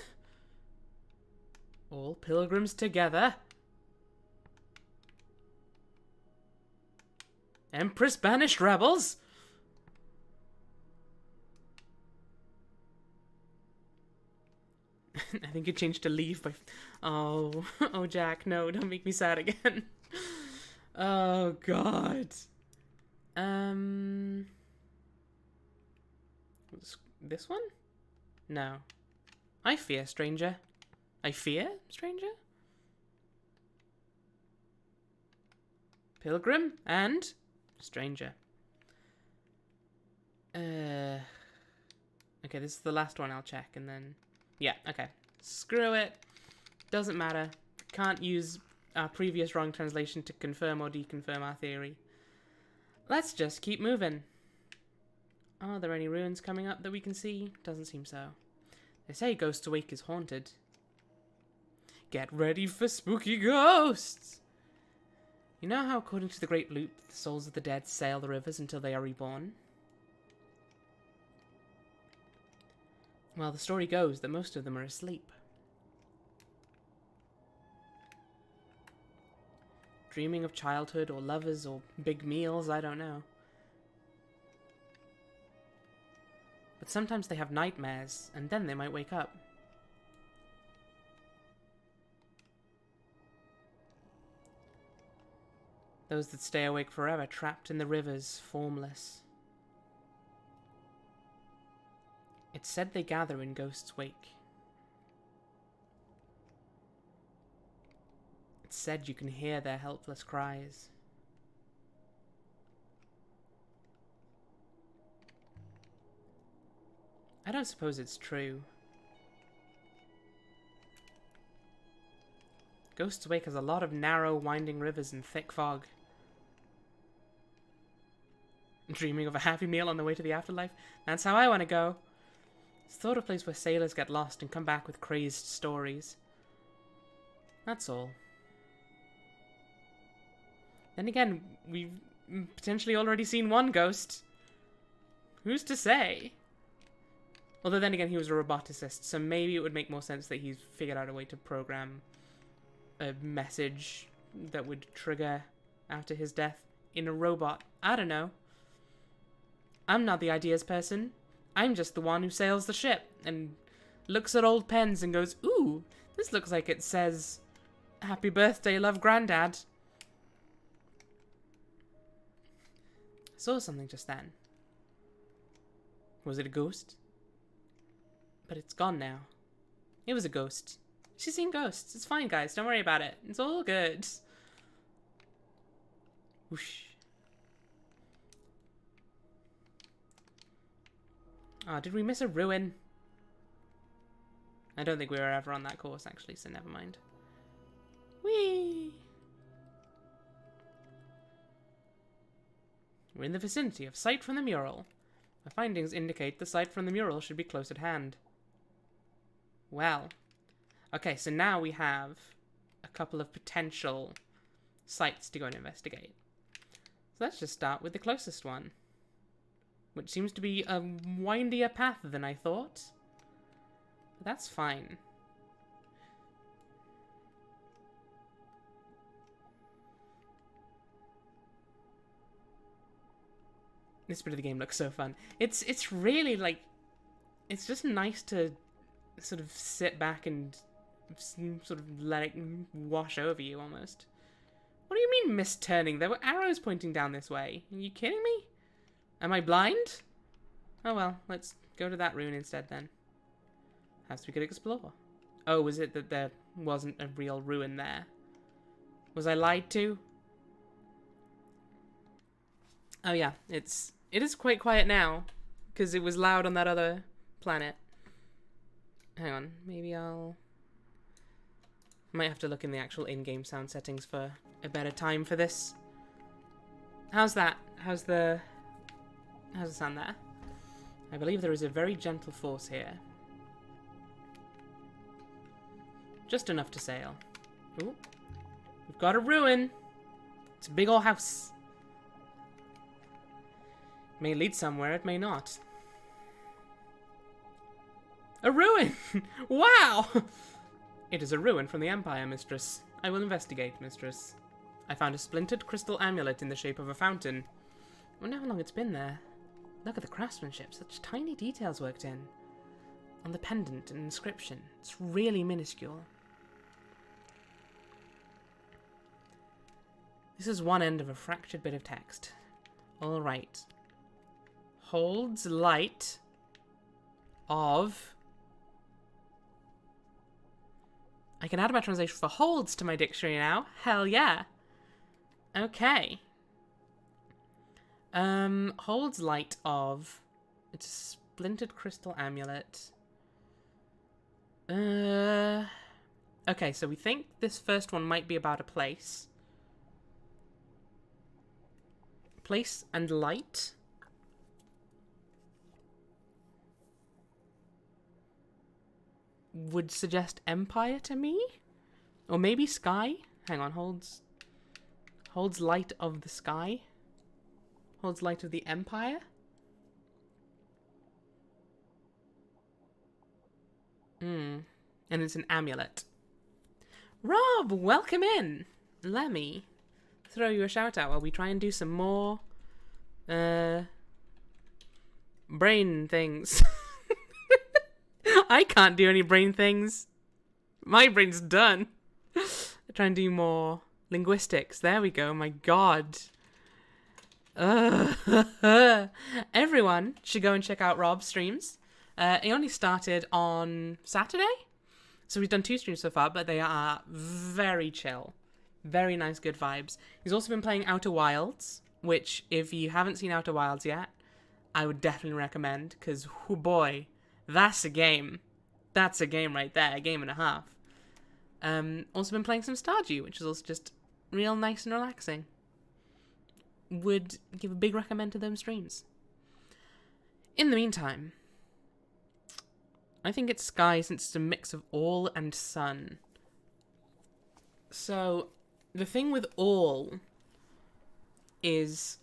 All pilgrims together. Empress banished rebels? I think it changed to leave by... Oh, oh Jack, no, don't make me sad again. Oh, God. This one? No. I fear, stranger. I fear, stranger? Pilgrim and stranger. Okay, this is the last one I'll check, and then... Yeah, okay. Screw it. Doesn't matter. Can't use our previous wrong translation to confirm or deconfirm our theory. Let's just keep moving. Are there any ruins coming up that we can see? Doesn't seem so. They say Ghost's Wake is haunted. Get ready for spooky ghosts! You know how, according to the Great Loop, the souls of the dead sail the rivers until they are reborn? Well, the story goes that most of them are asleep. Dreaming of childhood or lovers or big meals, I don't know. But sometimes they have nightmares, and then they might wake up. Those that stay awake forever, trapped in the rivers, formless. It's said they gather in Ghost's Wake. It's said you can hear their helpless cries. I don't suppose it's true. Ghost's Wake has a lot of narrow, winding rivers and thick fog. Dreaming of a happy meal on the way to the afterlife? That's how I want to go. It's thought a place where sailors get lost and come back with crazed stories. That's all. Then again, we've potentially already seen one ghost. Who's to say? Although then again, he was a roboticist, so maybe it would make more sense that he's figured out a way to program a message that would trigger after his death in a robot. I don't know. I'm not the ideas person. I'm just the one who sails the ship and looks at old pens and goes, ooh, this looks like it says, happy birthday, love, Grandad. I saw something just then. Was it a ghost? But it's gone now. It was a ghost. She's seen ghosts. It's fine, guys. Don't worry about it. It's all good. Whoosh. Ah, did we miss a ruin? I don't think we were ever on that course, actually, so never mind. Whee! We're in the vicinity of Sight from the Mural. My findings indicate the Sight from the Mural should be close at hand. Well. Okay, so now we have a couple of potential sites to go and investigate. So let's just start with the closest one, which seems to be a windier path than I thought. But that's fine. This bit of the game looks so fun. It's really like, it's just nice to sort of sit back and sort of let it wash over you almost. What do you mean misturning? There were arrows pointing down this way. Are you kidding me? Am I blind? Oh well, let's go to that ruin instead then. Perhaps we could explore. Oh, was it that there wasn't a real ruin there? Was I lied to? Oh yeah, it is quite quiet now, because it was loud on that other planet. Hang on, maybe I might have to look in the actual in-game sound settings for a better time for this. How's that? How's the sound there? I believe there is a very gentle force here. Just enough to sail. Ooh. We've got a ruin. It's a big old house. It may lead somewhere, it may not. A ruin! Wow! It is a ruin from the Empire, mistress. I will investigate, mistress. I found a splintered crystal amulet in the shape of a fountain. I wonder how long it's been there. Look at the craftsmanship, such tiny details worked in. On the pendant and inscription. It's really minuscule. This is one end of a fractured bit of text. Alright. Holds light of... I can add my translation for holds to my dictionary now. Hell yeah. Okay. Holds light of... It's a splintered crystal amulet. Okay, so we think this first one might be about a place. Place and light. Would suggest empire to me? Or maybe sky? Hang on, holds light of the sky? Holds light of the empire? And it's an amulet. Rob, welcome in! Let me throw you a shout out while we try and do some more brain things. I can't do any brain things. My brain's done. Try and do more linguistics. There we go. My god. Everyone should go and check out Rob's streams. He only started on Saturday. So we've done 2 streams so far, but they are very chill. Very nice, good vibes. He's also been playing Outer Wilds, which, if you haven't seen Outer Wilds yet, I would definitely recommend, because, oh boy, that's a game. That's a game right there, a game and a half. Also been playing some Stardew, which is also just real nice and relaxing. Would give a big recommend to them streams. In the meantime, I think it's sky since it's a mix of all and sun. So, the thing with all is,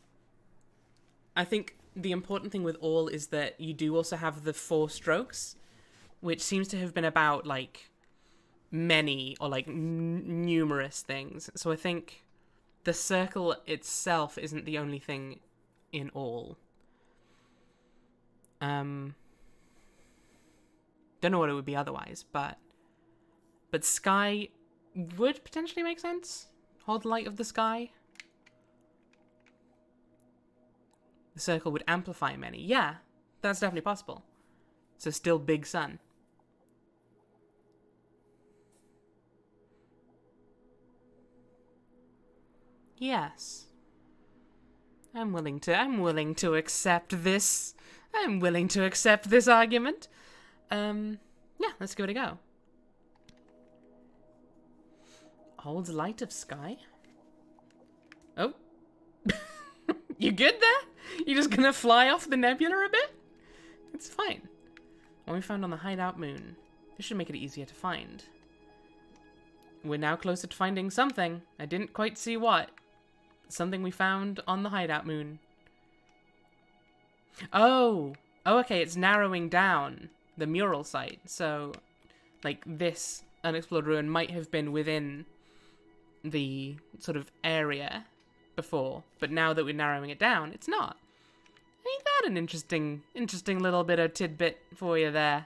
I think the important thing with all is that you do also have the 4 strokes, which seems to have been about, like, many or, like, numerous things. So I think the circle itself isn't the only thing in all. Don't know what it would be otherwise, but sky would potentially make sense. Hold the light of the sky. The circle would amplify many. Yeah, that's definitely possible. So still big sun. Yes. I'm willing to accept this. I'm willing to accept this argument. Yeah, let's give it a go. Holds light of sky. Oh. You good there? You just gonna fly off the nebula a bit? It's fine. One we found on the hideout moon. This should make it easier to find. We're now closer to finding something. I didn't quite see what. Something we found on the hideout moon. Oh, okay, it's narrowing down the mural site. So, like, this unexplored ruin might have been within the sort of area before, but now that we're narrowing it down, it's not. Ain't that an interesting little bit of tidbit for you there?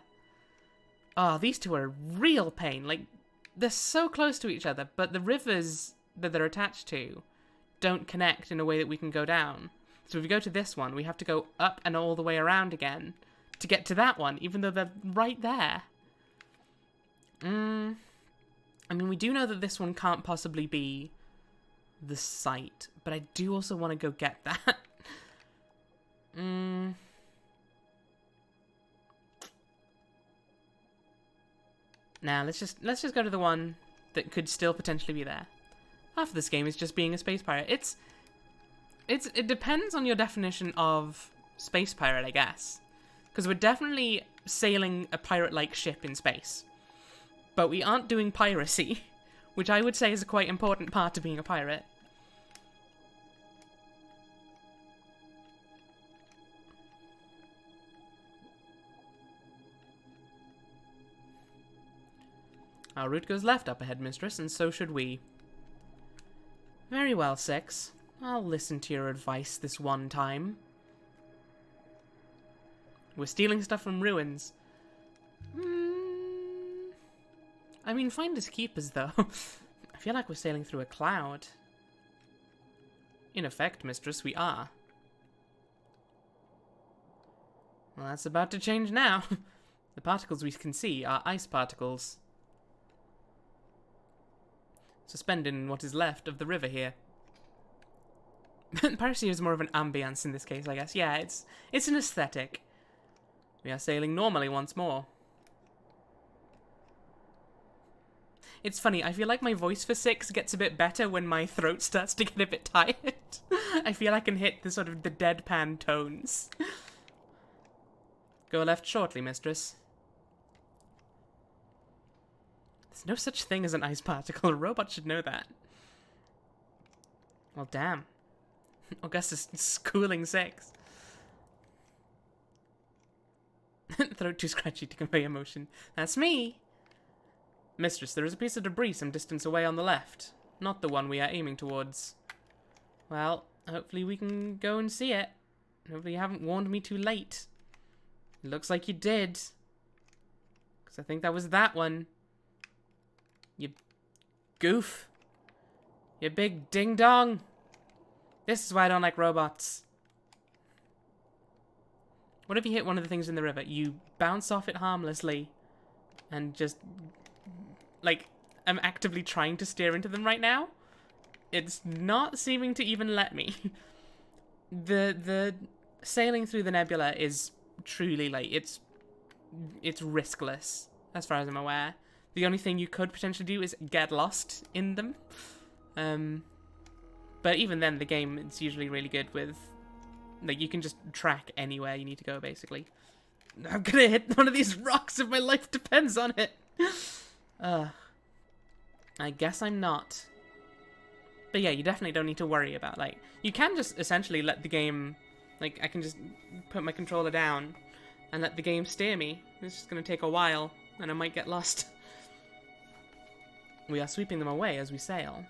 Oh, these two are a real pain. Like, they're so close to each other, but the rivers that they're attached to don't connect in a way that we can go down. So if we go to this one, we have to go up and all the way around again to get to that one, even though they're right there. I mean, we do know that this one can't possibly be the site, but I do also want to go get that. Now, let's just go to the one that could still potentially be there. Half of this game is just being a space pirate. It depends on your definition of space pirate, I guess. Because we're definitely sailing a pirate-like ship in space. But we aren't doing piracy, which I would say is a quite important part of being a pirate. Our route goes left up ahead, mistress, and so should we. Very well, 6. I'll listen to your advice this one time. We're stealing stuff from ruins. I mean, finders keepers, though. I feel like we're sailing through a cloud. In effect, mistress, we are. Well, that's about to change now. The particles we can see are ice particles. Suspended in what is left of the river here. Piracy is more of an ambience in this case, I guess. Yeah, it's an aesthetic. We are sailing normally once more. It's funny, I feel like my voice for 6 gets a bit better when my throat starts to get a bit tired. I feel I can hit the sort of the deadpan tones. Go left shortly, mistress. There's no such thing as an ice particle. A robot should know that. Well, damn. Augustus schooling 6. Throat too scratchy to convey emotion. That's me. Mistress, there is a piece of debris some distance away on the left. Not the one we are aiming towards. Well, hopefully we can go and see it. Hopefully you haven't warned me too late. It looks like you did. Because I think that was that one. You goof. You big ding-dong. This is why I don't like robots. What if you hit one of the things in the river? You bounce off it harmlessly and just... Like, I'm actively trying to steer into them right now. It's not seeming to even let me. The sailing through the nebula is truly, like, it's riskless, as far as I'm aware. The only thing you could potentially do is get lost in them. But even then, the game is usually really good with... Like, you can just track anywhere you need to go, basically. I'm gonna hit one of these rocks if my life depends on it. I guess I'm not. But yeah, you definitely don't need to worry about, like... You can just essentially let the game... Like, I can just put my controller down and let the game steer me. It's just gonna take a while, and I might get lost. We are sweeping them away as we sail.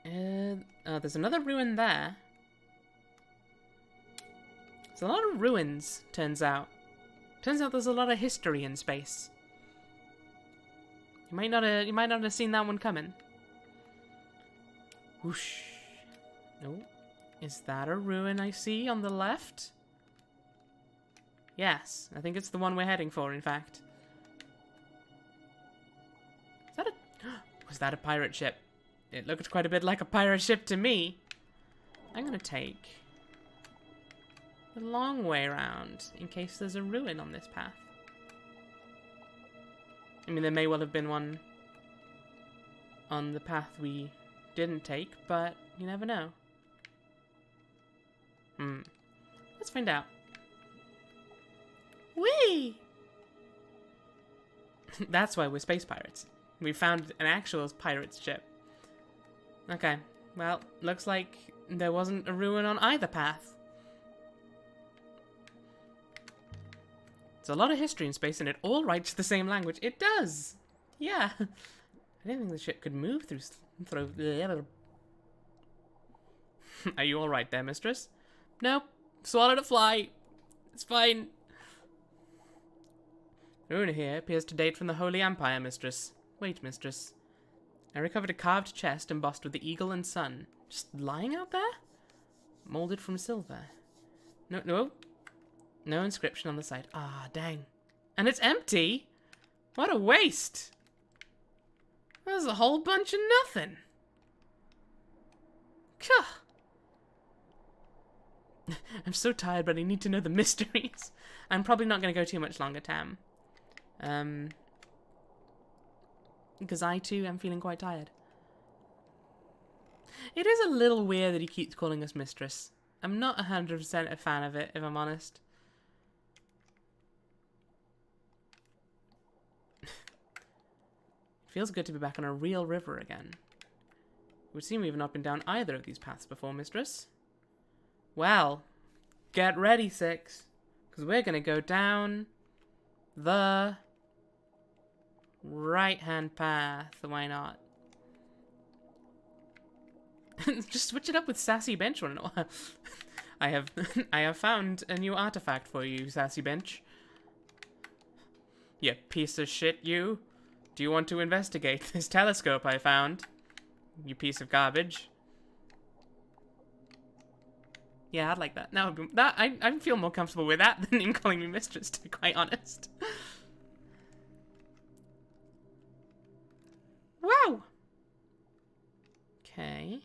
There's another ruin there. There's a lot of ruins, turns out. Turns out there's a lot of history in space. You might not have seen that one coming. Whoosh. Oh, is that a ruin I see on the left? Yes, I think it's the one we're heading for, in fact. Is that a... Was that a pirate ship? It looked quite a bit like a pirate ship to me. I'm gonna take the long way around, in case there's a ruin on this path. I mean, there may well have been one on the path we didn't take, but you never know. Let's find out. Whee! That's why we're space pirates. We found an actual pirate's ship. Okay, well, looks like there wasn't a ruin on either path. There's a lot of history in space, and it all writes the same language. It does! Yeah. I didn't think the ship could move through... Are you alright there, mistress? Nope. Swallowed a fly. It's fine. The ruin here appears to date from the Holy Empire, mistress. Wait, mistress. I recovered a carved chest embossed with the eagle and sun. Just lying out there? Molded from silver. No inscription on the side. Ah, dang. And it's empty? What a waste. There's a whole bunch of nothing. Gah. I'm so tired, but I need to know the mysteries. I'm probably not going to go too much longer, Tam. Because I, too, am feeling quite tired. It is a little weird that he keeps calling us mistress. I'm not 100% a fan of it, if I'm honest. It feels good to be back on a real river again. It would seem we've not been down either of these paths before, mistress. Well, get ready, 6. Because we're going to go down the right-hand path. Why not? Just switch it up with Sassy Bench one in a while. I have found a new artifact for you, Sassy Bench. You piece of shit, you. Do you want to investigate this telescope I found? You piece of garbage. Yeah, I'd like that. Now that I feel more comfortable with that than him calling me mistress, to be quite honest. Wow. Okay.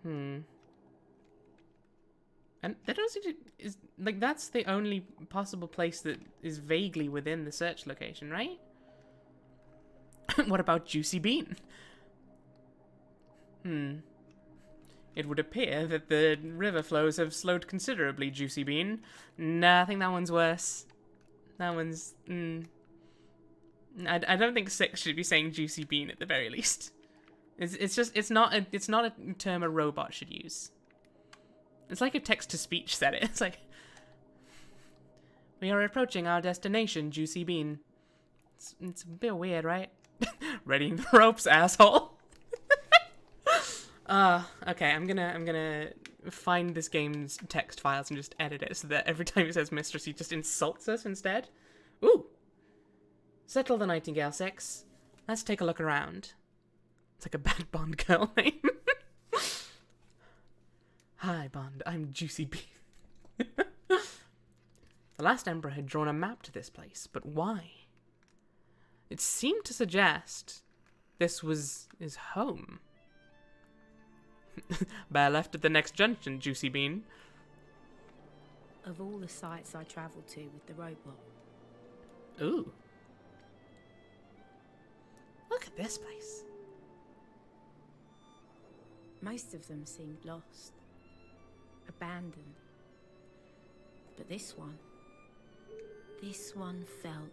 And that also is like that's the only possible place that is vaguely within the search location, right? What about Juicy Bean? It would appear that the river flows have slowed considerably, Juicy Bean. Nah, I think that one's worse. That one's... I don't think 6 should be saying Juicy Bean at the very least. It's not a term a robot should use. It's like if text-to-speech said it. It's like... We are approaching our destination, Juicy Bean. It's a bit weird, right? Readying the ropes, asshole. Okay, I'm gonna find this game's text files and just edit it so that every time it says mistress, he just insults us instead. Ooh! Settle the Nightingale 6. Let's take a look around. It's like a bad Bond girl name. Hi, Bond. I'm Juicy Bean. The last Emperor had drawn a map to this place, but why? It seemed to suggest this was his home. Bear left at the next junction, Juicy Bean. Of all the sites I travelled to with the robot, Ooh. Look at this place. most of them seemed lost, abandoned. But this one felt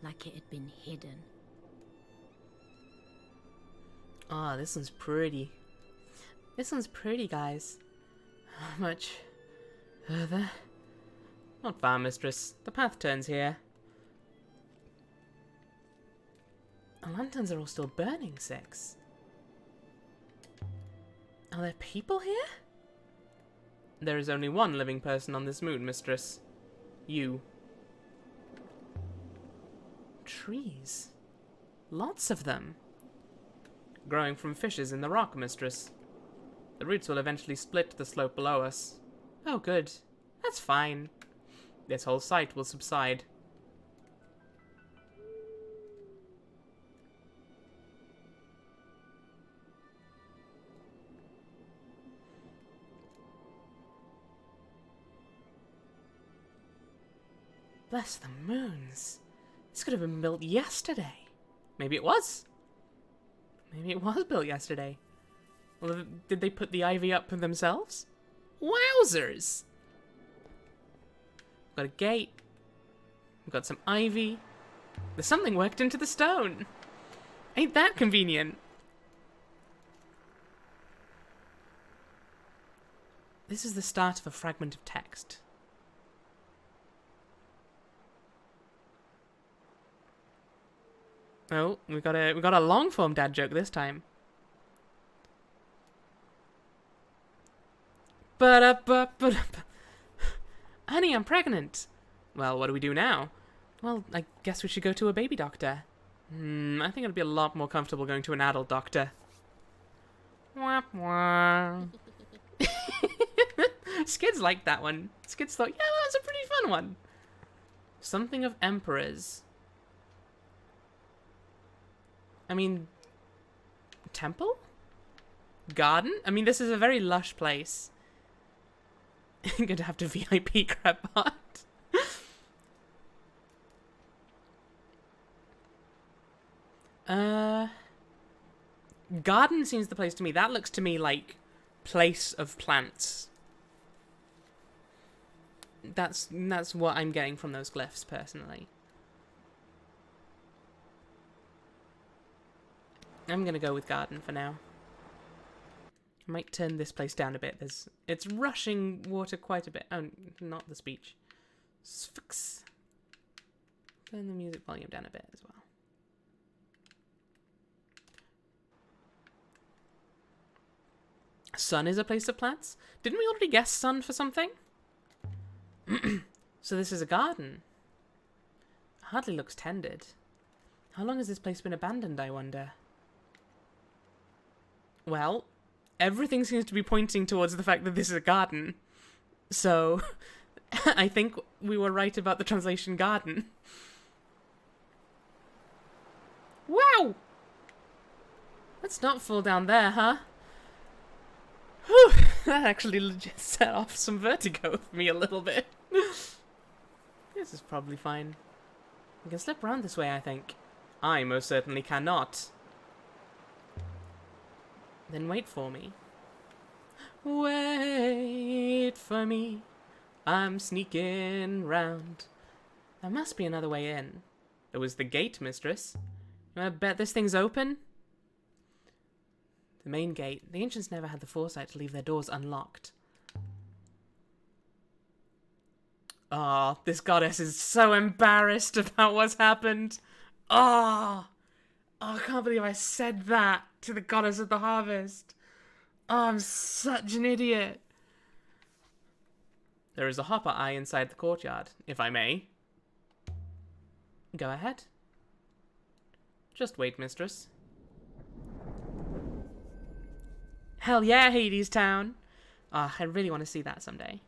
like it had been hidden. Ah, this one's pretty. This one's pretty, guys. How much further? Not far, mistress. The path turns here. The lanterns are all still burning, Six. Are there people here? There is only one living person on this moon, mistress. You. Trees. Lots of them. Growing from fissures in the rock, mistress. The roots will eventually split the slope below us. Oh, good. That's fine. This whole site will subside. Bless the moons. This could have been built yesterday. Maybe it was. Maybe it was built yesterday. Well, did they put the ivy up themselves? Wowzers! We've got a gate. We've got some ivy. There's something worked into the stone. Ain't that convenient? This is the start of a fragment of text. Oh, we got a long form dad joke this time. Honey, I'm pregnant. Well, what do we do now? Well, I guess we should go to a baby doctor. I think it'd be a lot more comfortable going to an adult doctor. Wah, wah. Skids liked that one. Skids thought, yeah, that was a pretty fun one. Something of emperors. I mean, temple? Garden? I mean, this is a very lush place. I'm gonna have to VIP crab pot. Garden seems the place to me. That looks to me like place of plants. That's what I'm getting from those glyphs, personally. I'm gonna go with garden for now. I might turn this place down a bit. It's rushing water quite a bit. Oh, not the speech. Sphinx. Turn the music volume down a bit as well. Sun is a place of plants? Didn't we already guess sun for something? So this is a garden. Hardly looks tended. How long has this place been abandoned, I wonder? Well, everything seems to be pointing towards the fact that this is a garden. So, I think we were right about the translation garden. Wow! Let's not fall down there, huh? Whew, that actually legit set off some vertigo for me a little bit. This is probably fine. We can slip around this way, I think. I most certainly cannot. Then wait for me. Wait for me. I'm sneaking round. There must be another way in. It was the gate, mistress. I bet this thing's open. The main gate. The ancients never had the foresight to leave their doors unlocked. Ah, oh, this goddess is so embarrassed about what's happened. Ah, oh, I can't believe I said that to the goddess of the harvest. Oh, I'm such an idiot. There is a hopper eye inside the courtyard, if I may. Go ahead. Just wait, mistress. Hell yeah, Hades Town. Ah, I really want to see that someday.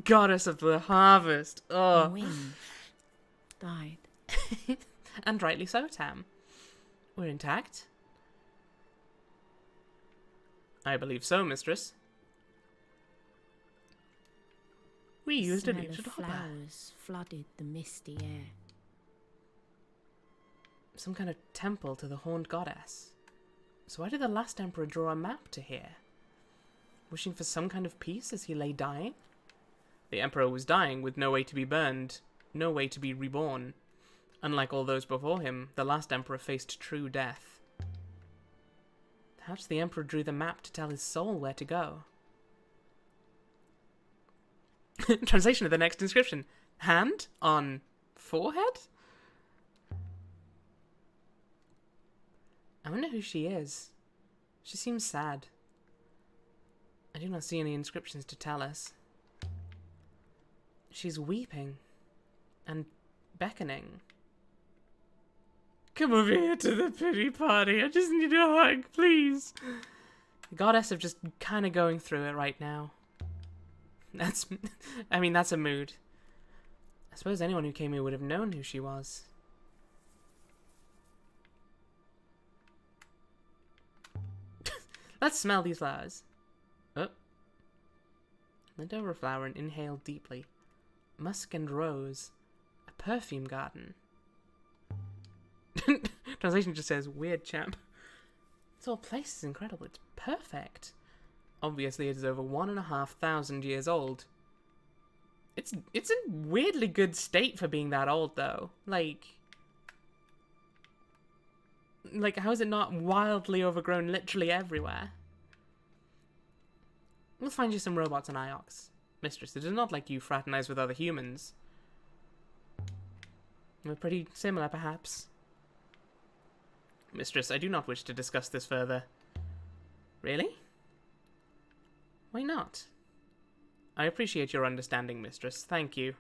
Goddess of the harvest. Oh. The wind died. And rightly so, Tam. We're intact? I believe so, mistress. We used an Smell of ancient hopper. flowers flooded the misty air. Some kind of temple to the horned goddess. So why did the last emperor draw a map to here? Wishing for some kind of peace as he lay dying? The emperor was dying with no way to be burned, no way to be reborn. Unlike all those before him, the last emperor faced true death. Perhaps the emperor drew the map to tell his soul where to go. Translation of the next inscription. Hand on forehead? I wonder who she is. She seems sad. I do not see any inscriptions to tell us. She's weeping and beckoning. Come over here to the pity party. I just need a hug, please. The goddess of just kind of going through it right now. That's a mood. I suppose anyone who came here would have known who she was. Let's smell these flowers. Oh. Bend over a flower and inhale deeply. Musk and rose. A perfume garden. Translation just says, weird chap. This whole place is incredible. It's perfect. Obviously, it is over 1,500 years old. It's in weirdly good state for being that old, though. Like, how is it not wildly overgrown literally everywhere? We'll find you some robots on Iox. Mistress, it is not like you fraternize with other humans. We're pretty similar, perhaps. Mistress, I do not wish to discuss this further. Really? Why not? I appreciate your understanding, mistress. Thank you.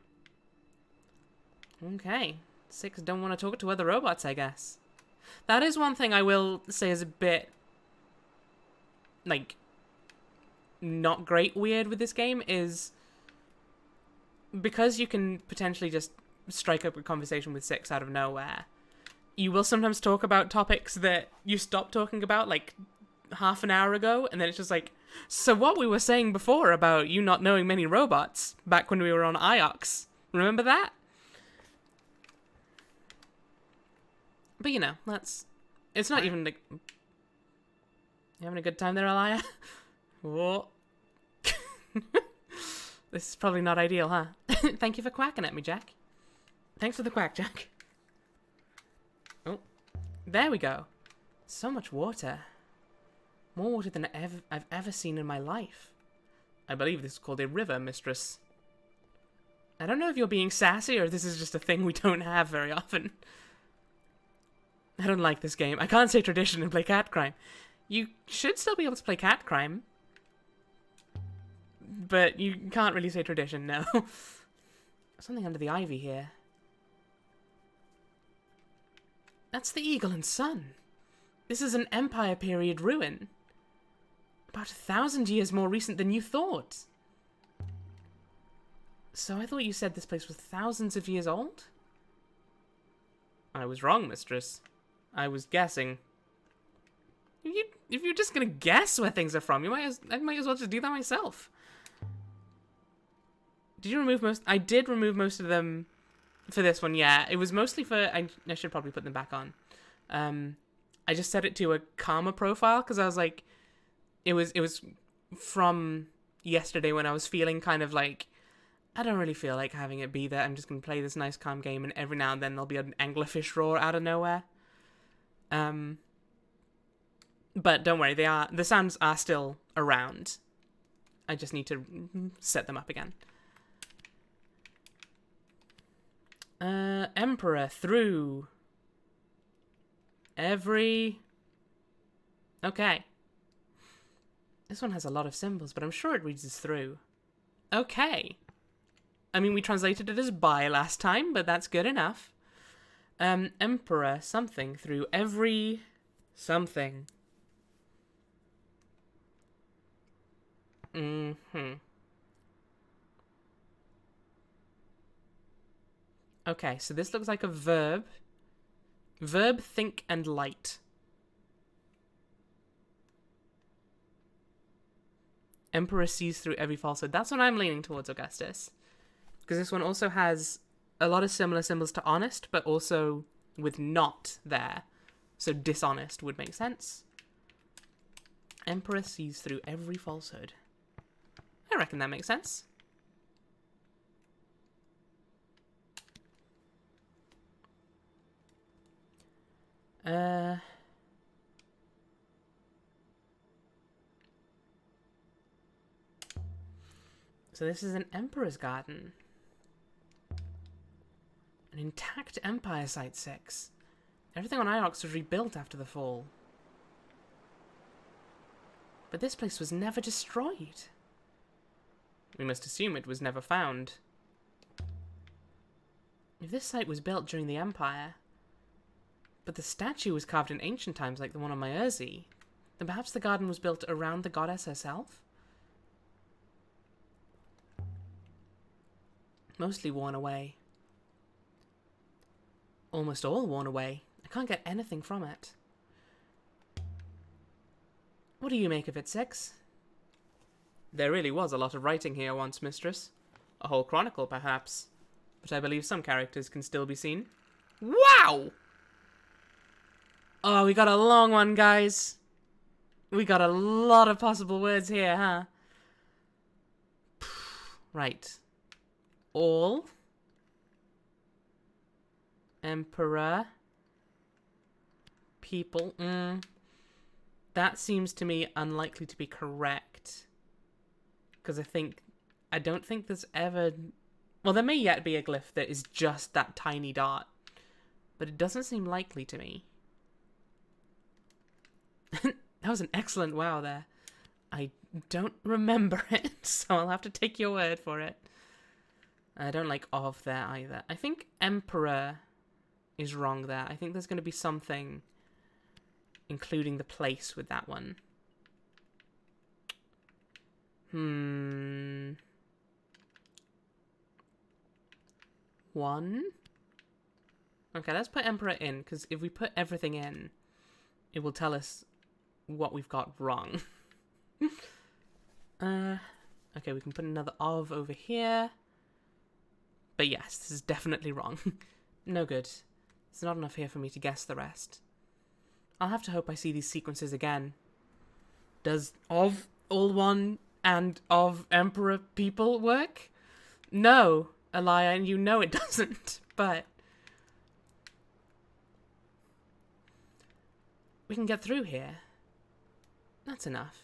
Okay. Six don't want to talk to other robots, I guess. That is one thing I will say is a bit, like, not great weird with this game, is because you can potentially just strike up a conversation with Six out of nowhere, you will sometimes talk about topics that you stopped talking about, like, half an hour ago, and then it's just like, so what we were saying before about you not knowing many robots back when we were on Iox, remember that? But you know, it's not even like, you having a good time there, Elia? Whoa. This is probably not ideal, huh? Thank you for quacking at me, Jack. Thanks for the quack, Jack. Oh, there we go. So much water. More water than I've ever seen in my life. I believe this is called a river, mistress. I don't know if you're being sassy or if this is just a thing we don't have very often. I don't like this game. I can't say tradition and play cat crime. You should still be able to play cat crime. But you can't really say tradition, no. Something under the ivy here. That's the Eagle and Sun. This is an Empire period ruin. About 1,000 years more recent than you thought. So I thought you said this place was thousands of years old? I was wrong, mistress. I was guessing. If you're just gonna guess where things are from, I might as well just do that myself. Did you remove most? I did remove most of them for this one, yeah. It was mostly for... I should probably put them back on. I just set it to a karma profile, because I was like... It was from yesterday when I was feeling kind of like... I don't really feel like having it be there. I'm just going to play this nice calm game, and every now and then there'll be an anglerfish roar out of nowhere. But don't worry, the sounds are still around. I just need to set them up again. Emperor through every... Okay. This one has a lot of symbols, but I'm sure it reads as through. Okay. I mean, we translated it as by last time, but that's good enough. Emperor something through every something. Okay, so this looks like a verb. Verb, think, and light. Emperor sees through every falsehood. That's what I'm leaning towards, Augustus. Because this one also has a lot of similar symbols to honest, but also with not there. So dishonest would make sense. Emperor sees through every falsehood. I reckon that makes sense. So this is an Emperor's Garden. An intact Empire Site 6. Everything on Iox was rebuilt after the fall. But this place was never destroyed. We must assume it was never found. If this site was built during the Empire, but the statue was carved in ancient times like the one on Maerzi, then perhaps the garden was built around the goddess herself? Mostly worn away. Almost all worn away. I can't get anything from it. What do you make of it, Six? There really was a lot of writing here once, mistress. A whole chronicle, perhaps. But I believe some characters can still be seen. Wow! Oh, we got a long one, guys. We got a lot of possible words here, huh? Right. All. Emperor. People. That seems to me unlikely to be correct. Because I don't think there's ever... Well, there may yet be a glyph that is just that tiny dot. But it doesn't seem likely to me. That was an excellent wow there. I don't remember it, so I'll have to take your word for it. I don't like of there either. I think Emperor is wrong there. I think there's going to be something including the place with that one. One? Okay, let's put Emperor in, because if we put everything in, it will tell us what we've got wrong. Okay, we can put another of over here. But yes, this is definitely wrong. No good. There's not enough here for me to guess the rest. I'll have to hope I see these sequences again. Does of all one and of Emperor people work? No, Elia, and you know it doesn't, but... we can get through here. That's enough.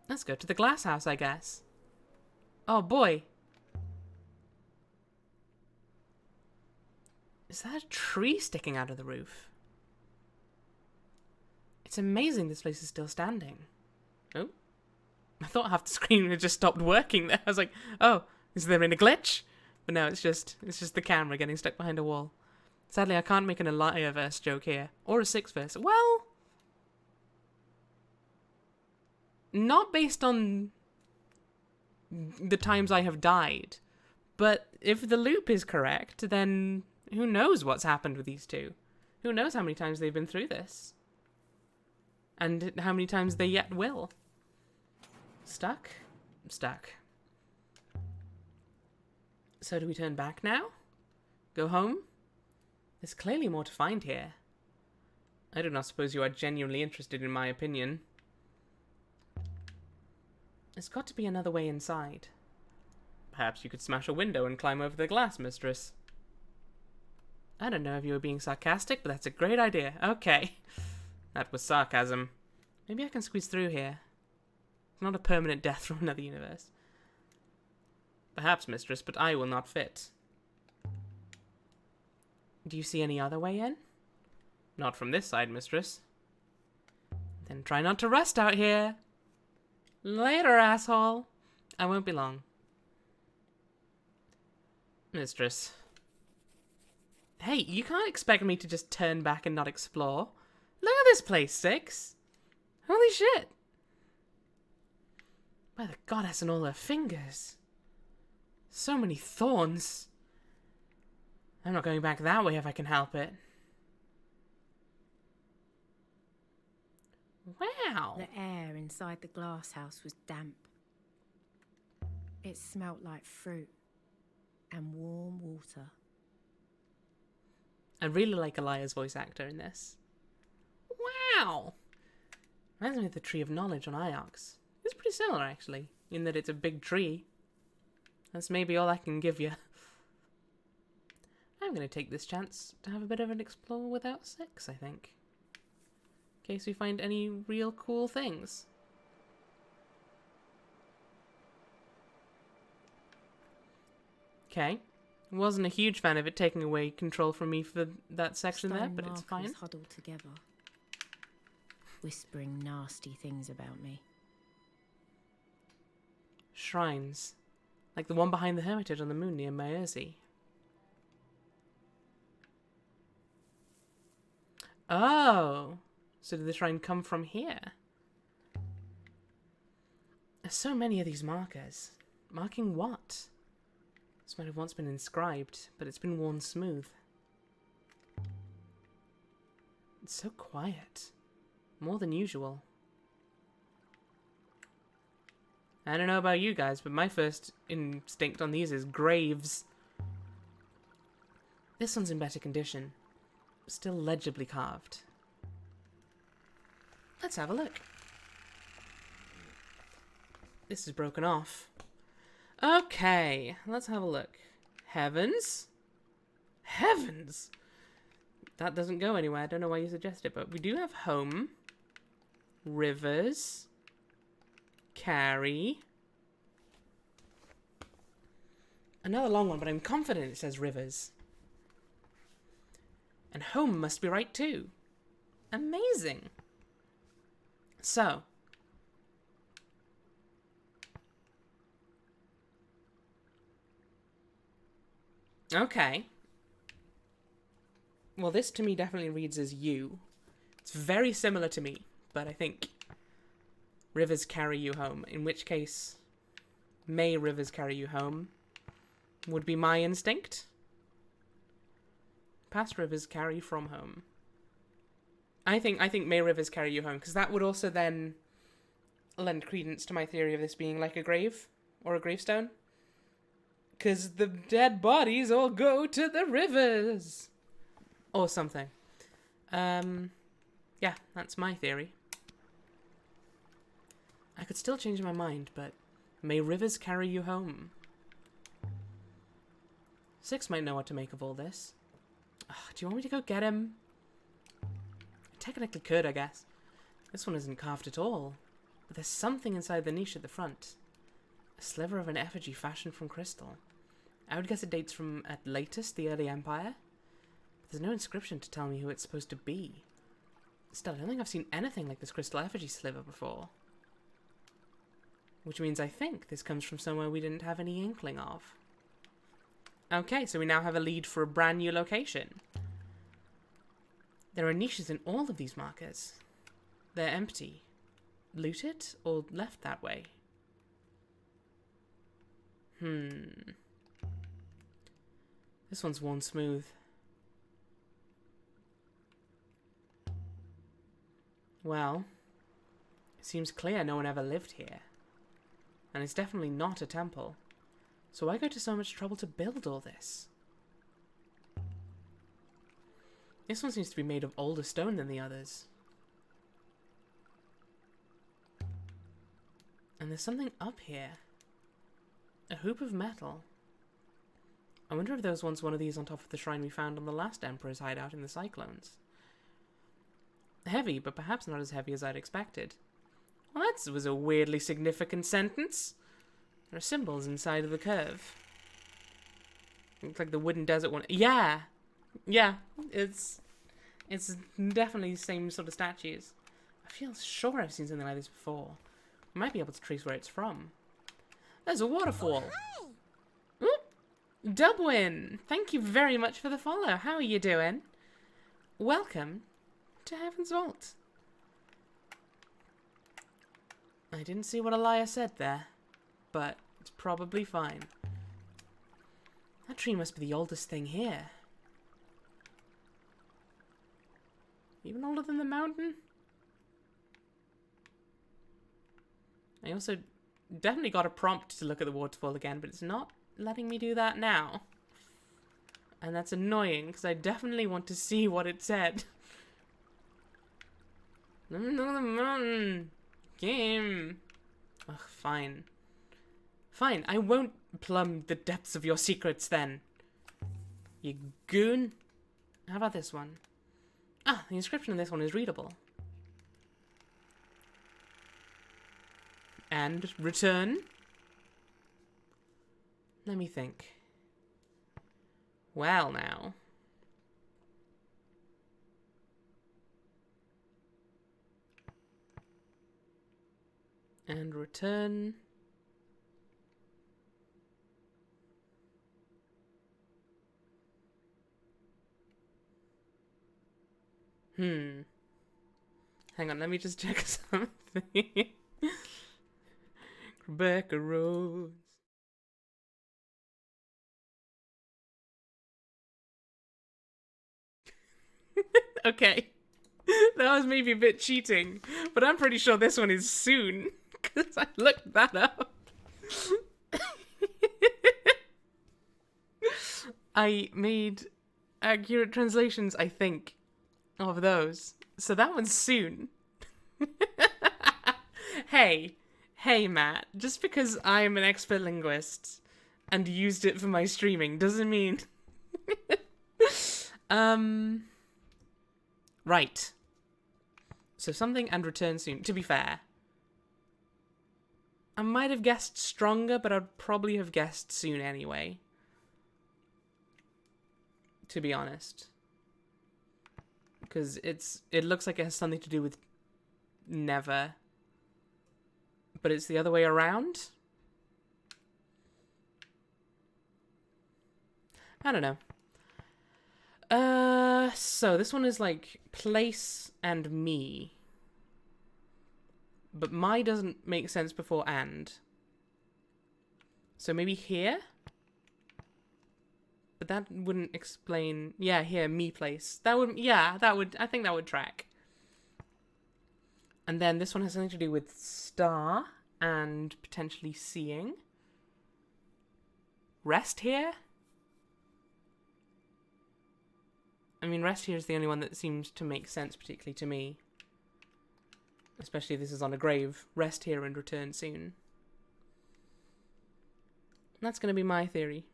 Let's go to the glass house, I guess. Oh boy. Is that a tree sticking out of the roof? It's It's amazing this place is still standing. Oh. I thought half the screen had just stopped working there. I was like, oh, is there a glitch? But no, it's just the camera getting stuck behind a wall. Sadly, I can't make an Elijah-verse joke here. Or a Six-verse. Well, not based on the times I have died. But if the loop is correct, then who knows what's happened with these two? Who knows how many times they've been through this? And how many times they yet will. Stuck? I'm stuck. So do we turn back now? Go home? There's clearly more to find here. I do not suppose you are genuinely interested in my opinion. There's got to be another way inside. Perhaps you could smash a window and climb over the glass, mistress. I don't know if you were being sarcastic, but that's a great idea. Okay. That was sarcasm. Maybe I can squeeze through here. It's not a permanent death from another universe. Perhaps, mistress, but I will not fit. Do you see any other way in? Not from this side, mistress. Then try not to rust out here. Later, asshole. I won't be long. Mistress. Hey, you can't expect me to just turn back and not explore. Look at this place, Six. Holy shit. By the goddess and all her fingers. So many thorns. I'm not going back that way if I can help it. Wow. The air inside the glass house was damp. It smelt like fruit and warm water. I really like Elia's voice actor in this. Wow. Reminds me of the Tree of Knowledge on Iox. It's pretty similar, actually, in that it's a big tree. That's maybe all I can give you. I'm going to take this chance to have a bit of an explore without Six, I think. In case we find any real cool things. Okay. Wasn't a huge fan of it taking away control from me for that section there, but it's fine. Huddled together, whispering nasty things about me. Shrines. Like the one behind the Hermitage on the moon near Maerzi. Oh! So did the shrine come from here? There's so many of these markers. Marking what? This might have once been inscribed, but it's been worn smooth. It's so quiet. More than usual. I don't know about you guys, but my first instinct on these is graves. This one's in better condition. Still legibly carved. Let's have a look. This is broken off. Okay, let's have a look. Heavens? Heavens! That doesn't go anywhere. I don't know why you suggest it, but we do have home. Rivers. Carry. Another long one, but I'm confident it says rivers. And home must be right too. Amazing. So. Okay. Well, this to me definitely reads as you. It's very similar to me, but I think rivers carry you home. In which case, may rivers carry you home would be my instinct. Past rivers carry from home. I think may rivers carry you home, because that would also then lend credence to my theory of this being like a grave or a gravestone. Because the dead bodies all go to the rivers. Or something. Yeah, that's my theory. I could still change my mind, but may rivers carry you home. Six might know what to make of all this. Ugh, do you want me to go get him? I technically could, I guess. This one isn't carved at all. But there's something inside the niche at the front. A sliver of an effigy fashioned from crystal. I would guess it dates from, at latest, the early Empire. But there's no inscription to tell me who it's supposed to be. Still, I don't think I've seen anything like this crystal effigy sliver before. Which means I think this comes from somewhere we didn't have any inkling of. Okay, so we now have a lead for a brand new location. There are niches in all of these markers. They're empty. Looted or left that way? This one's worn smooth. Well, it seems clear no one ever lived here. And it's definitely not a temple. So why go to so much trouble to build all this? This one seems to be made of older stone than the others. And there's something up here. A hoop of metal. I wonder if there was once one of these on top of the shrine we found on the last Emperor's hideout in the Cyclones. Heavy, but perhaps not as heavy as I'd expected. Well, that was a weirdly significant sentence. There are symbols inside of the curve. Looks like the wooden desert one. Yeah! Yeah, it's definitely the same sort of statues. I feel sure I've seen something like this before. I might be able to trace where it's from. There's a waterfall. Oh, Dubwin, thank you very much for the follow. How are you doing? Welcome to Heaven's Vault. I didn't see what Elia said there, but it's probably fine. That tree must be the oldest thing here. Even older than the mountain? I also definitely got a prompt to look at the waterfall again, but it's not letting me do that now. And that's annoying, because I definitely want to see what it said. Let me know the mountain. Game. Ugh, fine. Fine, I won't plumb the depths of your secrets then. You goon. How about this one? Ah, the inscription on this one is readable. And return. Let me think. Well, now. And return. Hang on, let me just check something. Rebecca Rose. Okay. That was maybe a bit cheating, but I'm pretty sure this one is soon, because I looked that up. I made accurate translations, I think, of those. So that one's soon. Hey, Matt, just because I'm an expert linguist and used it for my streaming doesn't mean... Right. So something and return soon. To be fair, I might have guessed stronger, but I'd probably have guessed soon anyway. To be honest. Because it looks like it has something to do with never. But it's the other way around? I don't know. So this one is like place and me. But my doesn't make sense before and. So maybe here? But that wouldn't explain... Yeah, here, me place. That would... Yeah, that would... I think that would track. And then this one has something to do with star and potentially seeing. Rest here? I mean, rest here is the only one that seems to make sense, particularly to me. Especially if this is on a grave. Rest here and return soon. That's going to be my theory.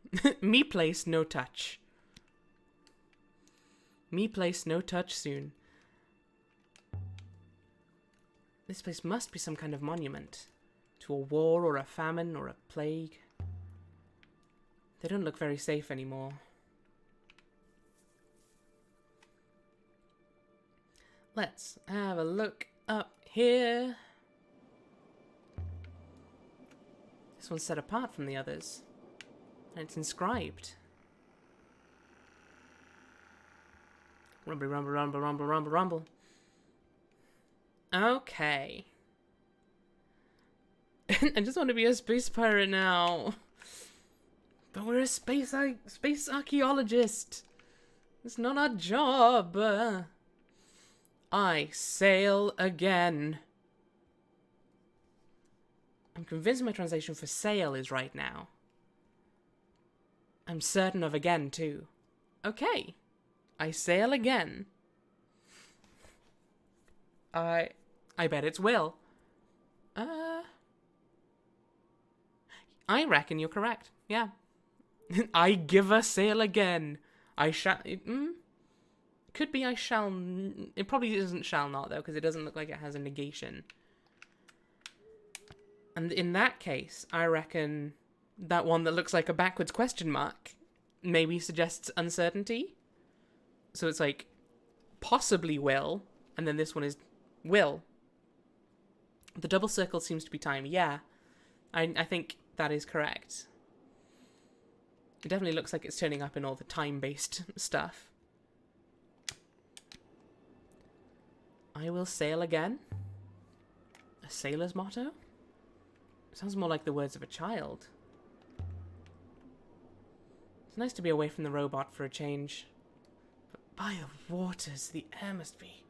Me place, no touch. Me place, no touch soon. This place must be some kind of monument. To a war or a famine or a plague. They don't look very safe anymore. Let's have a look up here. This one's set apart from the others. And it's inscribed. Rumble, rumble, rumble, rumble, rumble, rumble. Okay. I just want to be a space pirate now. But we're a space archaeologist. It's not our job. I sail again. I'm convinced my translation for sail is right now. I'm certain of again, too. Okay. I sail again. I bet it's Will. I reckon you're correct. Yeah. I give a sail again. I shall... Could be I shall... It probably isn't shall not, though, because it doesn't look like it has a negation. And in that case, I reckon that one that looks like a backwards question mark maybe suggests uncertainty. So it's like, possibly will, and then this one is will. The double circle seems to be time. Yeah, I think that is correct. It definitely looks like it's turning up in all the time-based stuff. I will sail again. A sailor's motto? Sounds more like the words of a child. It's nice to be away from the robot for a change. But by the waters, the air must be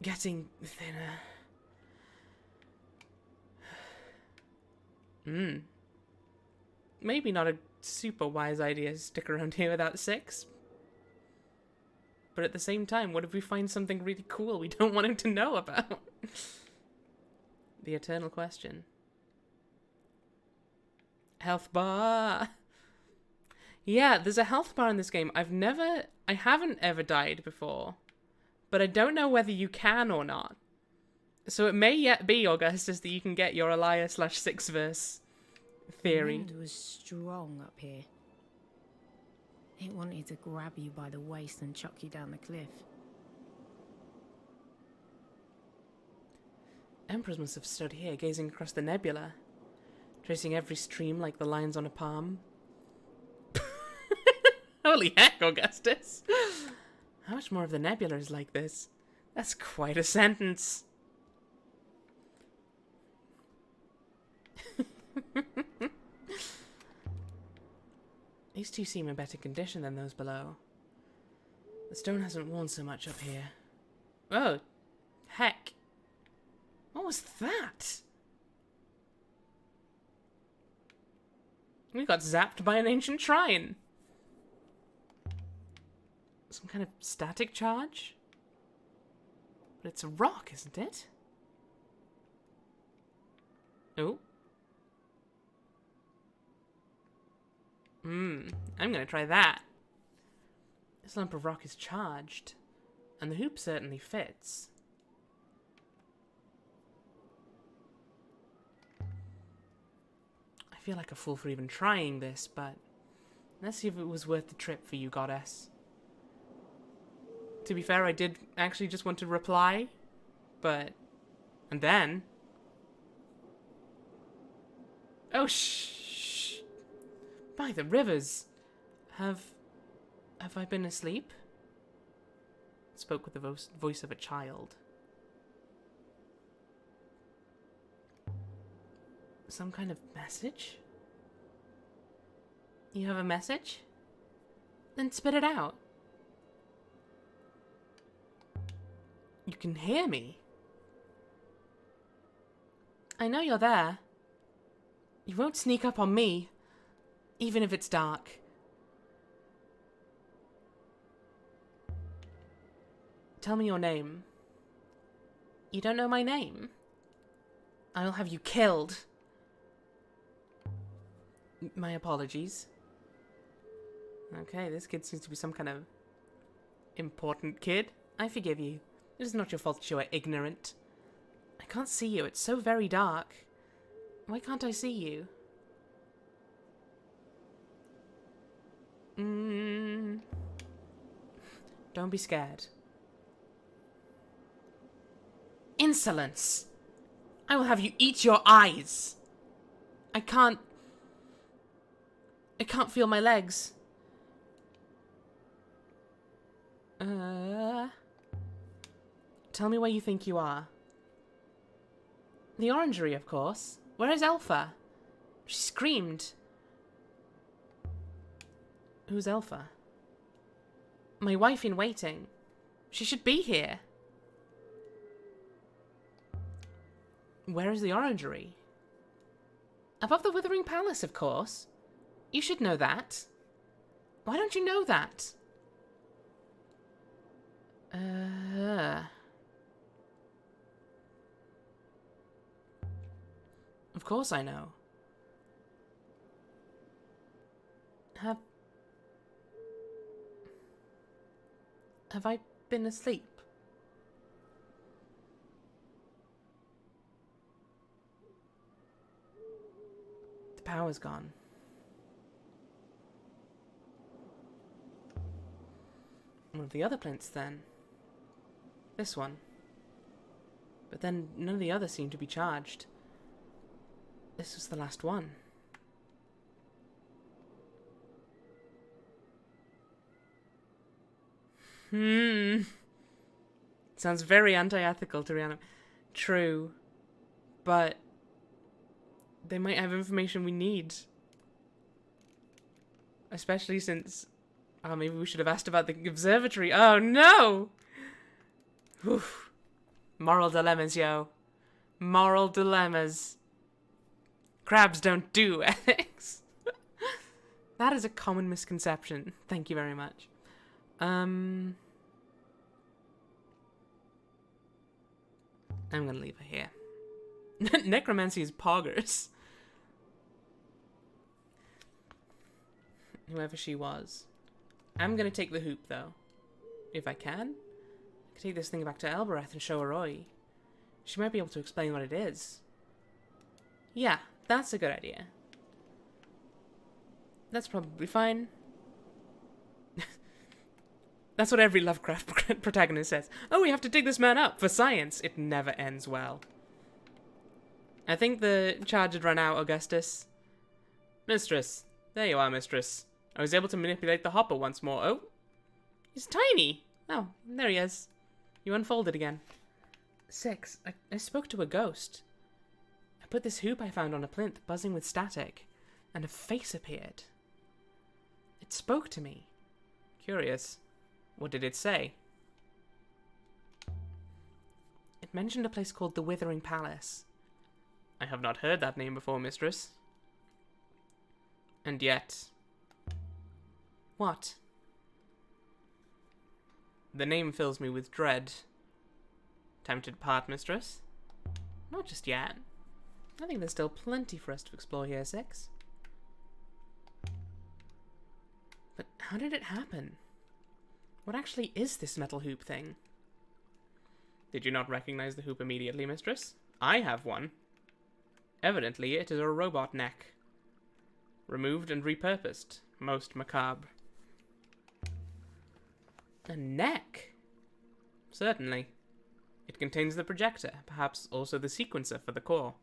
getting thinner. Maybe not a super wise idea to stick around here without Six. But at the same time, what if we find something really cool we don't want him to know about? The eternal question. Health bar. Yeah, there's a health bar in this game. I haven't ever died before. But I don't know whether you can or not. So it may yet be, Augustus, that you can get your Elia/Six verse theory. The wind was strong up here. It wanted to grab you by the waist and chuck you down the cliff. Emperors must have stood here, gazing across the nebula, tracing every stream like the lines on a palm. Holy heck, Augustus! How much more of the nebula is like this? That's quite a sentence. These two seem in better condition than those below. The stone hasn't worn so much up here. Oh, heck. What was that? We got zapped by an ancient shrine. Some kind of static charge? But it's a rock, isn't it? Oh. I'm gonna try that. This lump of rock is charged, and the hoop certainly fits. I feel like a fool for even trying this, but let's see if it was worth the trip for you, goddess. To be fair, I did actually just want to reply, but... And then... Oh, shh! By the rivers! Have I been asleep? Spoke with the voice of a child. Some kind of message? You have a message? Then spit it out. You can hear me. I know you're there. You won't sneak up on me, even if it's dark. Tell me your name. You don't know my name? I'll have you killed. My apologies. Okay, this kid seems to be some kind of important kid. I forgive you. It is not your fault that you are ignorant. I can't see you. It's so very dark. Why can't I see you? Don't be scared. Insolence! I will have you eat your eyes! I can't feel my legs. Tell me where you think you are. The orangery, of course. Where is Elpha? She screamed. Who's Elpha? My wife in waiting. She should be here. Where is the orangery? Above the Withering Palace, of course. You should know that. Why don't you know that? Of course I know. Have I been asleep? The power's gone. One of the other plinths, then. This one. But then none of the others seem to be charged. This was the last one. Sounds very anti-ethical to Rihanna. True. But they might have information we need. Especially since... Oh, maybe we should have asked about the observatory. Oh, no! Oof. Moral dilemmas, yo. Moral dilemmas. Crabs don't do ethics. That is a common misconception. Thank you very much. I'm gonna leave her here. Necromancy is poggers. Whoever she was. I'm gonna take the hoop, though. If I can. I could take this thing back to Elbereth and show her Roy. She might be able to explain what it is. Yeah, that's a good idea. That's probably fine. That's what every Lovecraft protagonist says. Oh, we have to dig this man up for science. It never ends well. I think the charge had run out, Augustus. Mistress. There you are, mistress. I was able to manipulate the hopper once more. Oh. He's tiny. Oh, there he is. You unfolded again. 6. I spoke to a ghost. I put this hoop I found on a plinth, buzzing with static, and a face appeared. It spoke to me. Curious. What did it say? It mentioned a place called the Withering Palace. I have not heard that name before, mistress. And yet... What? The name fills me with dread. Time to depart, mistress? Not just yet. I think there's still plenty for us to explore here, 6. But how did it happen? What actually is this metal hoop thing? Did you not recognize the hoop immediately, mistress? I have one. Evidently, it is a robot neck. Removed and repurposed. Most macabre. A neck? Certainly. It contains the projector, perhaps also the sequencer for the core.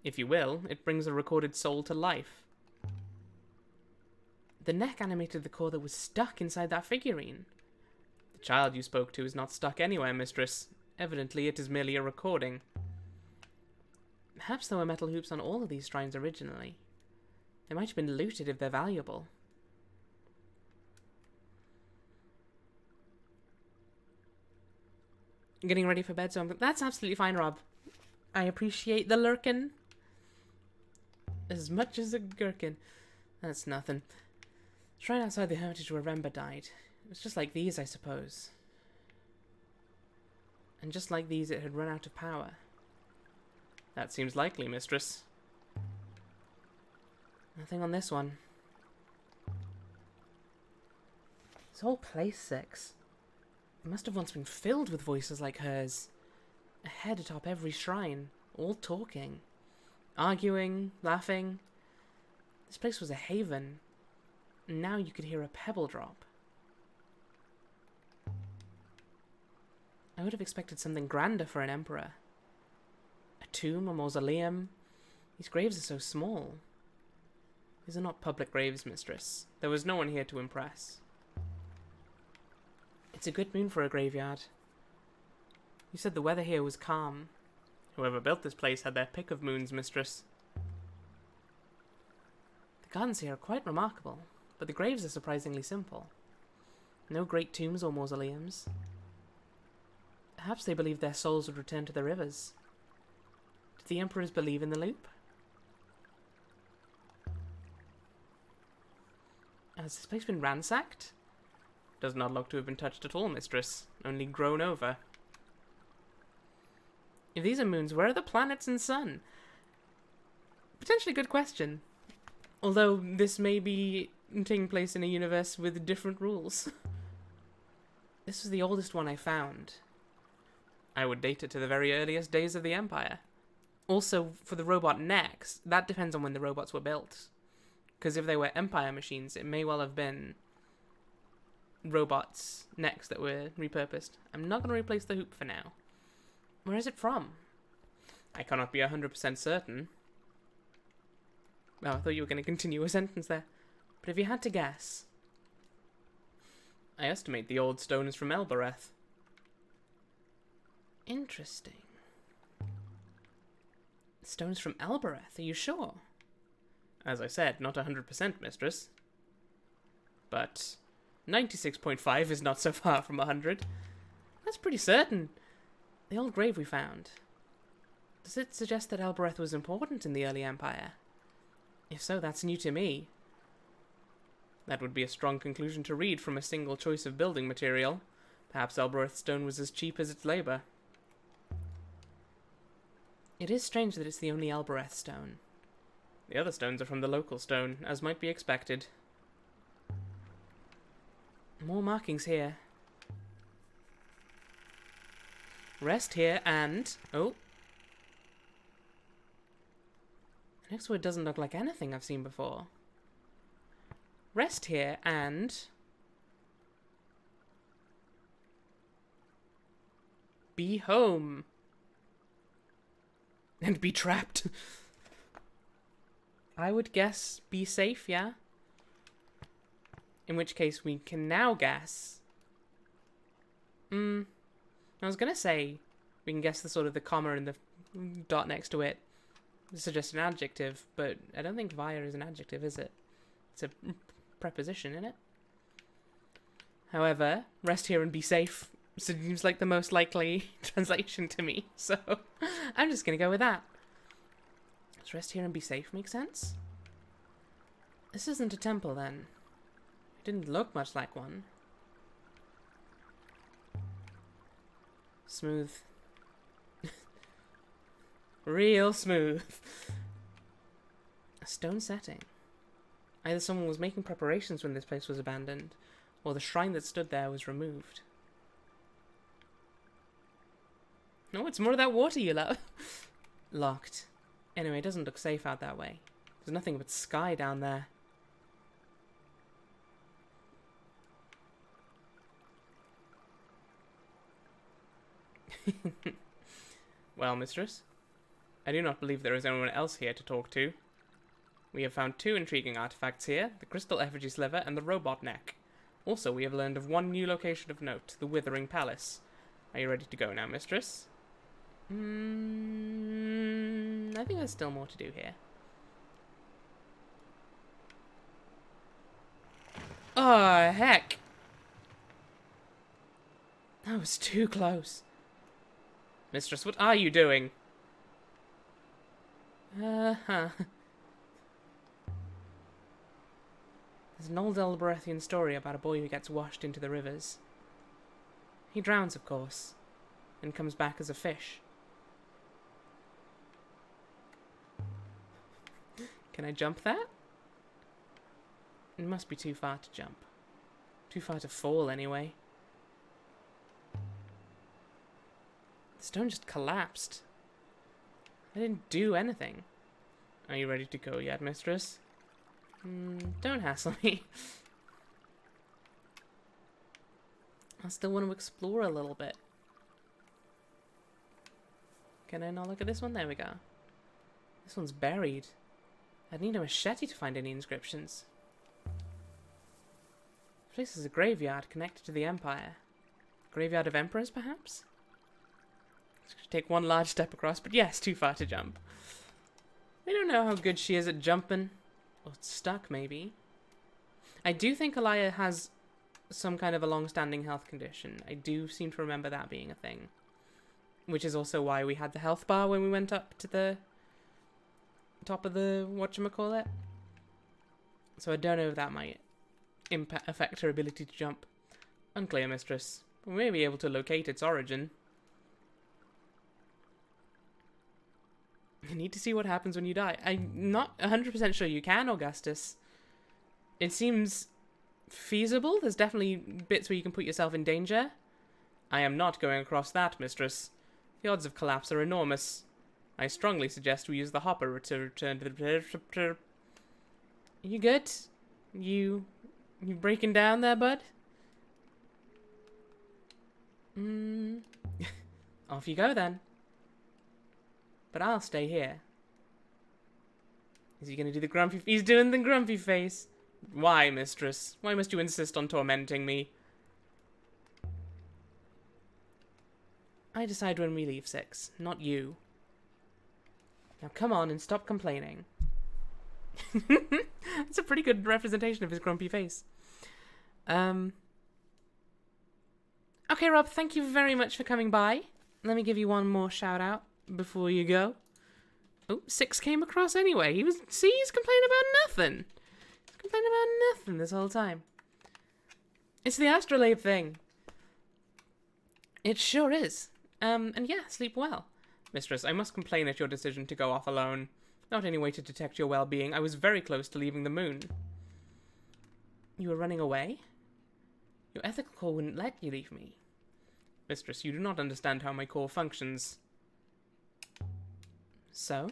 If you will, it brings a recorded soul to life. The neck animated the core that was stuck inside that figurine. The child you spoke to is not stuck anywhere, mistress. Evidently, it is merely a recording. Perhaps there were metal hoops on all of these shrines originally. They might have been looted if they're valuable. Getting ready for bed, so that's absolutely fine, Rob. I appreciate the lurkin. As much as a gherkin. That's nothing. Shrine outside the hermitage where Remba died. It was just like these, I suppose. And just like these, it had run out of power. That seems likely, mistress. Nothing on this one. This whole place, 6. It must have once been filled with voices like hers. A head atop every shrine, all talking. Arguing, laughing. This place was a haven. And now you could hear a pebble drop. I would have expected something grander for an emperor. tomb, a mausoleum. These graves are so small. These are not public graves, mistress. There was no one here to impress. It's a good moon for a graveyard. You said the weather here was calm. Whoever built this place had their pick of moons, mistress. The gardens here are quite remarkable, but the graves are surprisingly simple. No great tombs or mausoleums. Perhaps they believed their souls would return to the rivers. Did the emperors believe in the loop? Has this place been ransacked? Does not look to have been touched at all, mistress. Only grown over. If these are moons, where are the planets and sun? Potentially a good question. Although this may be taking place in a universe with different rules. This was the oldest one I found. I would date it to the very earliest days of the Empire. Also, for the robot necks, that depends on when the robots were built. Because if they were Empire machines, it may well have been robots' necks that were repurposed. I'm not going to replace the hoop for now. Where is it from? I cannot be 100% certain. Oh, I thought you were going to continue a sentence there. But if you had to guess... I estimate the old stone is from Elbereth. Interesting. The stone's from Elbereth, are you sure? As I said, not 100%, mistress. But 96.5 is not so far from 100. That's pretty certain. The old grave we found. Does it suggest that Elbereth was important in the early Empire? If so, that's new to me. That would be a strong conclusion to read from a single choice of building material. Perhaps Elbereth stone was as cheap as its labor. It is strange that it's the only Elbereth stone. The other stones are from the local stone, as might be expected. More markings here. Rest here and... Oh. The next word doesn't look like anything I've seen before. Rest here and... Be home. And be trapped. I would guess be safe, yeah? In which case we can now guess... I was gonna say we can guess the sort of the comma and the dot next to it suggests an adjective, but I don't think via is an adjective, is it? It's a preposition, isn't it? However, rest here and be safe seems like the most likely translation to me, so I'm just gonna go with that. Does rest here and be safe make sense? This isn't a temple then. It didn't look much like one. Smooth. Real smooth. A stone setting. Either someone was making preparations when this place was abandoned, or the shrine that stood there was removed. No, it's more of that water you love. Locked. Anyway, it doesn't look safe out that way. There's nothing but sky down there. Well, mistress, I do not believe there is anyone else here to talk to. We have found 2 intriguing artifacts here, the crystal effigy sliver and the robot neck. Also, we have learned of 1 new location of note, the Withering Palace. Are you ready to go now, mistress? I think there's still more to do here. Oh, heck! That was too close. Mistress, what are you doing? There's an old Elberethian story about a boy who gets washed into the rivers. He drowns, of course, and comes back as a fish. Can I jump that? It must be too far to jump. Too far to fall, anyway. The stone just collapsed. I didn't do anything. Are you ready to go yet, mistress? Don't hassle me. I still want to explore a little bit. Can I not look at this one? There we go. This one's buried. I'd need a machete to find any inscriptions. This place is a graveyard connected to the Empire. Graveyard of Emperors, perhaps? Take one large step across, but yes, too far to jump. We don't know how good she is at jumping. Or stuck, maybe. I do think Elia has some kind of a long-standing health condition. I do seem to remember that being a thing. Which is also why we had the health bar when we went up to the top of the whatchamacallit. So I don't know if that might affect her ability to jump. Unclear, mistress. We may be able to locate its origin. I need to see what happens when you die. I'm not 100% sure you can, Augustus. It seems feasible. There's definitely bits where you can put yourself in danger. I am not going across that, mistress. The odds of collapse are enormous. I strongly suggest we use the hopper to return to the... You good? You breaking down there, bud? Off you go, then. But I'll stay here. Is he going to do the grumpy... He's doing the grumpy face. Why, mistress? Why must you insist on tormenting me? I decide when we leave, Six, not you. Now come on and stop complaining. That's a pretty good representation of his grumpy face. Okay, Rob, thank you very much for coming by. Let me give you one more shout out before you go. Oh, Six came across anyway. He's complaining about nothing. He's complaining about nothing this whole time. It's the astrolabe thing. It sure is. And yeah, sleep well. Mistress, I must complain at your decision to go off alone. Not any way to detect your well-being. I was very close to leaving the moon. You were running away? Your ethical core wouldn't let you leave me. Mistress, you do not understand how my core functions. So?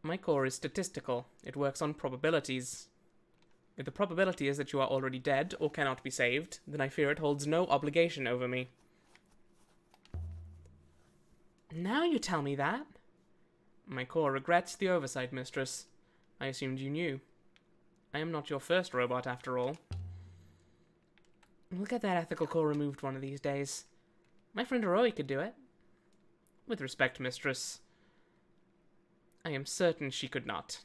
My core is statistical. It works on probabilities. If the probability is that you are already dead or cannot be saved, then I fear it holds no obligation over me. Now you tell me that. My core regrets the oversight, mistress. I assumed you knew. I am not your first robot, after all. We'll get that ethical core removed one of these days. My friend Aroi could do it. With respect, mistress, I am certain she could not.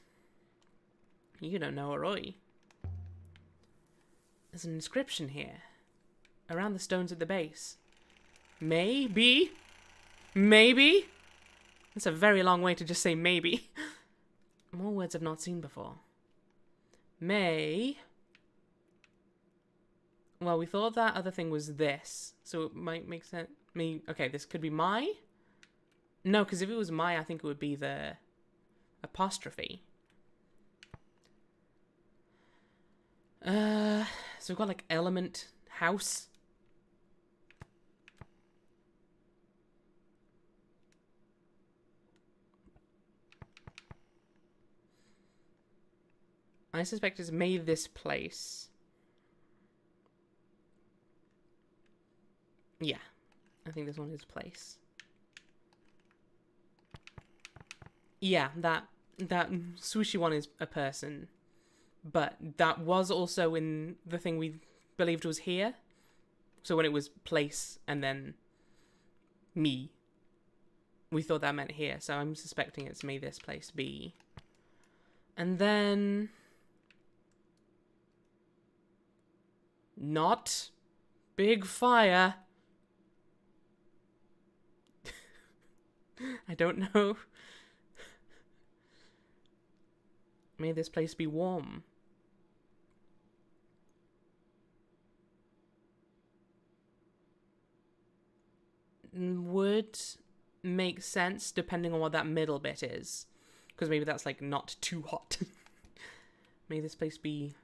You don't know Aroi. There's an inscription here. Around the stones at the base. Maybe? Maybe? That's a very long way to just say maybe. More words I've not seen before. May. Well, we thought that other thing was this. So it might make sense. Okay, this could be my? No, because if it was my, I think it would be the apostrophe. So we've got like element house. I suspect it's made this place. Yeah, I think this one is place. Yeah, that swooshy one is a person. But that was also in the thing we believed was here. So when it was place and then me, we thought that meant here. So I'm suspecting it's may this place be. And then... not big fire. I don't know. May this place be warm. Would make sense depending on what that middle bit is. Because maybe that's like not too hot. May this place be...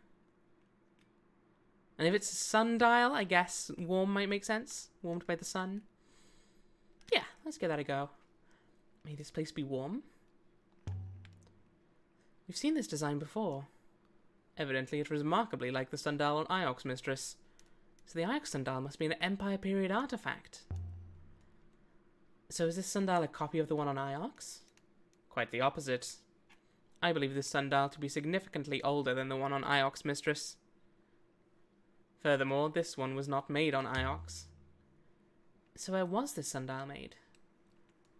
And if it's a sundial, I guess warm might make sense. Warmed by the sun. Yeah, let's give that a go. May this place be warm. We've seen this design before. Evidently it was remarkably like the sundial on Iox, mistress. So the Iox sundial must be an Empire period artifact. So is this sundial a copy of the one on Iox? Quite the opposite. I believe this sundial to be significantly older than the one on Iox, mistress. Furthermore, this one was not made on Iox. So where was this sundial made?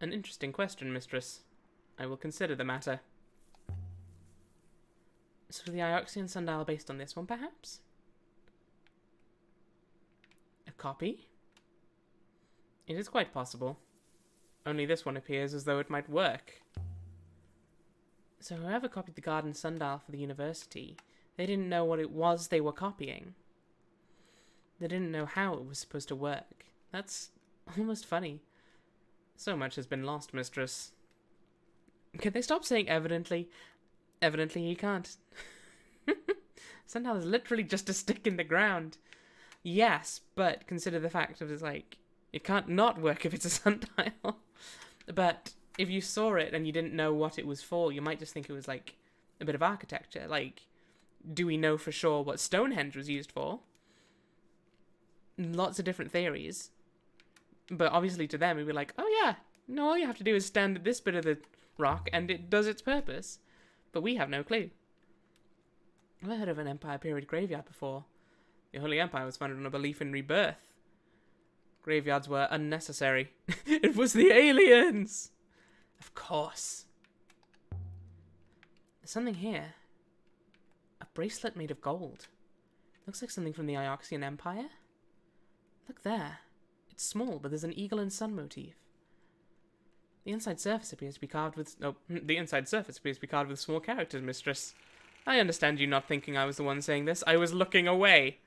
An interesting question, mistress. I will consider the matter. So the Ioxian sundial based on this one, perhaps? A copy? It is quite possible. Only this one appears as though it might work. So whoever copied the garden sundial for the university, they didn't know what it was they were copying. They didn't know how it was supposed to work. That's almost funny. So much has been lost, mistress. Can they stop saying evidently? Evidently he can't. Sundial is literally just a stick in the ground. Yes, but consider the fact of it's like, it can't not work if it's a sundial. But if you saw it and you didn't know what it was for, you might just think it was like a bit of architecture. Like, do we know for sure what Stonehenge was used for? Lots of different theories. But obviously to them, it'd be like, oh yeah, no, all you have to do is stand at this bit of the rock and it does its purpose. But we have no clue. I've never heard of an Empire period graveyard before. The Holy Empire was founded on a belief in rebirth. Graveyards were unnecessary. It was the aliens! Of course. There's something here. A bracelet made of gold. Looks like something from the Ioxian Empire. Look there. It's small, but there's an eagle and sun motif. The inside surface appears to be carved with... Oh, the inside surface appears to be carved with small characters, mistress. I understand you not thinking I was the one saying this. I was looking away.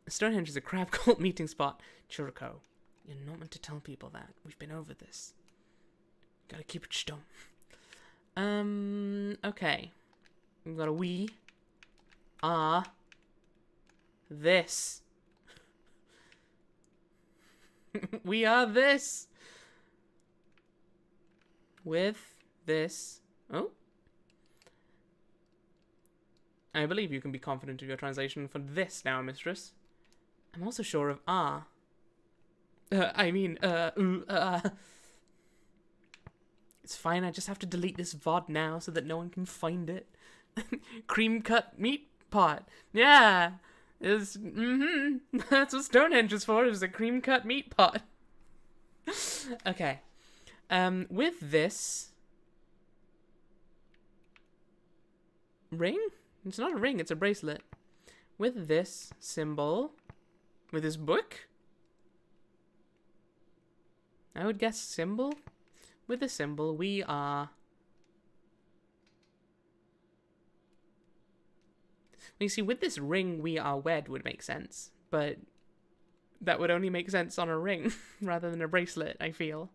Stonehenge is a crab cult meeting spot. Churiko, you're not meant to tell people that. We've been over this. Gotta keep it stum. Okay. We've got a we are this. We are this. With this. Oh. I believe you can be confident of your translation for this now, mistress. I'm also sure of It's fine, I just have to delete this VOD now so that no one can find it. Cream cut meat pot. Yeah. That's what Stonehenge is for, is a cream cut meat pot. Okay. With this ring? It's not a ring, it's a bracelet. With this symbol, with this book, I would guess symbol. With the symbol, we are... You see, with this ring, we are wed would make sense, but that would only make sense on a ring rather than a bracelet, I feel.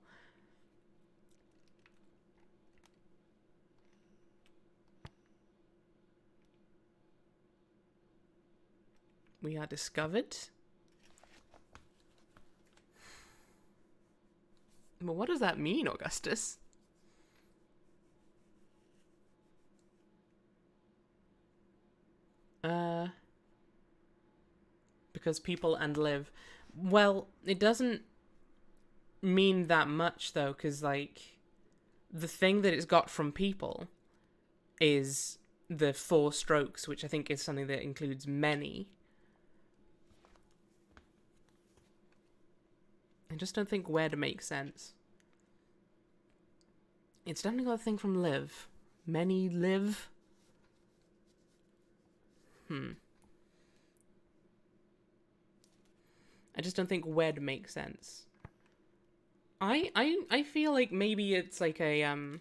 We are discovered. But what does that mean, Augustus? Because people and live. Well, it doesn't mean that much, though, because, like, the thing that it's got from people is the 4 strokes, which I think is something that includes many. I just don't think where to make sense. It's definitely got a thing from live. Many live. I just don't think wed makes sense. I feel like maybe it's like a well,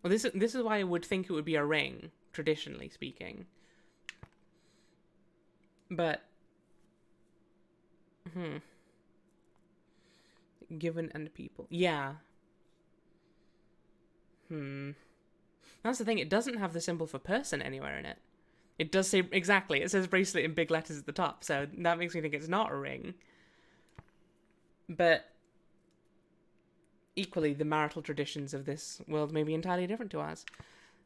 this is why I would think it would be a ring, traditionally speaking. But given and people. Yeah. That's the thing, it doesn't have the symbol for person anywhere in it. It does say, exactly, it says bracelet in big letters at the top, so that makes me think it's not a ring. But equally, the marital traditions of this world may be entirely different to ours.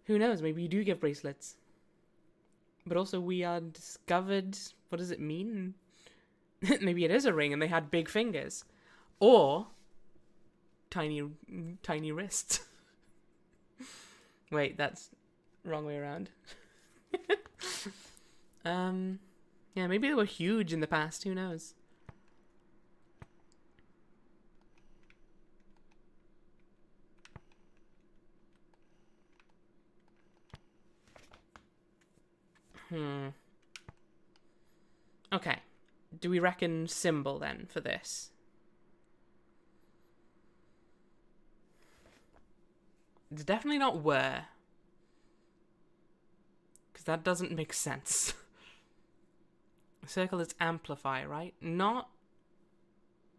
Who knows, maybe you do give bracelets. But also, we are discovered, what does it mean? Maybe it is a ring and they had big fingers. Or tiny wrists. Wait, that's wrong way around. Yeah, maybe they were huge in the past. Who knows? Okay. Do we reckon symbol then for this? It's definitely not where. Because that doesn't make sense. Circle is amplify, right? Not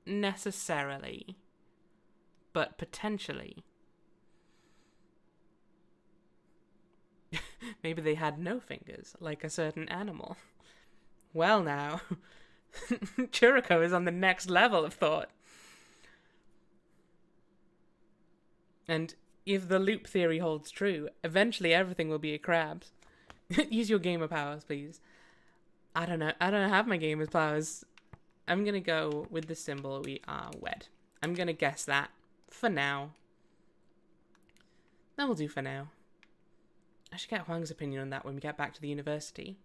necessarily, but potentially. Maybe they had no fingers, like a certain animal. Well now, Churiko is on the next level of thought. And if the loop theory holds true, eventually everything will be a crab. Use your gamer powers, please. I don't know. I don't have my gamer's powers. I'm going to go with the symbol we are wed. I'm going to guess that for now. That will do for now. I should get Huang's opinion on that when we get back to the university.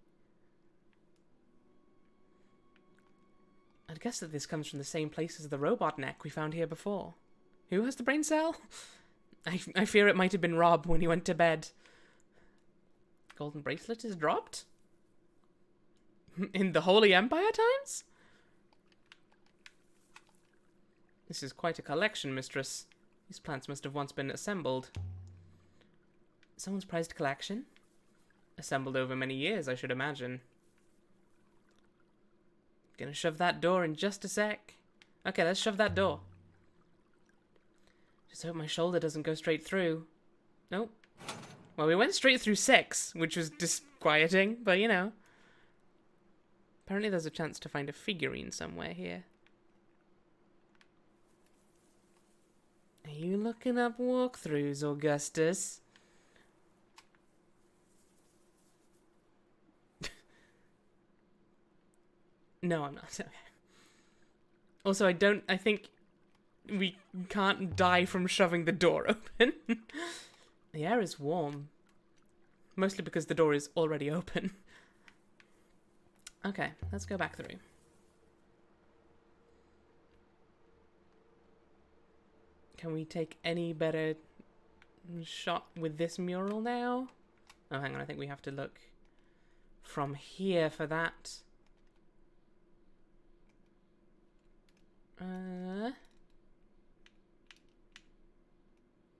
I'd guess that this comes from the same place as the robot neck we found here before. Who has the brain cell? I fear it might have been Rob when he went to bed. Golden bracelet is dropped? In the Holy Empire times? This is quite a collection, mistress. These plants must have once been assembled. Someone's prized collection? Assembled over many years, I should imagine. Gonna shove that door in just a sec. Okay, let's shove that door. Just hope my shoulder doesn't go straight through. Nope. Well, we went straight through 6, which was disquieting, but you know. Apparently there's a chance to find a figurine somewhere here. Are you looking up walkthroughs, Augustus? No, I'm not. Okay. Also, I think we can't die from shoving the door open. The air is warm. Mostly because the door is already open. Okay, let's go back through. Can we take any better shot with this mural now? Oh, hang on, I think we have to look from here for that.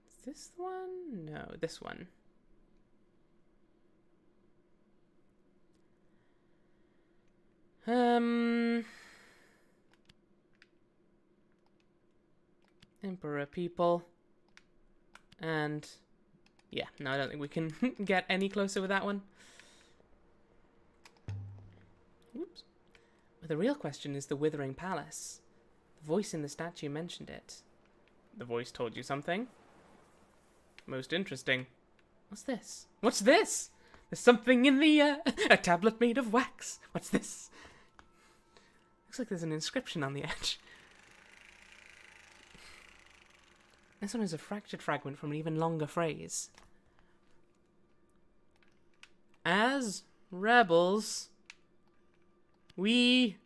Is this the one? No, this one. Emperor people. And yeah, no, I don't think we can get any closer with that one. Oops. But the real question is the Withering Palace. The voice in the statue mentioned it. The voice told you something? Most interesting. What's this? What's this? There's something in the air. A tablet made of wax. What's this? Looks like there's an inscription on the edge. This one is a fractured fragment from an even longer phrase. As rebels, we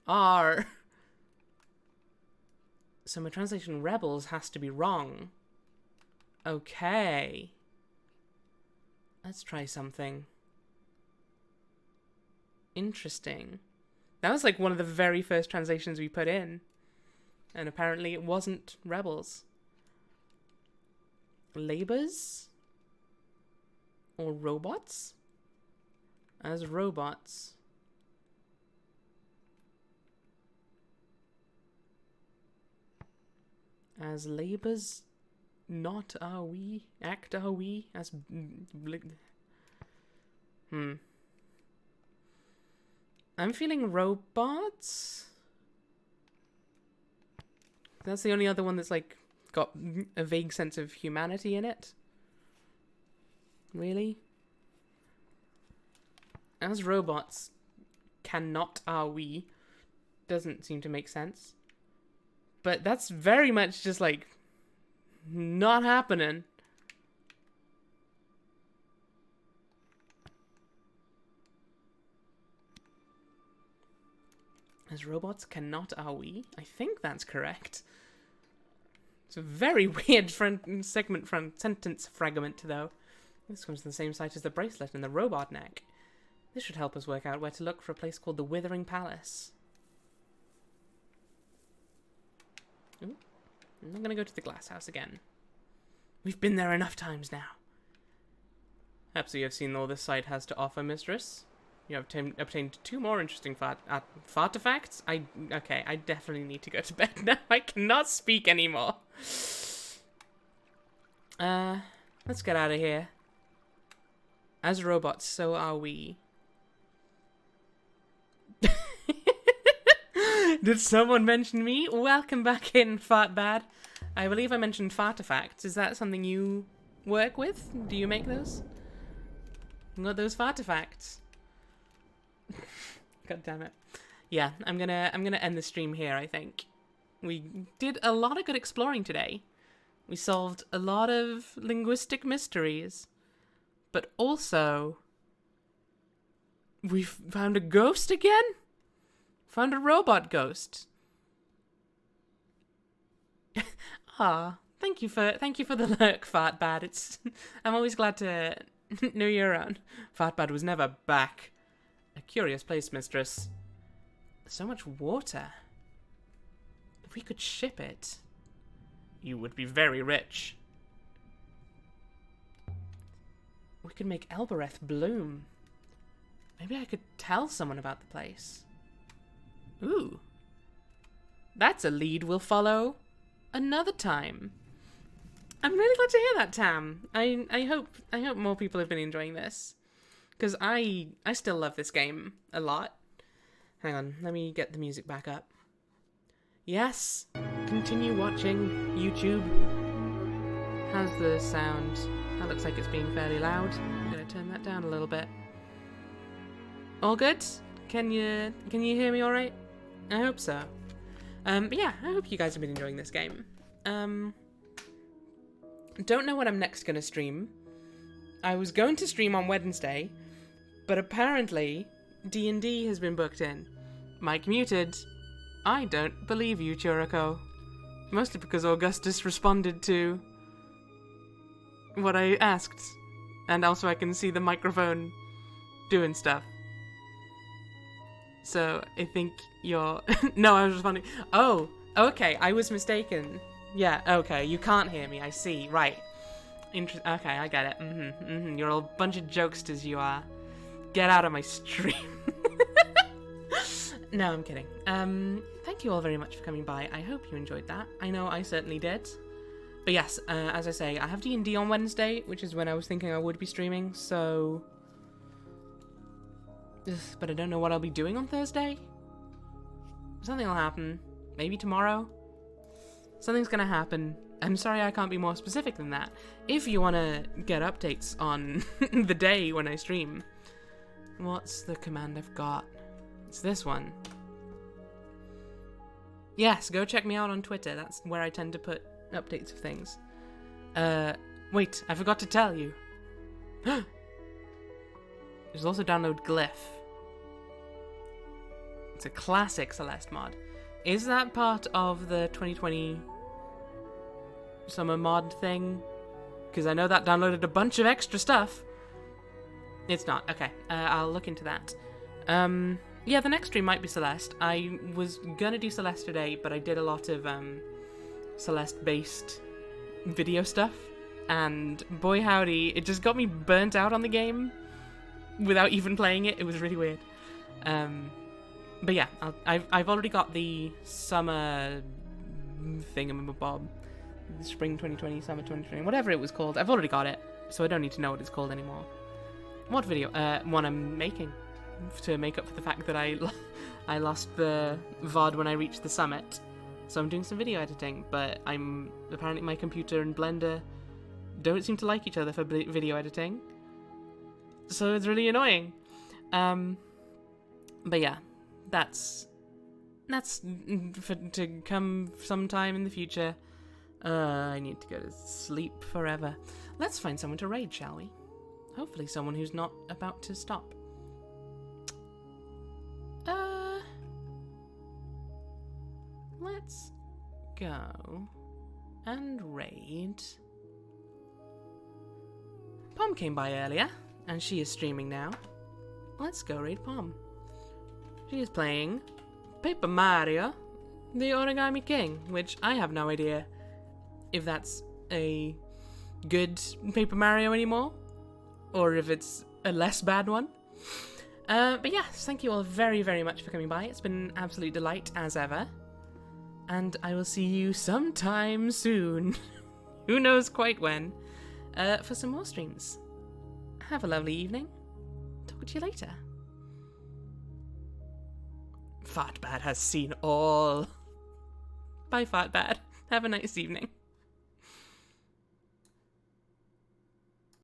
are... So my translation rebels has to be wrong. Okay. Let's try something. Interesting. That was like one of the very first translations we put in. And apparently it wasn't rebels. Labors? Or robots? As robots. As labors, not are we? Act are we? As... I'm feeling robots? That's the only other one that's, like, got a vague sense of humanity in it. Really? As robots, cannot are we? Doesn't seem to make sense. But that's very much just, like, not happening. As robots cannot are we? I think that's correct. It's a very weird sentence fragment, though. This comes from the same site as the bracelet and the robot neck. This should help us work out where to look for a place called the Withering Palace. Ooh. I'm not going to go to the glass house again. We've been there enough times now. Perhaps you have seen all this site has to offer, mistress. You have obtained 2 more interesting fartifacts. Okay, I definitely need to go to bed now. I cannot speak anymore. Let's get out of here. As robots, so are we. Did someone mention me? Welcome back in, Fartbad. I believe I mentioned fartifacts. Is that something you work with? Do you make those? Got those fartifacts. God damn it. Yeah, I'm gonna end the stream here, I think. We did a lot of good exploring today. We solved a lot of linguistic mysteries. But also, we found a ghost again? Found a robot ghost. Ah, thank you for the lurk, Fartbad. I'm always glad to know you're around. Fartbad was never back. A curious place, mistress. So much water. If we could ship it, you would be very rich. We could make Elbereth bloom. Maybe I could tell someone about the place. Ooh. That's a lead we'll follow another time. I'm really glad to hear that, Tam. I hope more people have been enjoying this. Because I still love this game a lot. Hang on, let me get the music back up. Yes, continue watching YouTube. How's the sound? That looks like it's being fairly loud. I'm gonna turn that down a little bit. All good? Can you hear me all right? I hope so. But yeah, I hope you guys have been enjoying this game. Don't know what I'm next gonna stream. I was going to stream on Wednesday, but apparently D&D has been booked in. Mic muted. I don't believe you, Churiko. Mostly because Augustus responded to what I asked. And also I can see the microphone doing stuff. So I think you're... No, I was responding. Oh, okay, I was mistaken. Yeah, okay, you can't hear me, I see. Right. Okay, I get it. You're a bunch of jokesters, you are. Get out of my stream. No, I'm kidding. Thank you all very much for coming by. I hope you enjoyed that. I know I certainly did. But yes, as I say, I have D&D on Wednesday, which is when I was thinking I would be streaming, so... But I don't know what I'll be doing on Thursday. Something will happen. Maybe tomorrow. Something's gonna happen. I'm sorry I can't be more specific than that. If you want to get updates on the day when I stream. What's the command I've got? It's this one. Yes, go check me out on Twitter. That's where I tend to put updates of things. Wait, I forgot to tell you. There's also download Glyph. It's a classic Celeste mod. Is that part of the 2020 summer mod thing? Because I know that downloaded a bunch of extra stuff. It's not. Okay, I'll look into that. Yeah, the next stream might be Celeste. I was gonna do Celeste today, but I did a lot of Celeste-based video stuff. And boy howdy, it just got me burnt out on the game without even playing it. It was really weird. But yeah, I've already got the summer thingamabob. Spring 2020, summer 2020, whatever it was called. I've already got it, so I don't need to know what it's called anymore. What video? One I'm making to make up for the fact that I lost the VOD when I reached the summit. So I'm doing some video editing, but apparently my computer and Blender don't seem to like each other for video editing. So it's really annoying. But yeah, that's That's to come sometime in the future. I need to go to sleep forever. Let's find someone to raid, shall we? Hopefully someone who's not about to stop. Let's go and raid. Pom came by earlier, and she is streaming now. Let's go raid Pom. She is playing Paper Mario, the Origami King, which I have no idea if that's a good Paper Mario anymore, or if it's a less bad one. But yes, thank you all very, very much for coming by. It's been an absolute delight as ever. And I will see you sometime soon. Who knows quite when. For some more streams. Have a lovely evening. Talk to you later. Fartbad has seen all. Bye, Fartbad. Have a nice evening.